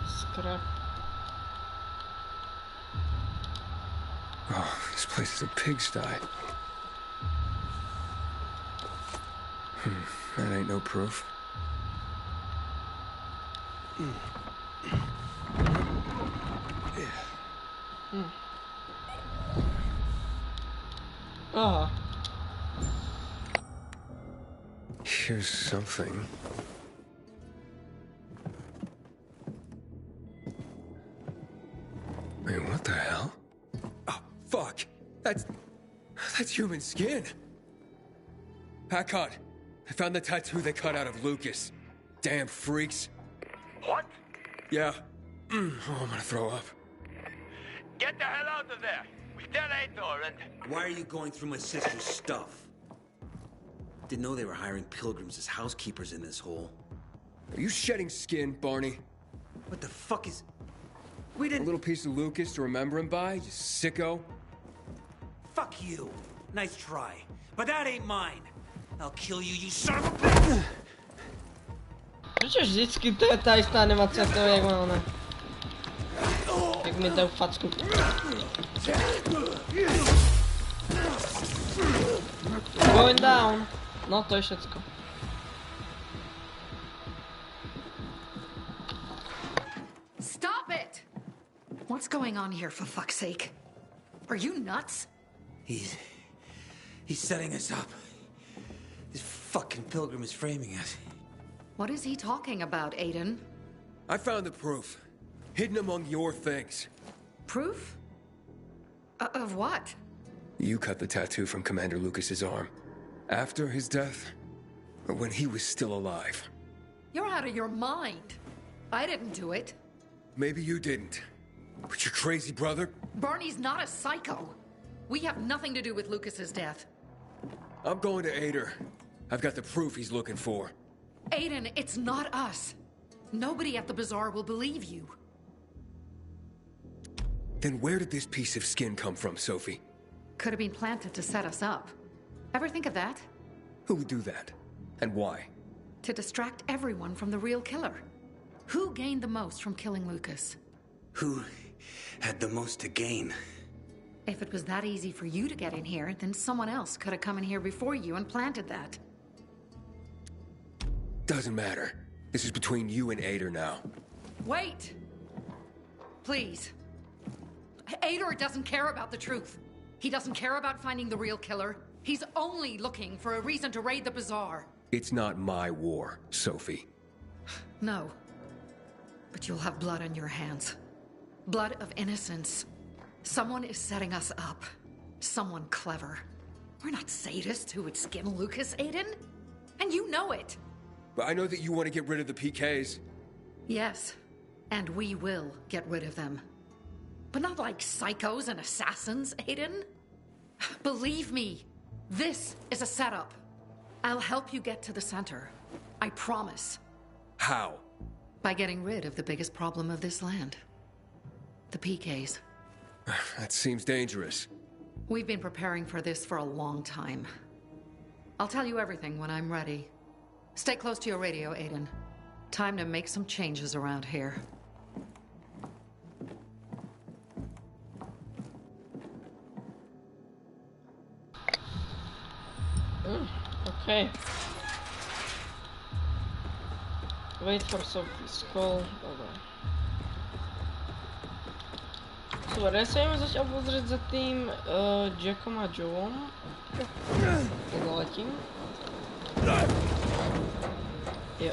[SPEAKER 9] Scrap.
[SPEAKER 4] Oh, this place is a pigsty. That ain't no proof. Here's something. Wait, what the hell? Oh, fuck! That's human skin! Packard, I found the tattoo they cut out of Lucas. Damn freaks.
[SPEAKER 5] What?
[SPEAKER 4] Yeah. Oh, I'm gonna throw up.
[SPEAKER 5] Get the hell out of there! We tell Ator and...
[SPEAKER 10] Why are you going through my sister's stuff? Didn't know they were hiring pilgrims as housekeepers in this hole.
[SPEAKER 4] Are you shedding skin, Barney?
[SPEAKER 10] What the fuck is...
[SPEAKER 4] We didn't... A little piece of Lucas to remember him by, you sicko?
[SPEAKER 10] Fuck you. Nice try. But that ain't mine. I'll kill you, you son of a bitch!
[SPEAKER 9] Prečo vždycky to je tá istá animácia toho, jak má ona? Jak mi dajú facku. Going down. No to je všetko.
[SPEAKER 11] Stop it! What's going on here, for fuck's sake? Are you nuts?
[SPEAKER 10] He's setting us up. This fucking pilgrim is framing us.
[SPEAKER 11] What is he talking about, Aiden?
[SPEAKER 4] I found the proof. Hidden among your things.
[SPEAKER 11] Proof? Of what?
[SPEAKER 4] You cut the tattoo from Commander Lucas's arm. After his death? Or when he was still alive?
[SPEAKER 11] You're out of your mind. I didn't do it.
[SPEAKER 4] Maybe you didn't. But your crazy brother?
[SPEAKER 11] Barney's not a psycho. We have nothing to do with Lucas's death.
[SPEAKER 4] I'm going to Ader. I've got the proof he's looking for.
[SPEAKER 11] Aiden, it's not us. Nobody at the bazaar will believe you.
[SPEAKER 4] Then where did this piece of skin come from, Sophie?
[SPEAKER 11] Could have been planted to set us up. Ever think of that?
[SPEAKER 4] Who would do that? And why?
[SPEAKER 11] To distract everyone from the real killer. Who gained the most from killing Lucas?
[SPEAKER 10] Who had the most to gain?
[SPEAKER 11] If it was that easy for you to get in here, then someone else could have come in here before you and planted that.
[SPEAKER 4] Doesn't matter. This is between you and Ader now.
[SPEAKER 11] Wait! Please. Ader doesn't care about the truth. He doesn't care about finding the real killer. He's only looking for a reason to raid the bazaar.
[SPEAKER 4] It's not my war, Sophie.
[SPEAKER 11] No. but you'll have blood on your hands. Blood of innocence. Someone is setting us up. Someone clever. We're not sadists who would skin Lucas, Aiden. And you know it.
[SPEAKER 4] But I know that you want to get rid of the PKs.
[SPEAKER 11] Yes, and we will get rid of them. But not like psychos and assassins, Aiden. Believe me, this is a setup. I'll help you get to the center. I promise.
[SPEAKER 4] How?
[SPEAKER 11] By getting rid of the biggest problem of this land. The PKs.
[SPEAKER 4] That seems dangerous.
[SPEAKER 11] We've been preparing for this for a long time. I'll tell you everything when I'm ready. Stay close to your radio, Aiden. Time to make some changes around here.
[SPEAKER 9] Okay. Wait for Sophie's call. Dobre. Super, ja sa idem začal pozrieť za tým Jackom a Joeom. To zaletím. Jo.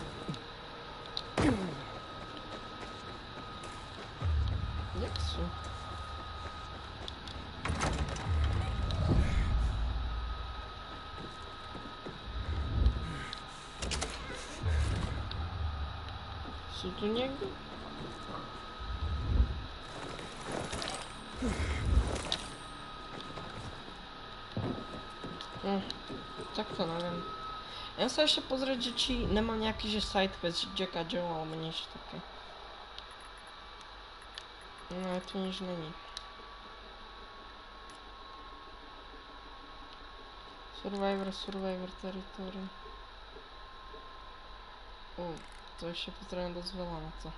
[SPEAKER 9] Jak sú? Sú tu niekde? Tak to neviem. Ja sa ešte pozrieť, že či nemá nejaký že side quest Jack a Joe alebo niečo také. No, tu nič není. Survivor territory. To ešte potrebujem dosť veľa na to.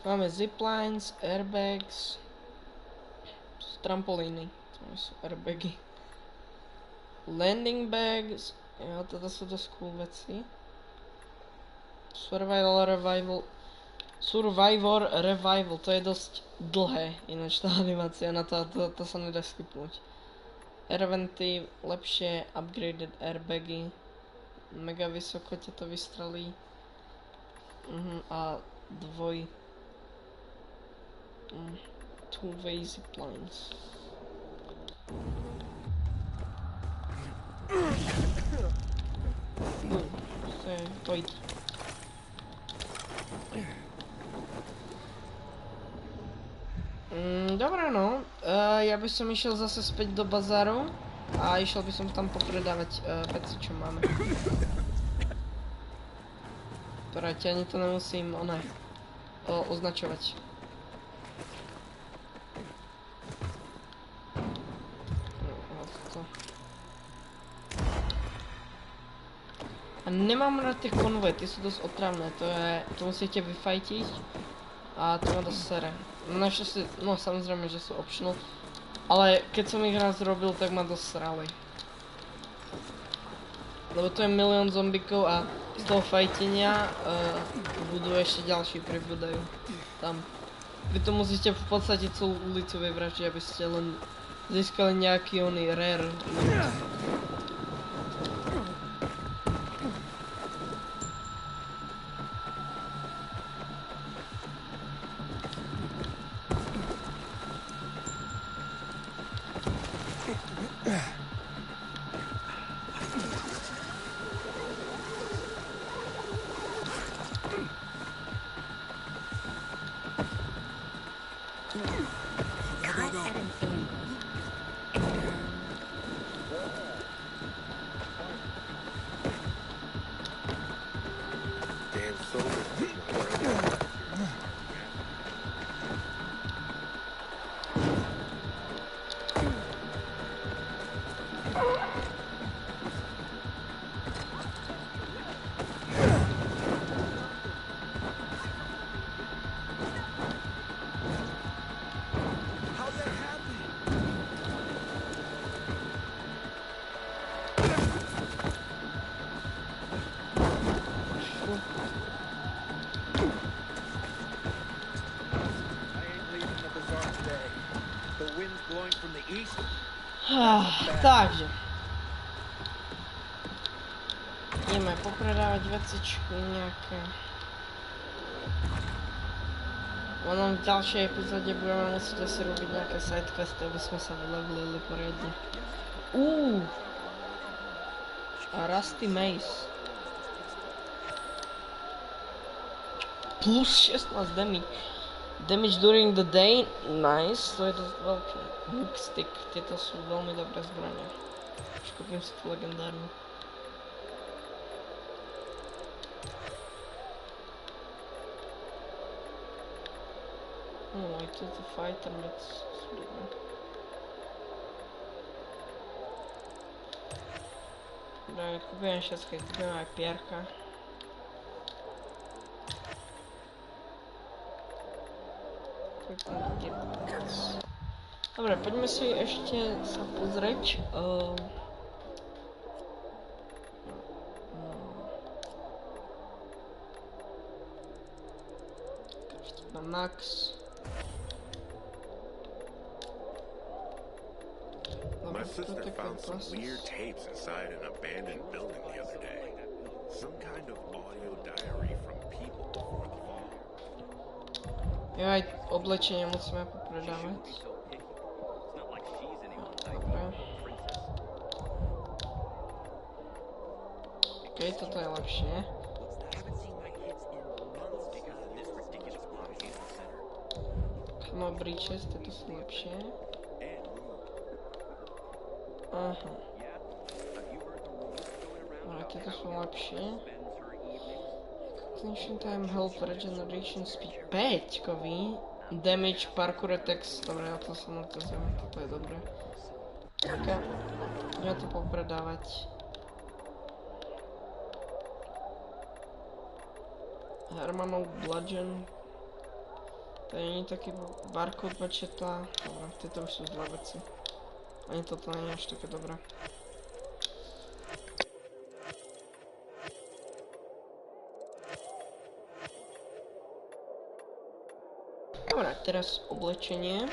[SPEAKER 9] Máme ziplines, airbags, trampolíny, to sú airbagy, landing bags, jo, toto sú dosť cool veci, Survivor Revival, to je dosť dlhé, ináč tá animácia, na to sa nedá skipnúť. Airventy, lepšie upgraded airbagy, mega vysoko ťa to vystrelí, a two-way ziplines. To je dvojky. Dobre no, ja by som išiel zase späť do bazáru a išiel by som tam popredávať veci, čo máme. Porať, ani to nemusím označovať. A nemám rád tie konvoje, tie sú dosť otravné, to musíte vyfajtiť a to ma dosť sere. Našťastie, no samozrejme, že sú optional, ale keď som ich raz robil, tak ma dosť srali. Lebo to je milión zombikov a z toho fajtenia budú ešte ďalší pribúdajú tam. Vy to musíte v podstate celú ulicu vyvraždiť, aby ste len získali nejaký oný rare loot.
[SPEAKER 2] blowing from the east.
[SPEAKER 9] Takže. Ideme popredávať vecičky nejaké. Ono v ďalšej epizóde budeme musieť asi robiť nejaké sidequesty, aby sme sa vylevelili poriadne. A Rusty Mace. Plus 16 damage. Damage during the day, nice, to je dosť veľký. Hook stick, tieto sú veľmi dobré zbrania. Kúpim si tú legendárnu. Aj tieto fighter mats sú dobré. Dobre, kúpim všetky, kúpim aj pierka. Dobre, poďme si ešte sa pozrieť. Na max.
[SPEAKER 20] My sister found some weird tapes inside an abandoned building the other day. Some kind of audio diary from people before the fall.
[SPEAKER 9] Jo, aj oblečenie musíme popredávať. Dobre. Okej, toto je lepšie. Camo breeches, tieto sú lepšie. Aha. Dobre, tieto sú lepšie. Clinching time, health, regeneration, speed 5-kový. Damage, parkour attacks, dobre, ja to som na to zaujímavé, toto je dobré. Ok, ideme to popredávať. Hermanov bludgeon. To nie je taký barcode macheta. Dobre, tieto už sú zlé veci. Ani toto nie je až také dobré. Dobre, teraz oblečenie.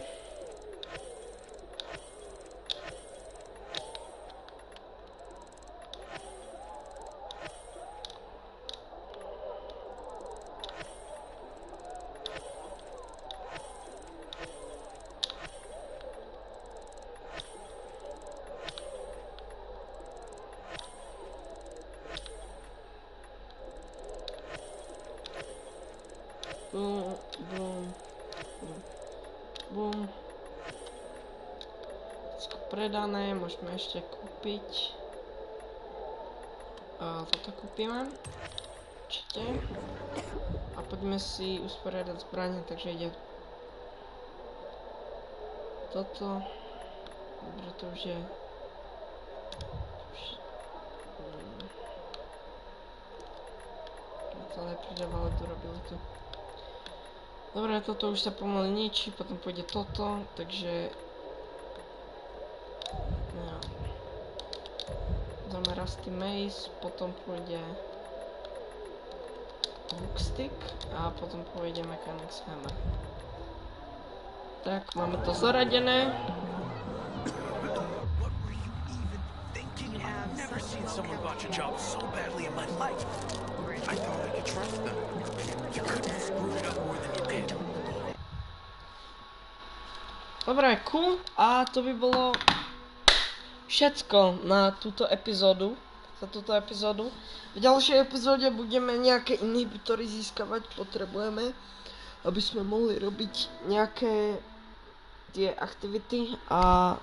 [SPEAKER 9] Boom, boom. Bum. Všetko predané, môžeme ešte kúpiť. Toto kúpime. Určite. A poďme si usporiadať zbranie, takže ide toto. Dobre, to už je... To nepridávalo, dorobili to. Dobre, toto už sa pomaly ničí, potom pôjde toto, takže... No. Dáme Rusty Mace, potom pôjde... Hookstick a potom pôjde Mechanic's Hammer. Tak, máme to zaradené.
[SPEAKER 20] Someone botch a job so badly in my life. I thought I could trust them. You couldn't have screwed it up more than you did.
[SPEAKER 9] Dobre, cool. A to by bolo všetko na túto epizódu. Za túto epizódu. V ďalšej epizóde budeme nejaké inhibitory získavať. Potrebujeme, aby sme mohli robiť nejaké tie aktivity a